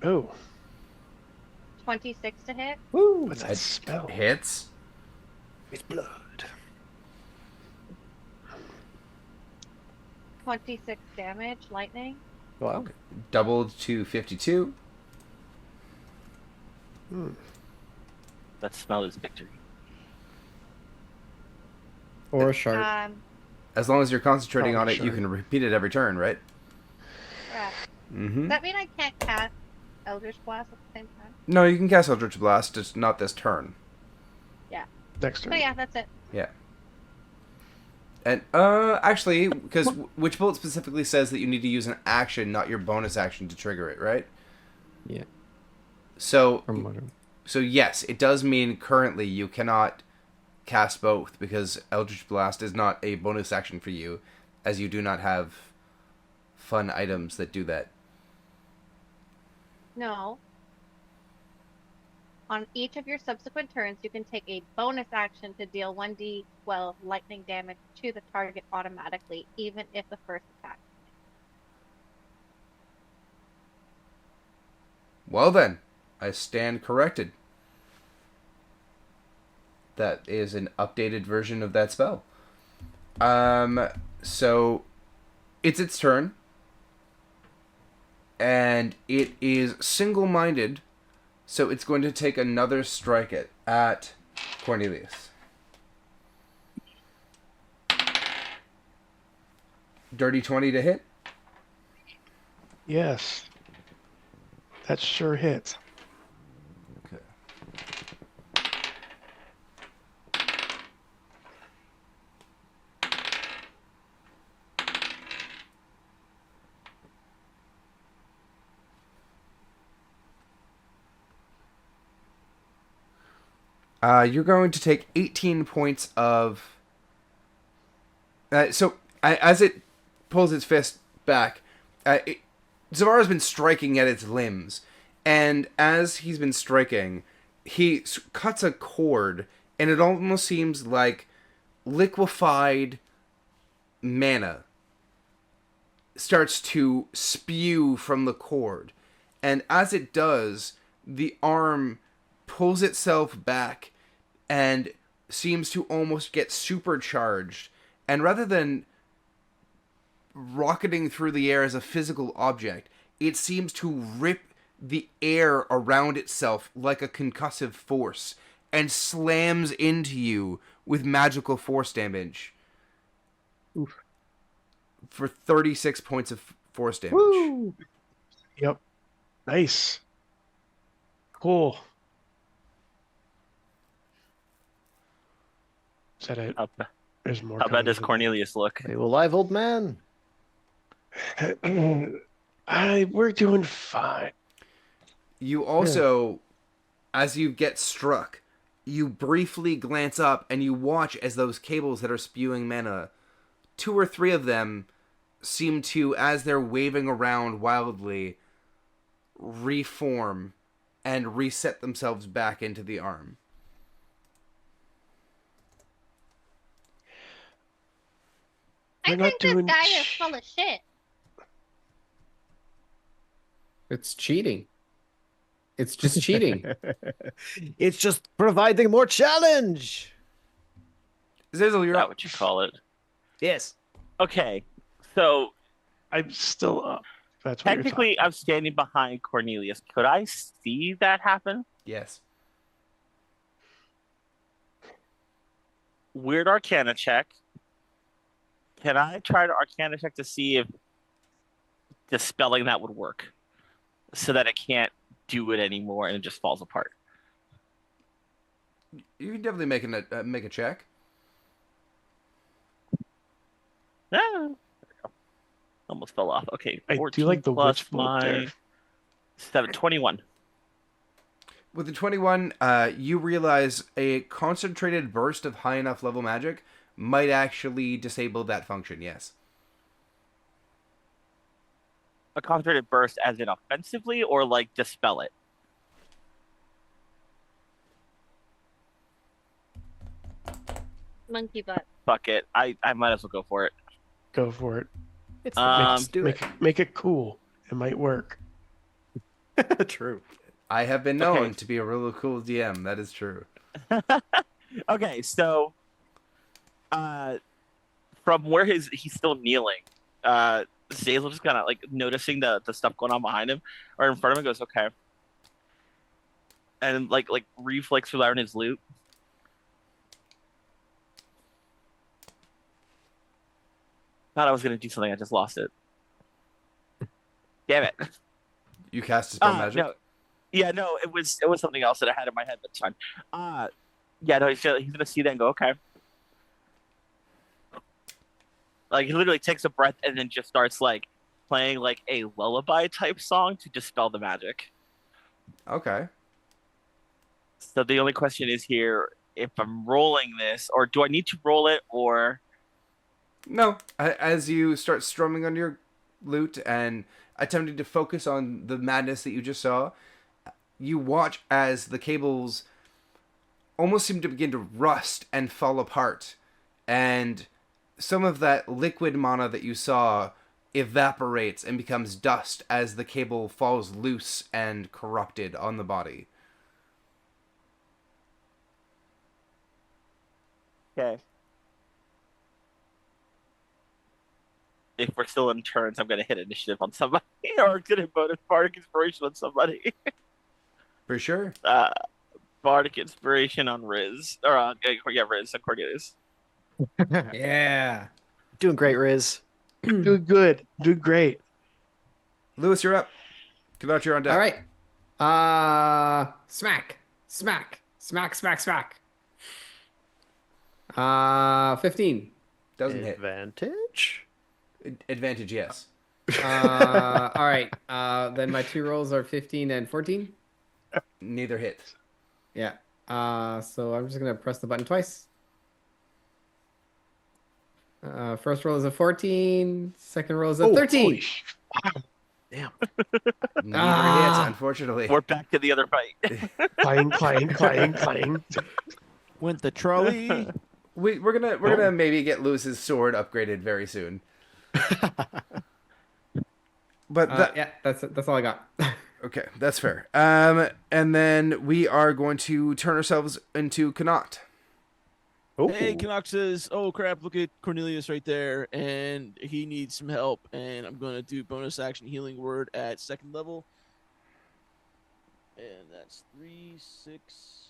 Oh, 26 to hit. Woo! what's that smell? Hits. It's blood. 26 damage, lightning. Wow. Doubled to 52. That smell is victory. Or a shark. As long as you're concentrating Probably on it, you shark. can repeat it every turn, right? Correct. Mm-hmm. Does that mean I can't cast Eldritch Blast at the same time? No, you can cast Eldritch Blast, just not this turn. Next turn. So yeah, that's it. Yeah. And actually, because Witch Bolt specifically says that you need to use an action, not your bonus action, to trigger it, right? Yeah. So, From what I'm- so yes, it does mean currently you cannot cast both because Eldritch Blast is not a bonus action for you, as you do not have fun items that do that. No. On each of your subsequent turns, you can take a bonus action to deal 1d12 lightning damage to the target automatically, even if the first attack. Well then, I stand corrected. That is an updated version of that spell. So it's its turn. And it is single-minded, so it's going to take another strike at Cornelius. Dirty 20 to hit. Yes. That sure hits. Okay. You're going to take 18 points of... as it pulls its fist back, Zavara's been striking at its limbs. And as he's been striking, he cuts a cord, and it almost seems like liquefied mana starts to spew from the cord. And as it does, the arm pulls itself back and seems to almost get supercharged. And rather than rocketing through the air as a physical object, it seems to rip the air around itself like a concussive force and slams into you with magical force damage. Oof. For 36 points of force damage. Woo! Yep. Nice. Cool. Is that it? There's more. How bad does Cornelius look? Are you alive, old man? We're doing fine. You also, as you get struck, you briefly glance up and you watch as those cables that are spewing mana, 2 or 3 of them seem to, as they're waving around wildly, reform and reset themselves back into the arm. We're I not think this doing guy is full of shit. It's cheating. It's just cheating. It's just providing more challenge. Zizzle, Is you're that up. what you call it? Yes. Okay, so I'm still up. That's what technically I'm standing behind Cornelius. Could I see that happen? Yes. Weird Arcana check. Can I try to Arcana check to see if dispelling that would work? So that it can't do it anymore and it just falls apart. You can definitely make a check. Ah, there we go. Almost fell off. Okay, I 14 do like the plus witch bolt there. my 21. With the 21, you realize a concentrated burst of high enough level magic might actually disable that function, yes. A concentrated burst as in offensively or like dispel it? Monkey butt. Fuck it. I might as well go for it. Go for it. It's Um, do Make it cool. It might work. it. True. I have been known Okay. to be a really cool DM, that is true. Okay, so from where he's still kneeling, Zazel just kind of like noticing the stuff going on behind him or in front of him, goes okay, and like reflex through in his loot. Thought I was gonna do something. I just lost it. Damn it. You cast a spell magic? No. Yeah, no, it was something else that I had in my head. That's fine. Yeah, no, he's gonna see that and go, okay. Like he literally takes a breath and then just starts like playing like a lullaby type song to dispel the magic. Okay. So the only question is here if I'm rolling this, or do I need to roll it, or No. As you start strumming on your lute and attempting to focus on the madness that you just saw, you watch as the cables almost seem to begin to rust and fall apart. And some of that liquid mana that you saw evaporates and becomes dust as the cable falls loose and corrupted on the body. okay. If we're still in turns, I'm gonna hit initiative on somebody, or I'm gonna bonus bardic inspiration on somebody. For sure. Bardic inspiration on Riz, or on Riz on Cornelius. Yeah. Doing great, Riz. Doing good. Doing great. Lewis, you're up. Come out, you're on deck. All right. Smack. Smack. Smack, smack, smack. 15. Doesn't hit. Advantage? Advantage, yes. All right. Then my 2 rolls are 15 and 14. Neither hit. Yeah. So I'm just gonna press the button twice. First roll is a 14. Second roll is a 13. holy Damn. Neither hit, unfortunately. We're back to the other fight. Clang, clang, clang, clang. Went the trolley. We're gonna maybe get Lewis's sword upgraded very soon. But Yeah, that's all I got. okay, that's fair. And then we are going to turn ourselves into Connacht. Hey, Canuck says, "Oh crap! Look at Cornelius right there, and he needs some help. And I'm gonna do bonus action healing word at 2nd level, and that's 3, 6,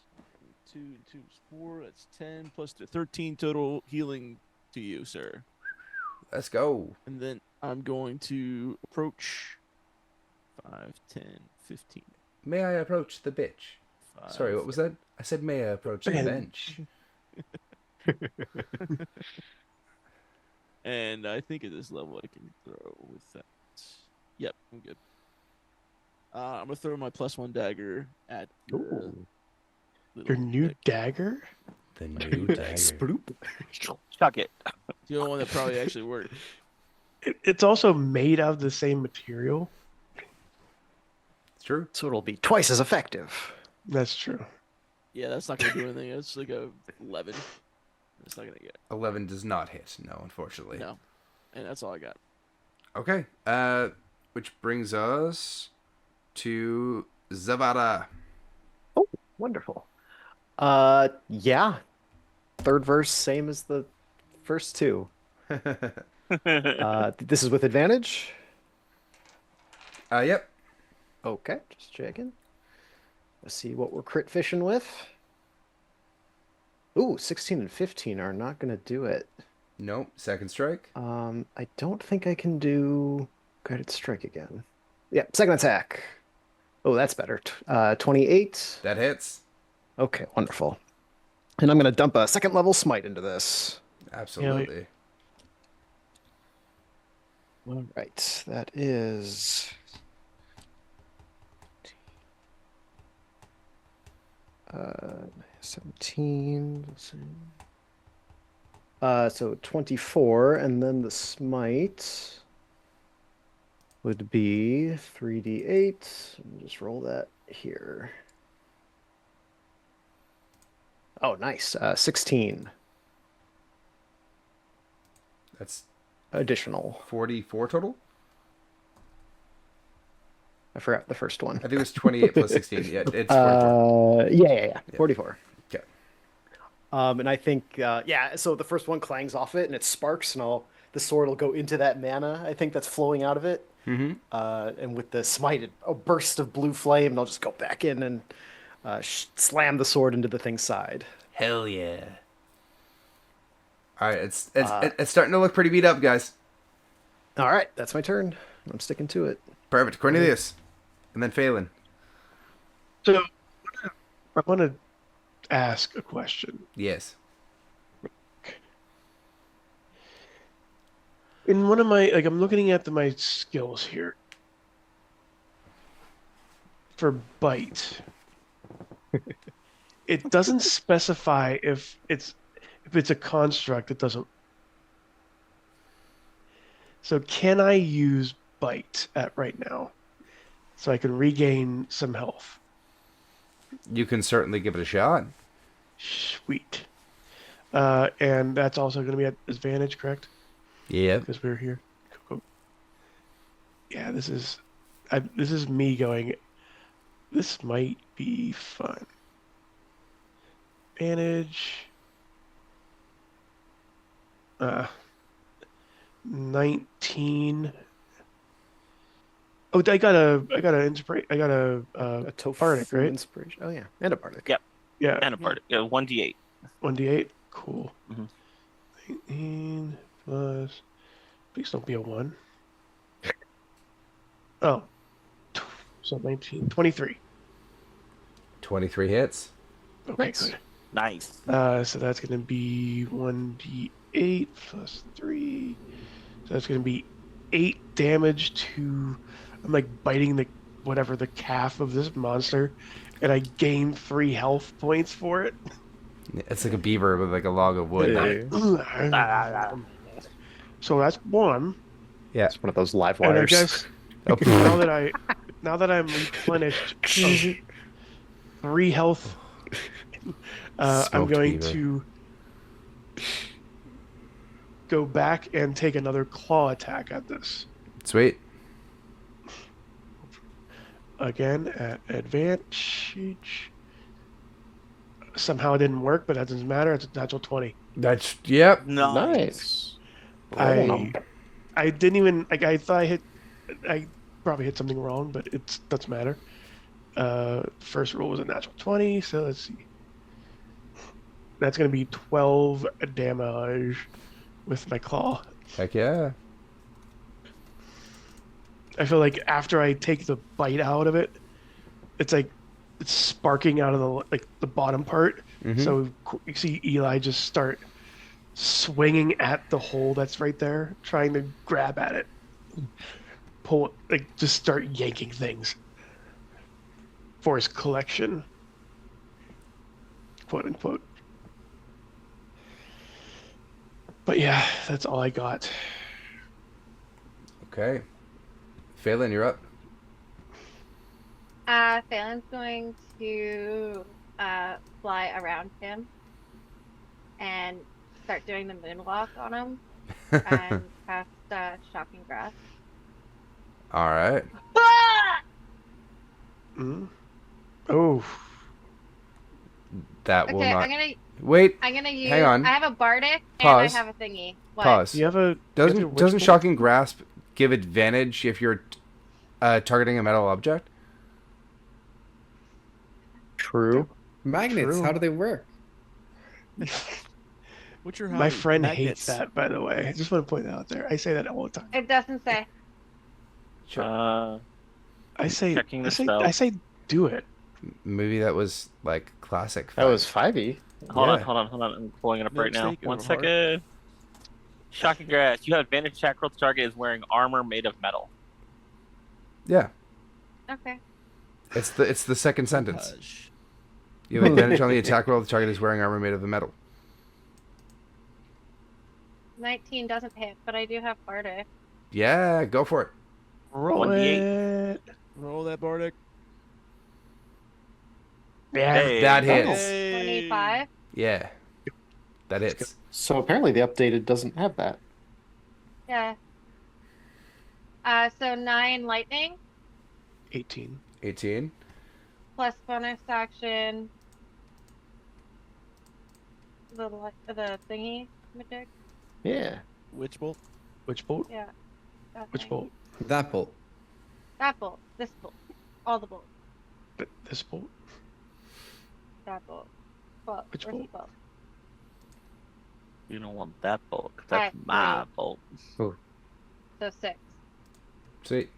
2, 2, 4. That's 10 plus 13 total healing to you, sir. Let's go. And then I'm going to approach 5, 10, 15. May I approach the bitch? 5, Sorry, what was that? I said may I approach the bench. And I think at this level I can throw with that. Yep, I'm good. I'm gonna throw my +1 dagger at the little Your new dick. dagger? The new dagger. Sploop. Chuck it. The only one that probably actually worked. It's also made of the same material. It's true. So it'll be twice as effective. That's true. Yeah, that's not gonna do anything. It's like a 11. It's not gonna get 11 does not hit. No, unfortunately. no, and that's all I got. Okay. Which brings us to Zavada. Oh, wonderful. Yeah. Third verse, same as the first 2. This is with advantage. Yep. Okay, just checking. Let's see what we're crit fishing with. Ooh, 16 and 15 are not going to do it. Nope. Second strike. I don't think I can do guided strike again. Yeah, second attack. Oh, that's better. 28. That hits. Okay, wonderful. And I'm going to dump a 2nd level smite into this. Absolutely. All right, that is 17. Let's see. So 24, and then the smite would be 3d8. Let me just roll that here. Oh, nice. 16 That's additional. 44 total? I forgot the first one. I think it was 28 plus 16. Yeah, it's 44. Yeah. 44. Okay. And I think, so the first one clangs off it and it sparks, and the sword will go into that mana, I think, that's flowing out of it. Mm-hmm. And with the smite, a burst of blue flame, and I'll just go back in and slam the sword into the thing's side. Hell yeah. All right, it's starting to look pretty beat up, guys. All right, that's my turn. I'm sticking to it. Perfect. Cornelius. And then Phelan. So I want to ask a question. Yes. In one of my I'm looking at my skills here for bite. It doesn't specify if it's a construct. It doesn't. So can I use bite at right now so I can regain some health? You can certainly give it a shot. Sweet. And that's also going to be at advantage, correct? Yeah. Because we're here. Cool. Yeah, this is me going. This might be fun. Advantage. 19. Oh, I got a inspiration. I got a Tofu bardic, right? inspiration. Oh yeah, and a bardic. Yep. Yeah, And a part. 1d8. 1d8. Cool. Mhm. 19 plus. Please don't be a 1. Oh. So 19. 23. 23 hits. Okay, Nice. good. Nice. So that's going to be 1d8 plus 3. So that's going to be 8 damage to. I'm like biting the calf of this monster, and I gain 3 health points for it. It's like a beaver with like a log of wood. Yeah. So that's 1. Yeah. It's one of those live And I wires. guess Oh, now that I'm replenished of 3 health, I'm Smoked going beaver. to go back and take another claw attack at this. Sweet. Again at advantage. Somehow it didn't work, but that doesn't matter. It's a natural 20. That's yep. Nice. I didn't even I thought I probably hit something wrong, but it doesn't matter. First roll was a natural 20, so let's see. That's gonna be 12 damage with my claw. Heck yeah. I feel like after I take the bite out of it, it's like it's sparking out of the bottom part. Mhm. So you see Eli just start swinging at the hole that's right there, trying to grab at it, pull just start yanking things for his collection, quote unquote. But yeah, that's all I got. Okay. Phelan, you're up. Phelan's going to fly around him and start doing the moonwalk on him and cast Shocking Grasp. All right. Mm. Oh, That will Okay, not. I'm Wait. gonna use. Hang on. I have a bardic Pause. and I have a thingy. What? Pause. you have a Doesn't shocking grasp give advantage if you're targeting a metal object? True. Magnets, True. how do they work? What's your My hobby? friend Magnets. hates that, by the way. I just want to point that out there. I say that all the time. It doesn't say. I say, Checking the I say, spell. I say, do it. Maybe that was like classic. That was 5e. Hold Yeah. on. I'm pulling it up No right now. mistake, 1 Overheart. second. Shocking Grass. You have advantage attack roll. The target is wearing armor made of metal. Yeah. Okay. It's the second sentence. Hush. You have advantage on the attack roll. The target is wearing armor made of the metal. 19 doesn't hit, but I do have bardic. Yeah, go for it. Roll 1d8. it. Roll that Bardic. Yeah, Hey. That hits. Hey. 25. Yeah. That hits. So apparently the updated doesn't have that. Yeah. So 9 lightning 18. 18. plus bonus action. The thingy magic. Yeah. Witch bolt. Which bolt? Yeah. that Which thing. bolt? That bolt. That bolt. This bolt. All the bolts. This bolt? That bolt. Bolt. Which Where's the bolt? bolt? You don't want that bolt. 'Cause that's Alright, my three. bolt. So so 6. Sweet.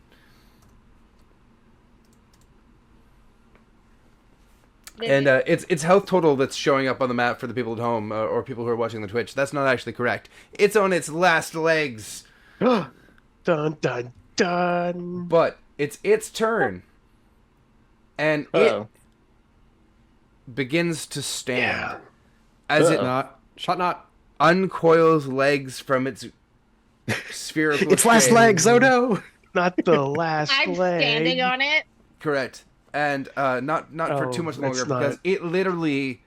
And it's health total that's showing up on the map for the people at home or people who are watching the Twitch. That's not actually correct. It's on its last legs. Dun dun dun. But it's its turn. And Uh-oh. it begins to stand. Yeah. As it Shot not. uncoils legs from its spherical Its last shape. legs. Oh no. Not the last I'm leg. standing on it. Correct. And not for too much longer it's not. because it literally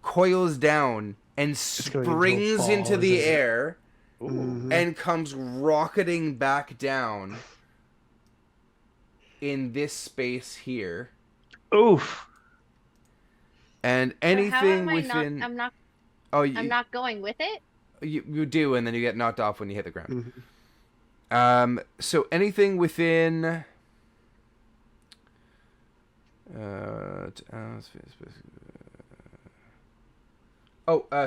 coils down and going into a springs fall, into the isn't it? air Mhm. and comes rocketing back down in this space here. Oof. And So how anything am I within not, I'm I'm not going with it. you do, and then you get knocked off when you hit the ground. Mhm. So anything within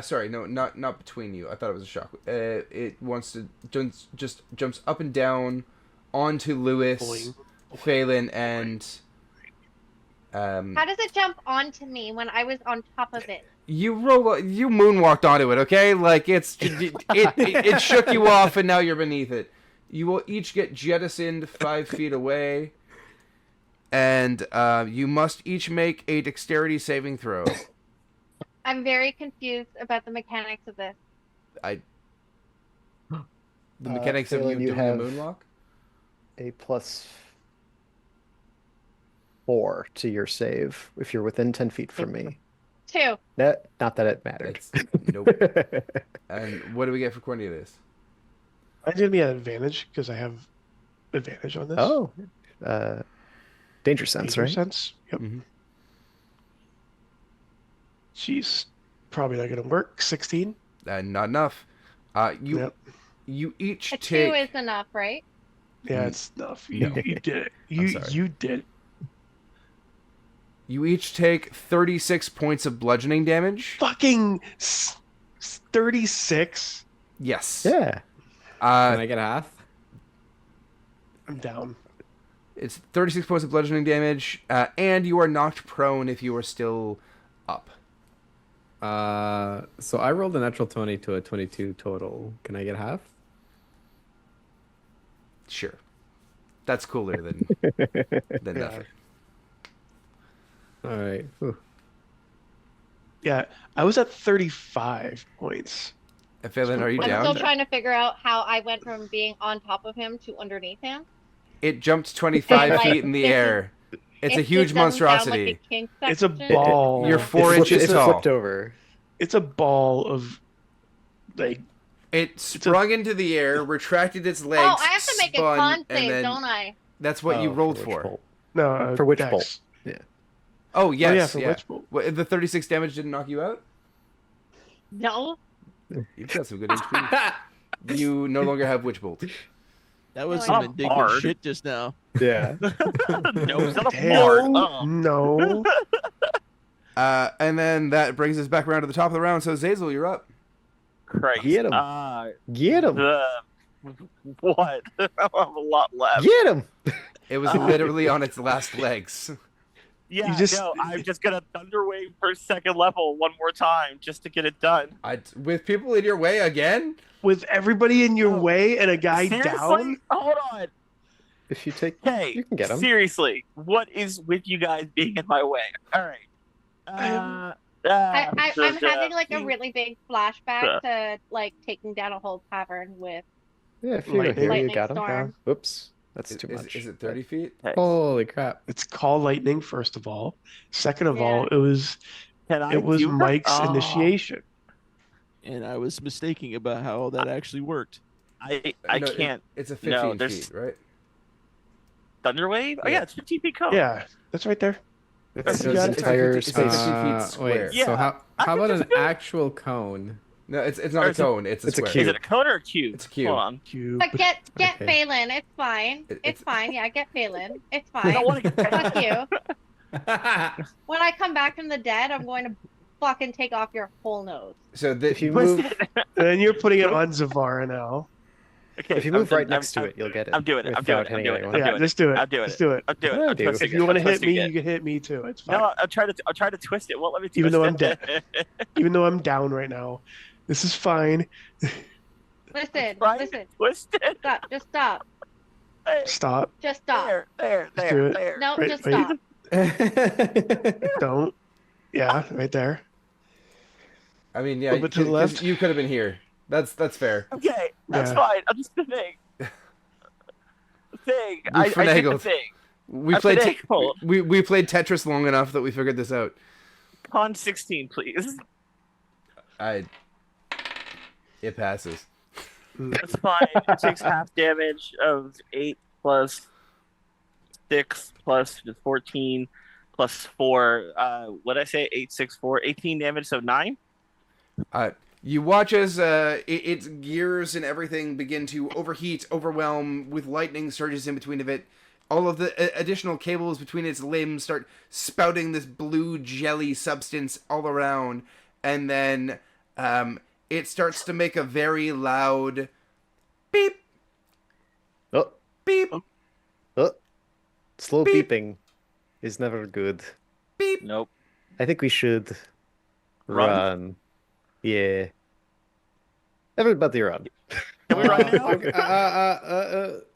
sorry, no, not between you. I thought it was a shock. It wants to just jumps up and down onto Lewis, Boing. Phelan, and How does it jump onto me when I was on top of it? you moonwalked onto it. Okay, like it shook you off, and now you're beneath it. You will each get jettisoned 5 feet away, and you must each make a dexterity saving throw. I'm very confused about the mechanics of this. The mechanics of you Phelan, you doing have- the moonwalk? A +4 to your save if you're within 10 feet from me. 2. Not that it mattered. Nope. And what do we get for Cornelius? Mine's gonna be an advantage because I have advantage on this. Oh, danger sense, Danger right? sense. Yep. Mhm. She's probably not gonna work. 16. Not enough. Yep. You each A 2 take. is enough, right? Yeah, Mm. it's enough. No. You did it. I'm sorry. You did it. You each take 36 points of bludgeoning damage. Fucking 36. Yes. Yeah. Can I get half? I'm down. It's 36 points of bludgeoning damage, and you are knocked prone if you are still up. So I rolled a natural 20 to a 22 total. Can I get half? Sure. That's cooler than Yeah. nothing. All right. Whew. Yeah, I was at 35 points. Phelan, are you I'm down? still trying to figure out how I went from being on top of him to underneath him. It jumped 25 And, like, feet in the this is- air. It's a It huge just doesn't sound monstrosity. Like a kink It's a section. ball. You're 4 inches It tall. flipped over. It's a ball of like It sprung into the air, retracted its legs, Oh, I have to make a spun, con and save, then don't I? that's what you Oh, rolled which for. bolt? no For which Dex. bolt? Oh yes, Oh yeah, for yeah. witch bolt. What, the 36 damage didn't knock you out? No. You've got some good HP. You no longer have witch bolt. That was No, some I'm indignant hard. shit just now. Yeah. No, it's not a Damn. fart. No. And then that brings us back around to the top of the round. So Zazel, you're up. Christ. Get 'em. Get him. What? I have a lot left. Get him. It was literally on its last legs. Yeah, You just- no, I'm just gonna Thunderwave for second level one more time just to get it done. With people in your way again? With everybody in your Oh. way and a guy Seriously? down. Hold on. If you take, Hey, you can get him. seriously, what is with you guys being in my way? All right. I'm having like a really big flashback to like taking down a whole tavern with. Yeah, if you go Lightning. here, you Lightning got him. storm. Oops, that's too Is, much. is it 30 feet? Holy crap. It's call lightning first of all. Second of Yeah. all, it was Can I do that? Mike's Oh, initiation. And I was mistaken about how all that actually worked. I No, can't. It's a 15 No, there's- feet, right? Thunderwave? Oh Yeah. yeah, it's 15 feet cone. Yeah, that's right there. It's You his got it. entire It's a 50 space. feet square. Wait, Yeah, so how I about can an just do it. actual cone? No, it's not Or a is it- cone. It's a it's a square. cube. Is it a cone or a cube? It's a cube. Hold on. Cube. But get Okay. Phelan. It's fine. It's- It's fine. Yeah, get Phelan. It's I fine. don't want to get Fuck you. When I come back from the dead, I'm going to fucking take off your whole nose. So If you What's move, that? And then you're putting it on Zavara now. Okay, If you move right next to it, you'll get it. I'm doing it. I'm doing it. I'm without hitting doing it. anyone. I'm Yeah, doing just do it. I'm doing Just do it. I'm doing What do I I'm do? twisting If it. you want I'm to hit twisting me, it. you can hit me too. It's fine. No, I'll try to twist it. Won't let me twist Even though it. I'm dead. Even though I'm down right now, this is fine. Listen, Trying listen. to twist it. Stop. Just stop. Stop. Just stop. There, Just do it. there. No, Wait, just wait. stop. Don't. Yeah, right there. I mean, yeah, A little bit to the 'cause left. you could have been here. That's fair. Okay, that's Yeah. fine. I'm just the thing. We I get the finagled. thing. We I played finagled. we played Tetris long enough that we figured this out. Pawn 16, please. It passes. That's fine. It takes half damage of 8 plus 6 plus 14 plus 4. What did I say? 8, 6, 4. 18 damage, so 9? You watch as its gears and everything begin to overheat, overwhelm, with lightning surges in between of it. All of the additional cables between its limbs start spouting this blue jelly substance all around, and then it starts to make a very loud beep, Oh, beep, oh. Slow Beep. beeping is never good. beep. Nope. I think we should Run? run. Yeah. Everybody run. Can we run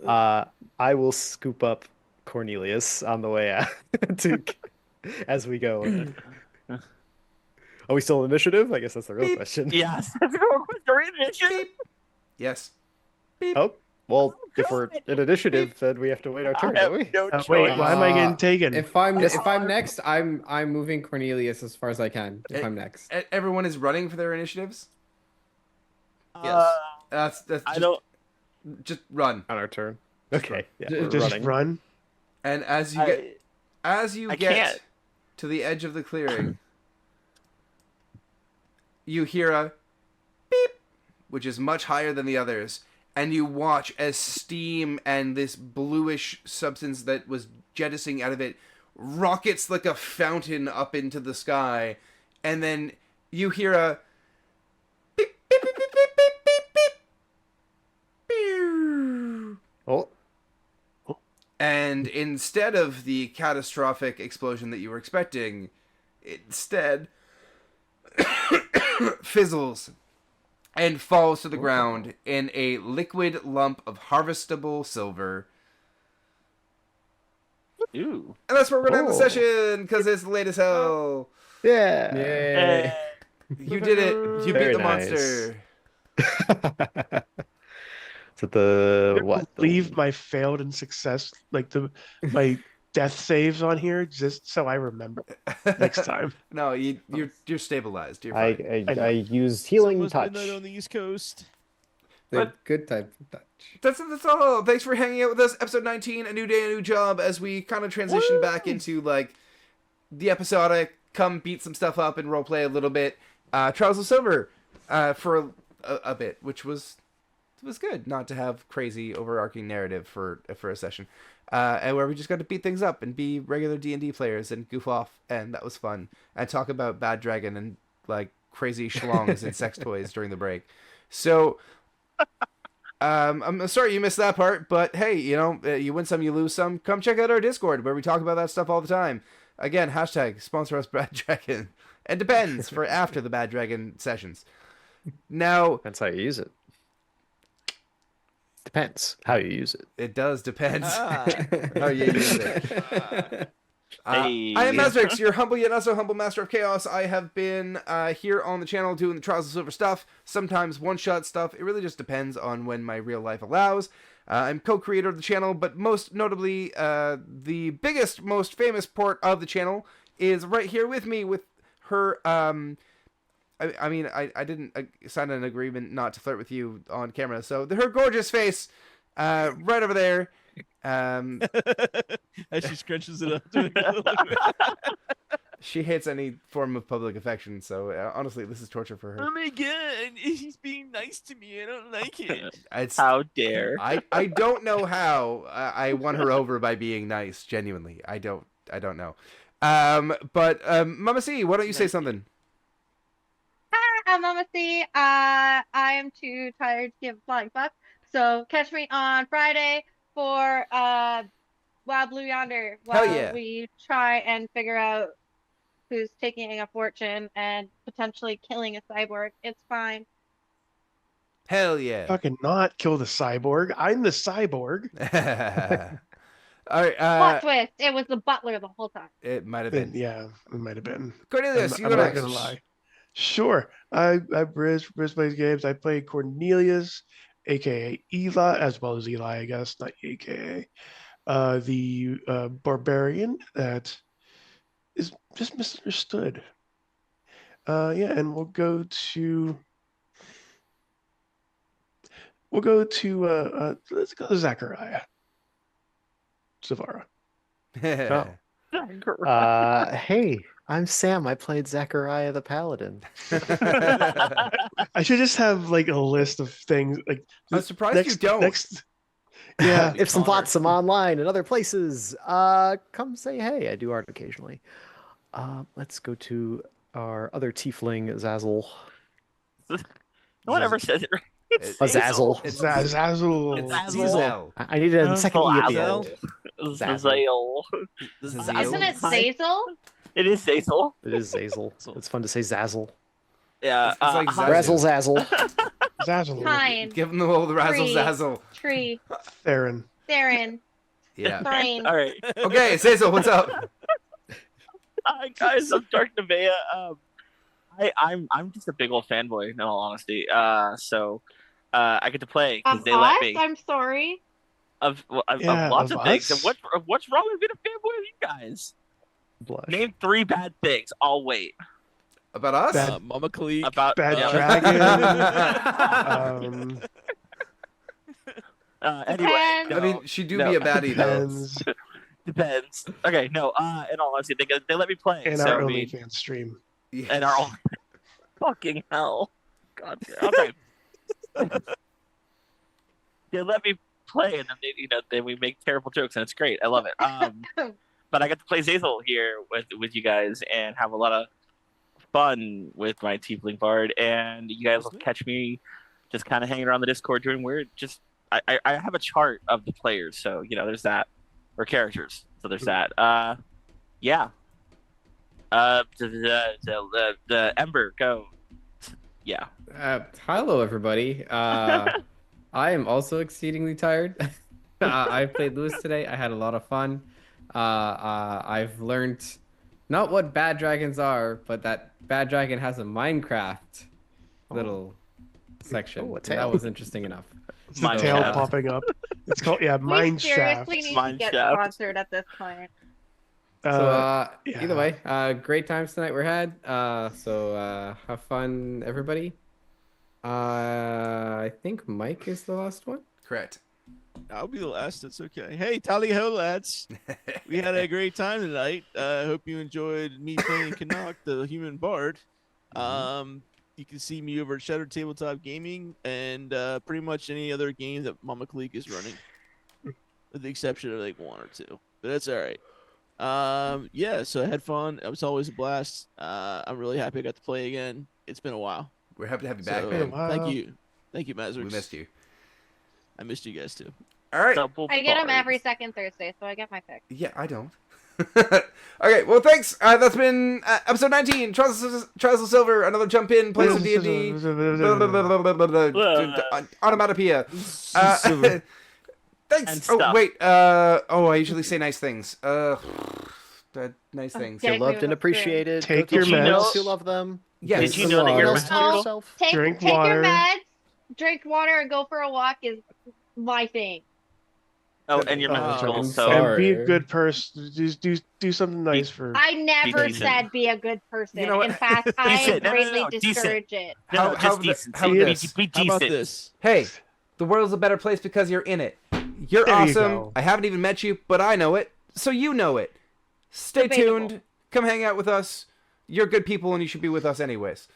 now? I will scoop up Cornelius on the way out to, as we go. Are we still in initiative? I guess that's the real question. Yes. Let's go with the initiative. Beep. Yes. Oh, well, if God. we're in initiative, then we have to wait our turn, I don't have we? no choice. Wait, why am I getting taken? If I'm next, I'm moving Cornelius as far as I can. If I'm next. Everyone is running for their initiatives. Uh, That's I don't. just run. On our turn. Okay. Yeah, Ju- we're Just running. run. And as you I- get I get can't. to the edge of the clearing, you hear a beep, which is much higher than the others, and you watch as steam and this bluish substance that was jettisoning out of it rockets like a fountain up into the sky, and then you hear a beep beep beep beep beep beep beep beep. Pew. Oh, And instead of the catastrophic explosion that you were expecting, it instead fizzles and falls to the ground in a liquid lump of harvestable silver. Ooh. And that's where we're going to end the Oh. session, because it's late as hell. yeah. Yay. You did it. You Very beat the nice. monster. Is it the what? The- Leave my failed and success, like my death saves on here, just so I remember next time. No, you're stabilized. You're I, fine. I use healing Almost touch. midnight on the East Coast. The good type of touch. That's all. Thanks for hanging out with us. Episode 19, a new day, a new job, as we kind of transition back into like the episodic, come beat some stuff up and roleplay a little bit. Trials of Silver for a bit, which was good. Not to have crazy overarching narrative for a session, and where we just got to beat things up and be regular D&D players and goof off, and that was fun. And talk about Bad Dragon and like crazy schlongs and sex toys during the break. So. I'm sorry you missed that part, but hey, you win some, you lose some. Come check out our Discord where we talk about that stuff all the time. Again, hashtag sponsor us Bad Dragon. And depends for after the Bad Dragon sessions. Now, Depends how you use it. Depends how you use it. it does depend Ah. how you use it. Hey. I am Mazrix, your humble yet not so humble master of chaos. I have been here on the channel doing the Trials of Silver stuff, sometimes one-shot stuff. It really just depends on when my real life allows. I'm co-creator of the channel, but most notably, the biggest, most famous port of the channel is right here with me with her... I mean, I didn't sign an agreement not to flirt with you on camera, so her gorgeous face right over there. As she scrunches it up. To make it look She hates any form of public affection, so honestly, this is torture for her. oh my god, he's being nice to me. I don't like it. It's, How dare. I don't know how I won her over by being nice. Genuinely, I don't know. But Mama C, why don't you say something? Hi, I'm Mama C. I am too tired to give a flying fuck. So catch me on Friday for Wild Blue Yonder Hell while yeah. we try and figure out who's taking a fortune and potentially killing a cyborg. It's fine. Hell yeah. Fucking not kill the cyborg. I'm the cyborg. All right. Plot twist. It was the butler the whole time. It might have Then, been. yeah, it might have been. Cornelius, I'm, you I'm go not next. gonna lie. Sure. I Briz plays games. I played Cornelius, aka Eli, as well as Eli, I guess, not aka. The barbarian that is just misunderstood. Yeah, and we'll go to let's go to Zachariah Savara. Hey, I'm Sam. I played Zachariah the Paladin. I should just have like a list of things like I'm surprised you don't. Next, yeah, If some thoughts some online and other places, come say hey. I do art occasionally. Let's go to our other tiefling, Zazzle. No one ever says it right. Zazzle. It's Zazzle. It's Zazzle. Zazzle. I needed a second E at the Zazzle. end. Zazzle. Zazzle. Isn't it Zazel? It is Zazzle. It is Zazzle. It's fun to say Zazzle. Yeah. It's like hi- Zazzle. Razzle Zazzle. Zazzle. Pine. Give him the old razzle Tree. zazzle. Tree. Theron. Theron. Yeah. Thrain. All right. Okay, Zazzle, what's up? Hi guys, I'm Dark Nevea. I'm just a big old fanboy in all honesty. So I get to play because they let me I'm sorry. of Yeah, lots of of things. us? And what's wrong with being a fanboy of you guys? Blush. Name 3 bad things. I'll wait. About us? Bad- Mama Kalik. About Bad yeah. dragon. Anyway, Depends. I mean, she do No. be a baddie, though. Depends. depends. Okay, no. In all honesty, they let me play. And so, our I mean, OnlyFans stream. Yes. and our own fucking hell. God. Okay. They let me play, and then then we make terrible jokes, and it's great. I love it. But I got to play Zazel here with you guys and have a lot of fun with my Tiefling Bard, and you guys will catch me just kind of hanging around the Discord doing weird. Just I have a chart of the players, so there's that, or characters. So there's that. Yeah. The Ember go. Yeah. Hello, everybody. I am also exceedingly tired. I played Lewis today. I had a lot of fun. I've learned not what bad dragons are, but that bad dragon has a Minecraft little section. Oh, a and tail. that was interesting enough. It's the Mine tail shaft. popping up. It's called We Mine Shaft. seriously need to Mine get shaft. sponsored at this point. So yeah. either way, great times tonight we had. So have fun, everybody. I think Mike is the last one. Correct. I'll be the last. That's okay. Hey, tally ho, lads. We had a great time tonight. Hope you enjoyed me playing Canuck, the human bard. You can see me over at Shattered Tabletop Gaming and pretty much any other game that Mama Kalik is running, with the exception of like 1 or 2. But that's all right. Yeah, so I had fun. It was always a blast. I'm really happy I got to play again. It's been a while. We're happy to have you back, So, man. Wow. Thank you, Mazurks. We missed you. I missed you guys too. All right. Double I get them bards. every second Thursday, so I get my pick. Yeah, I don't. Okay, well, thanks. That's been episode 19. Trials of Silver. Another jump in. Play some D&D. Onomatopoeia. And Thanks. Oh, stuff. wait. I usually say nice things. Nice things. Okay. You're loved and appreciated. Take Go your to someone meds. else who love them. Yes. Did you know that your Love meds- yourself. Drink Take water. your meds, drink water, and go for a walk is my thing. Oh, and your Oh, magical. I'm So sorry. And be a good person. Do something nice for. I never decent. said be a good person. You know what? In fact, I Decent. No, no, greatly no, decent. discourage it. no, How just the- decency. how Be this? How decent. about this? Hey, the world's a better place because you're in it. You're There you awesome. go. I haven't even met you, but I know it. So you know it. Stay Debatable. tuned. Come hang out with us. You're good people, and you should be with us anyways.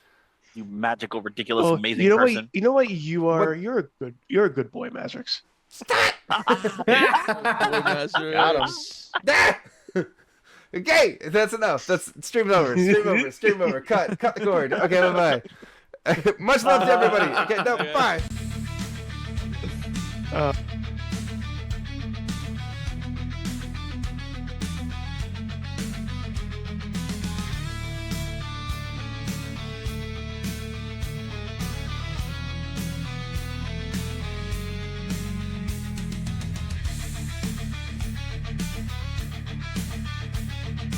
You magical, ridiculous, Oh, amazing you know person. what? You know what you are. What? You're a good boy, Mazurks. Got him. Ah! Okay, that's enough. That's stream's over. Stream over. Stream over. Cut the cord. Okay, bye bye. Much love to everybody. Okay, no, bye. Uh,